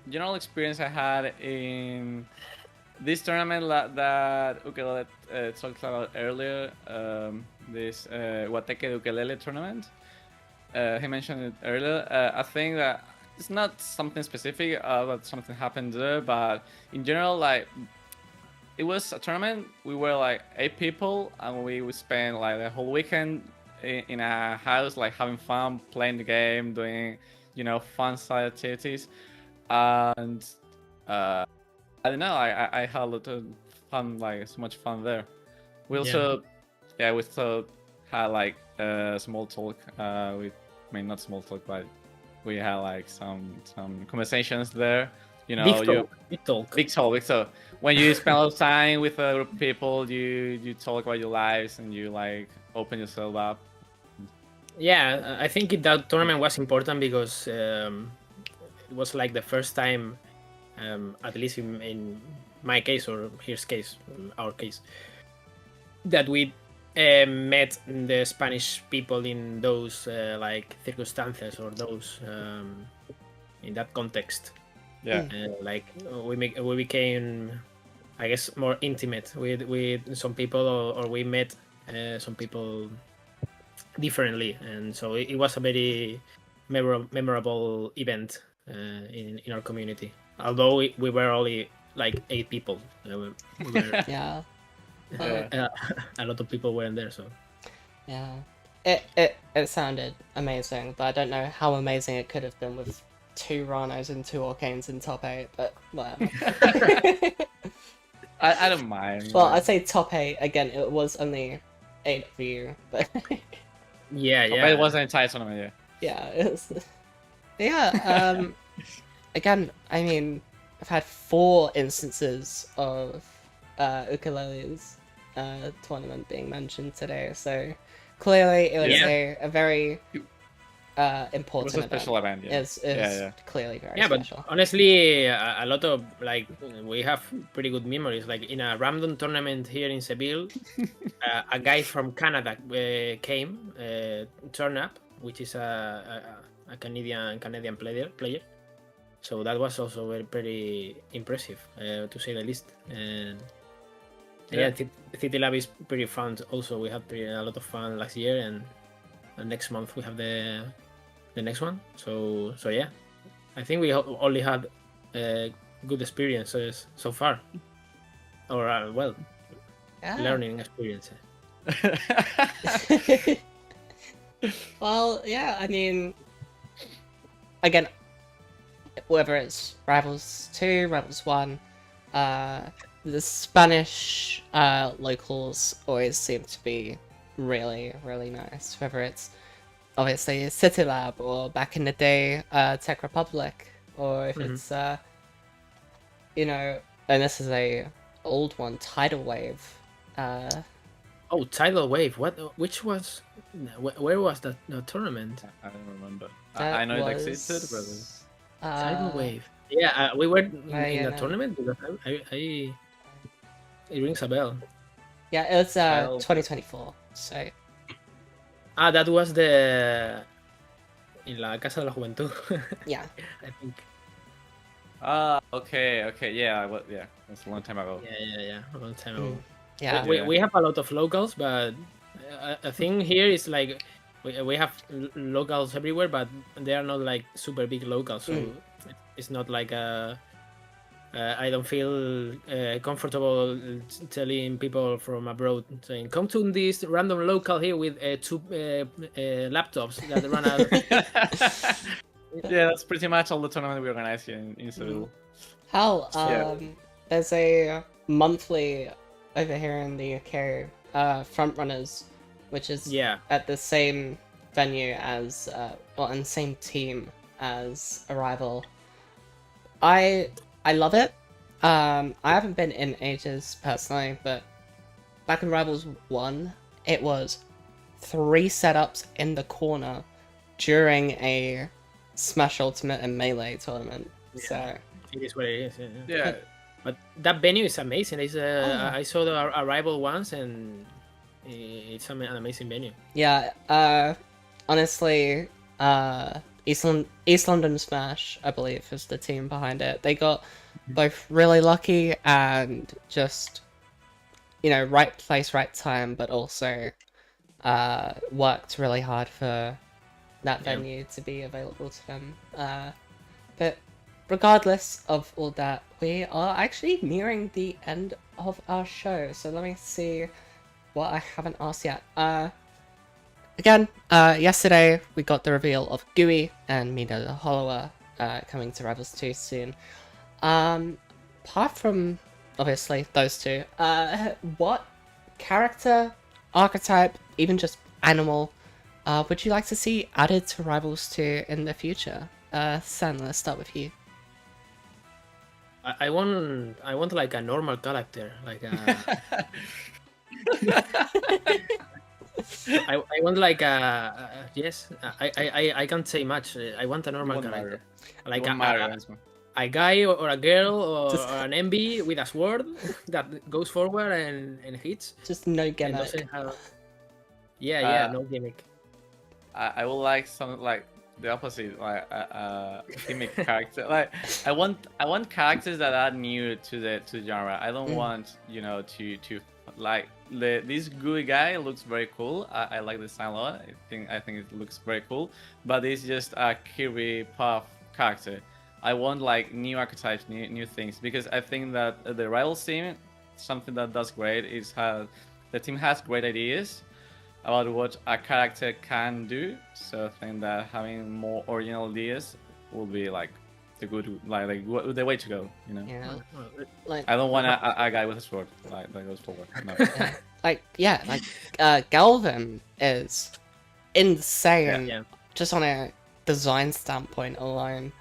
general experience I had in this tournament that Ukelele talked about earlier. This Wateke Ukelele tournament. He mentioned it earlier. I think that it's not something specific, but something happened there. But in general, like it was a tournament. We were like 8 people, and we would spend like the whole weekend in a house, like having fun, playing the game, doing fun side activities, and I don't know. I had a lot of fun, like so much fun there. We also, we still had like small talk. I mean, not small talk, but we had like some conversations there. Big talk. Big talk. When you spend a lot of time with a group of people, you talk about your lives and you like open yourself up. Yeah, I think that tournament was important because it was like the first time, at least in my case or his case, our case, that we met the Spanish people in those like circumstances or those in that context. Yeah. Like we became, I guess, more intimate with some people, or we met some people differently, and so it was a very memorable event in our community. Although we were only like 8 people, we were, Yeah. a lot of people weren't there. So Yeah. It sounded amazing, but I don't know how amazing it could have been with 2 Rhinos and 2 Arcanes in top 8, but whatever. I don't mind. Well, I'd say top 8, again, it was only 8 of you, but yeah. But it was an entire tournament, yeah, it was... Yeah, again, I mean, I've had 4 instances of Ukelele's tournament being mentioned today, so clearly it was a very important It was a special event. Yeah. It's clearly very but special. honestly, a lot of like we have pretty good memories. Like in a random tournament here in Seville, a guy from Canada came, turned up, which is a Canadian player. So that was also pretty impressive, to say the least. And City Lab is pretty fun. Also, we had a lot of fun last year, and next month we have the next one. So yeah, I think we only had good experiences so far, or learning experiences. Well, yeah, I mean, again, whether it's Rivals 2, Rivals 1, the Spanish locals always seem to be really, really nice. Whether it's obviously City Lab or back in the day, Tech Republic, or if it's, and this is a old one, Tidal Wave. Oh, Tidal Wave. Which was? Where was that tournament? I don't remember. I know it existed, but Tidal Wave. Yeah, we were in that tournament because it rings a bell. Yeah, it was 2024. So. That was the in la Casa de la Juventud. Yeah, I think. Okay, yeah, that's a long time ago. Yeah, a long time ago. Yeah, we have a lot of locals, but a thing here is like we have locals everywhere, but they are not like super big locals, so it's not like I don't feel comfortable telling people from abroad saying, "Come to this random local here with 2 laptops that run out." Yeah, that's pretty much all the tournament we organize here in Seville. Hell, there's a monthly over here in the UK, Front Runners, which is at the same venue as, and same team as Arrival. I love it. I haven't been in ages personally, but back in Rivals 1, it was 3 setups in the corner during a Smash Ultimate and Melee tournament. Yeah. So it is what it is. Yeah. But that venue is amazing. It's I saw the Arrival once, and It's an amazing venue. Yeah, honestly, East London Smash, I believe, is the team behind it. They got both really lucky and just, right place, right time, but also worked really hard for that Yeah. venue to be available to them. But regardless of all that, we are actually nearing the end of our show. So let me see what I haven't asked yet. Again, yesterday we got the reveal of GUI and Mina the Hollower coming to Rivals 2 soon. Apart from, obviously, those two, what character, archetype, even just animal, would you like to see added to Rivals 2 in the future? San, let's start with you. I want like a normal character, like a. I want like a yes. I can't say much. I want a normal Won't character, matter. like Won't matter, Asma. a guy or a girl or Just- an MB with a sword that goes forward and hits. Just no And gimmick. doesn't have. Yeah, Uh, no gimmick. I would like some like the opposite, like a gimmick character. Like I want characters that are new to the genre. I don't want to like this GUI guy looks very cool. I like the design a lot. I think it looks very cool. But it's just a Kirby Puff character. I want like new archetypes, new things, because I think that the Rivals team, something that does great is how the team has great ideas about what a character can do. So I think that having more original ideas will be like the the way to go. Yeah, like I don't want a guy with a sword like that goes forward. No. Galvin is insane. Yeah. Just on a design standpoint alone.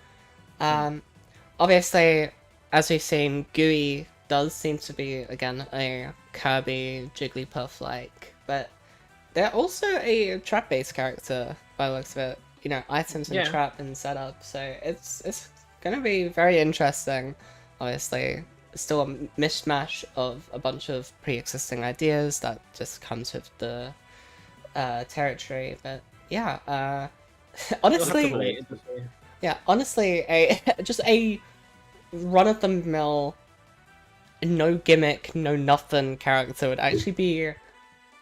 Obviously, as we've seen, GUI does seem to be again a Kirby Jigglypuff-like, but they're also a trap-based character by the looks of it. Items and Yeah. trap and setup, so it's gonna be very interesting. Obviously, it's still a mishmash of a bunch of pre-existing ideas that just comes with the territory, but yeah, You'll have to honestly, play it to see. yeah, honestly, just a run-of-the-mill, no gimmick, no nothing character would actually be.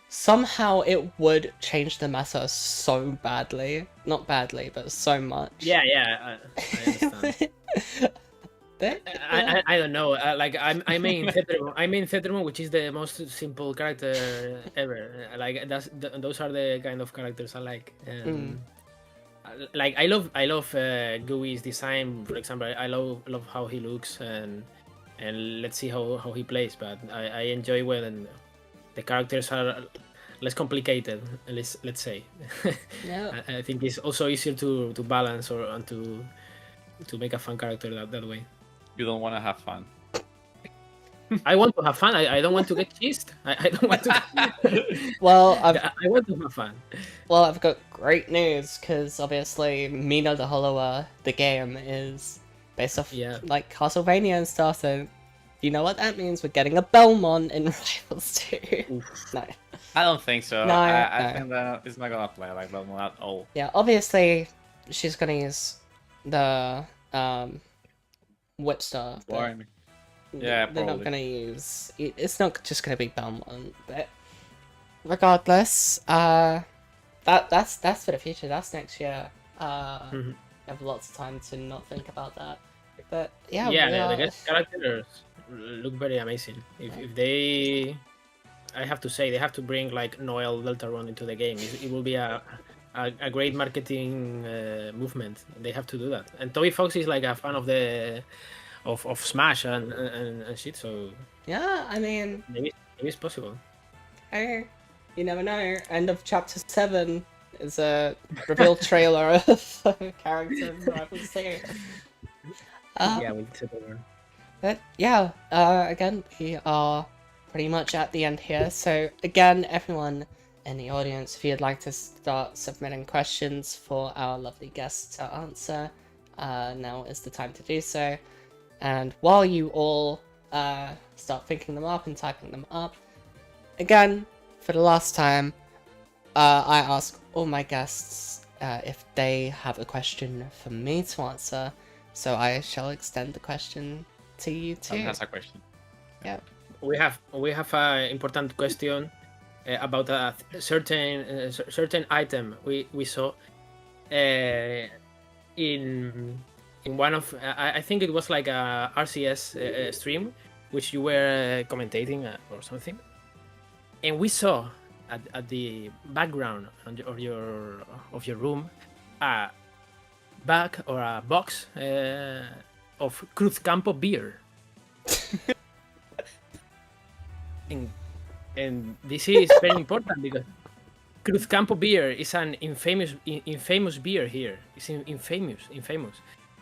Somehow it would change the meta so badly. Not badly, but so much. Yeah, I understand. But, I don't know. Like I'm in Thetremon. I'm in Thetremon, which is the most simple character ever. Like those are the kind of characters I like. Like I love GUI's design. For example, I love how he looks and let's see how he plays. But I enjoy when the characters are less complicated. Let's say. yeah. I think it's also easier to balance and to make a fun character that way. You don't want to have fun. I want to have fun. I don't want to get cheesed. I don't want to. Well, I want to have fun. Well, I've got great news because obviously Mina the Hollower, the game, is based off like Castlevania and stuff. So you know what that means? We're getting a Belmont in Rivals 2. No. I don't think so. No, I no. think that it's not gonna play like Belmont at all. Yeah, obviously she's gonna use the Whipstar. but Boring. Yeah, they're not probably. gonna use. It's not just gonna be Belmont, but regardless, that's for the future. That's next year. Mhm. I have lots of time to not think about that. But yeah, The guest characters look very amazing. If they, I have to say, they have to bring like Noel Deltarune into the game. It will be a great marketing movement. They have to do that. And Toby Fox is like a fan of the of Smash and shit. So yeah, I mean, maybe it's possible. hey, you never know. End of chapter 7 is a reveal trailer of characters I would say. Yeah, we'll take over. But yeah, again, we are pretty much at the end here. So again, everyone in the audience, if you'd like to start submitting questions for our lovely guests to answer, now is the time to do so. And while you all start thinking them up and typing them up, again, for the last time, I ask all my guests if they have a question for me to answer, so I shall extend the question to you Sam too. has a question. Yeah. We have an important question about a certain item we saw in one of I think it was like a RCS stream which you were commentating or something, and we saw at the background of your room a bag or a box of Cruz Campo beer. And this is very important because Cruz Campo beer is an infamous beer here. It's infamous.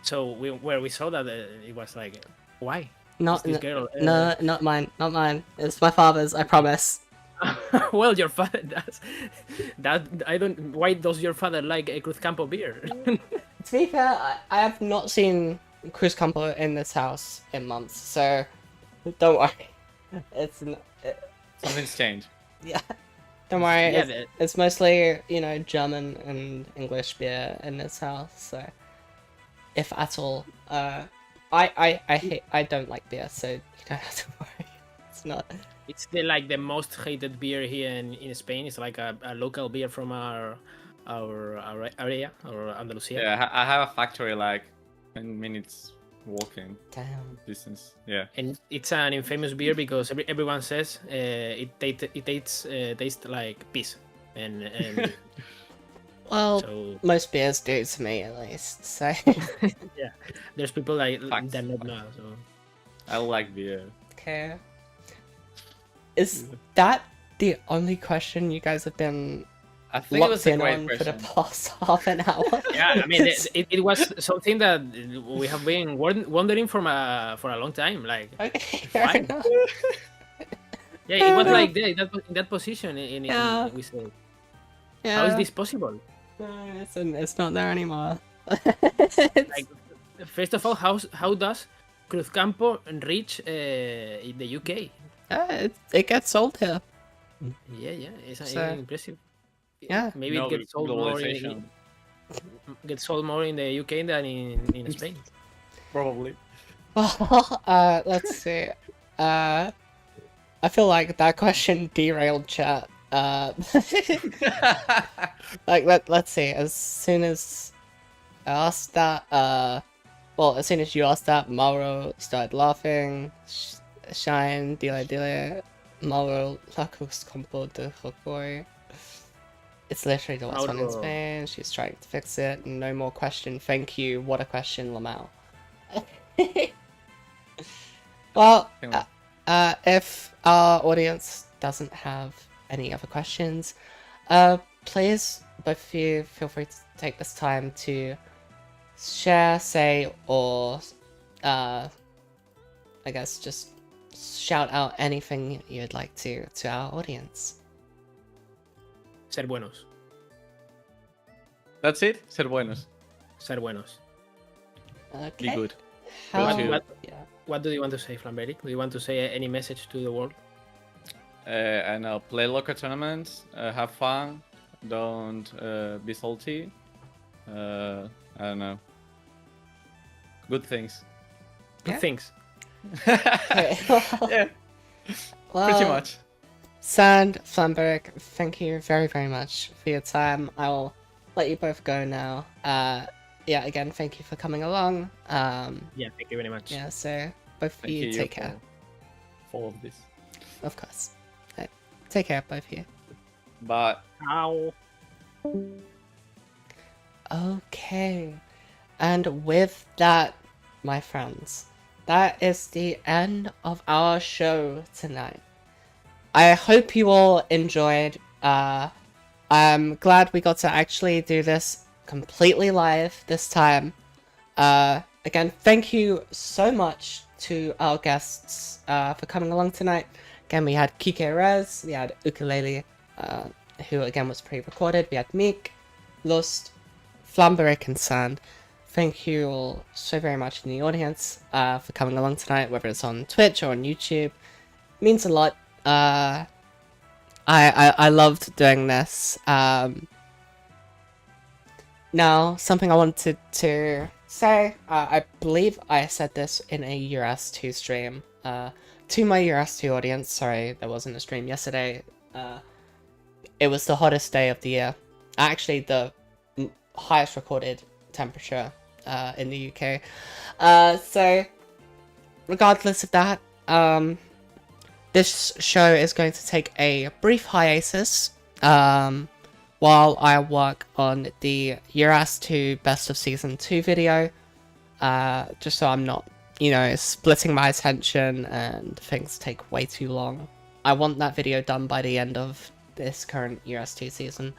So where we saw that, it was like, why? Not Is this girl, no, not mine. It's my father's. I promise. Well, your father does. That I don't. Why does your father like a Cruz Campo beer? To be fair, I have not seen Cruz Campo in this house in months, so don't worry. It's Something's changed. yeah. Don't worry. Yeah, it's mostly German and English beer in this house, so if at all. I don't like beer, so you don't have to worry. It's not. It's the most hated beer here in Spain. It's like a local beer from our area or Andalusia. Yeah, I have a factory like 10 minutes walking Damn. distance. Yeah. And it's an infamous beer because everyone says it tastes like piss, and Well, so most beers do to me at least. So yeah, there's people like Facts. that not know. So I like beer. okay. Is that the only question you guys have been I think it was locked a in great on for question. the past half an hour? yeah, I mean it was something that we have been wondering for a long time. Like Okay, fair Why? enough. yeah, it was like in that position Yeah. we said, Yeah. how is this possible? No, it's not there anymore. Like, first of all, how does Cruz Campo reach in the UK? It gets sold here. Yeah, it's So- impressive. Yeah. Maybe No, it gets sold more globalization. in the UK than in Spain. Probably. Well, let's see. I feel like that question derailed chat. Like let's see. As soon as I asked that, as soon as you asked that, Mauro started laughing. Shine, dile, Mauro, lacus compo de Hokoi. It's literally the last one in Mauro. Spain. She's trying to fix it. No more question. Thank you. What a question, Lamau. Well, if our audience doesn't have any other questions, please, both of you, feel free to take this time to share, say, or I guess just shout out anything you'd like to our audience. Ser buenos. That's it. Ser buenos. Ser buenos. Okay. Be good. How, Go to- yeah. What do you want to say, Flamberic? Do you want to say any message to the world? I know. Play local tournaments. Have fun. Don't be salty. I don't know. Good things. Good Yeah. things. Okay. Yeah. Well, Pretty much. Sand, Flamberic, thank you very, very much for your time. I will let you both go now. Yeah, again, thank you for coming along. Yeah, thank you very much. Yeah, so both of Thank you you take care. for all of this. Of course. Right. Take care, both of you. But Ow. Okay. And with that, my friends, that is the end of our show tonight. I hope you all enjoyed. I'm glad we got to actually do this completely live this time. Again, thank you so much to our guests for coming along tonight. Again, we had Kike Rez, we had Ukelele, who again was pre-recorded. We had Meek, Lust, Flamberic, and Sand. Thank you all so very much in the audience for coming along tonight, whether it's on Twitch or on YouTube. It means a lot. I loved doing this. Now, something I wanted to say, I believe I said this in a US2 stream, to my US2 audience. Sorry, there wasn't a stream yesterday. It was the hottest day of the year. Actually, the highest recorded temperature in the UK. So, regardless of that, this show is going to take a brief hiatus while I work on the Euras 2 Best of Season 2 video, just so I'm not, splitting my attention and things take way too long. I want that video done by the end of this current Euras 2 season.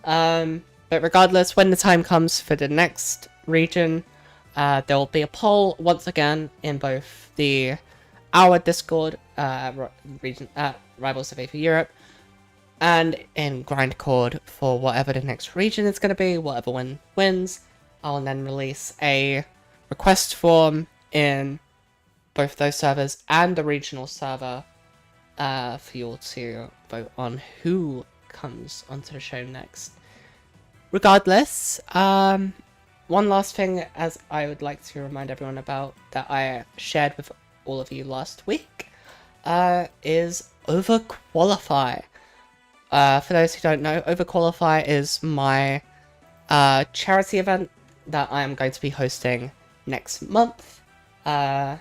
But regardless, when the time comes for the next region, there will be a poll once again in both our Discord region Rivals of Aether Europe and in Grindcord for whatever the next region is going to be. Whatever one wins, I'll then release a request form in both those servers and the regional server for you all to vote on who comes onto the show next. Regardless, one last thing as I would like to remind everyone about that I shared with all of you last week is Overqualify. For those who don't know, Overqualify is my charity event that I am going to be hosting next month to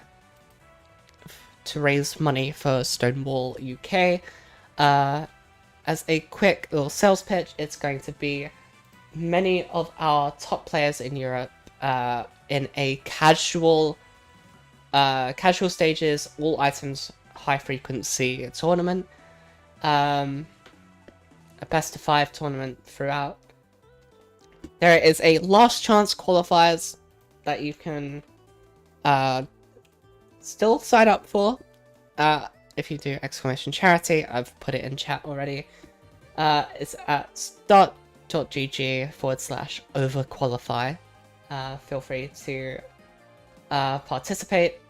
raise money for Stonewall UK. As a quick little sales pitch, it's going to be many of our top players in Europe in a casual stages, all items, high frequency tournament. A best of 5 tournament throughout. There is a last chance qualifiers that you can still sign up for if you do exclamation_charity. I've put it in chat already. It's at start.gg/overqualify. Feel free to participate.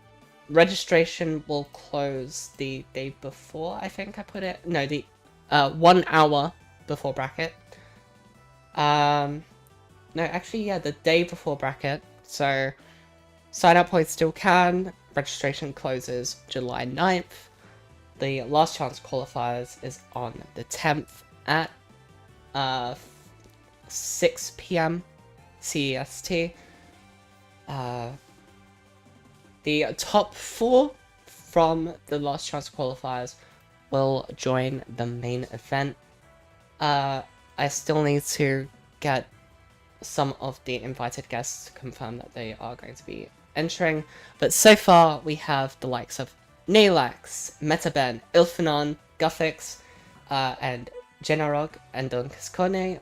Registration will close the day before, I think I put it. No, the 1 hour before bracket. No, actually, yeah, the day before bracket. So, sign up while you still can. Registration closes July 9th. The last chance qualifiers is on the 10th at 6 p.m. CEST. The top 4 from the last chance qualifiers will join the main event. I still need to get some of the invited guests to confirm that they are going to be entering, but so far we have the likes of Nalax, Metaben, Ilfanon, Guffix, and Generog and Donkascone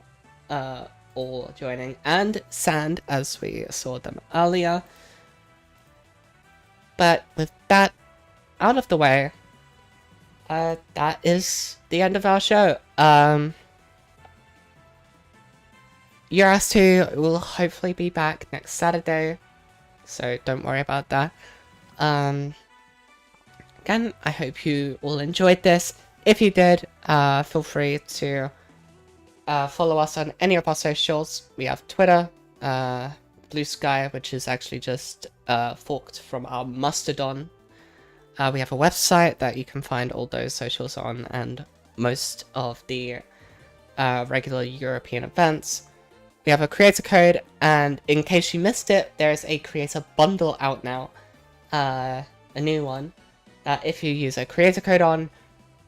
all joining, and Sand, as we saw them earlier. But with that out of the way, that is the end of our show. Euros 2 will hopefully be back next Saturday, so don't worry about that. Again, I hope you all enjoyed this. If you did, feel free to follow us on any of our socials. We have Twitter, Blue Sky, which is actually just forked from our Mastodon. We have a website that you can find all those socials on, and most of the regular European events. We have a creator code, and in case you missed it, there is a creator bundle out now, a new one, that if you use a creator code on,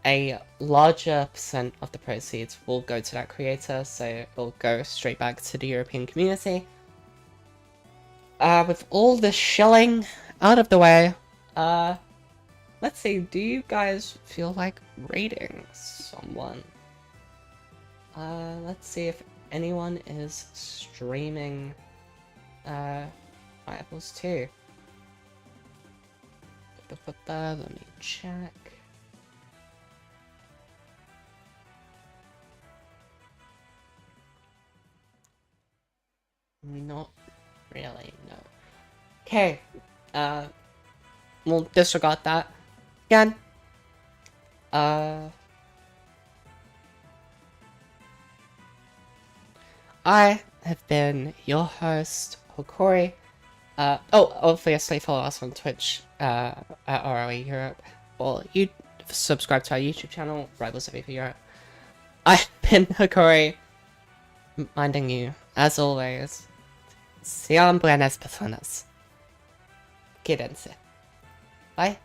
a larger percent of the proceeds will go to that creator, so it will go straight back to the European community. With all the shilling out of the way, let's see, do you guys feel like rating someone? Let's see if anyone is streaming Rivals 2. Let me check. Not really, no. Okay, we'll disregard that. Again, I have been your host, Hokori. Obviously follow us on Twitch at ROE Europe, or you subscribe to our YouTube channel, Rivals of Aether Europe. I've been Hokori, minding you, as always. Sean buenas personas. Quédense. Bye.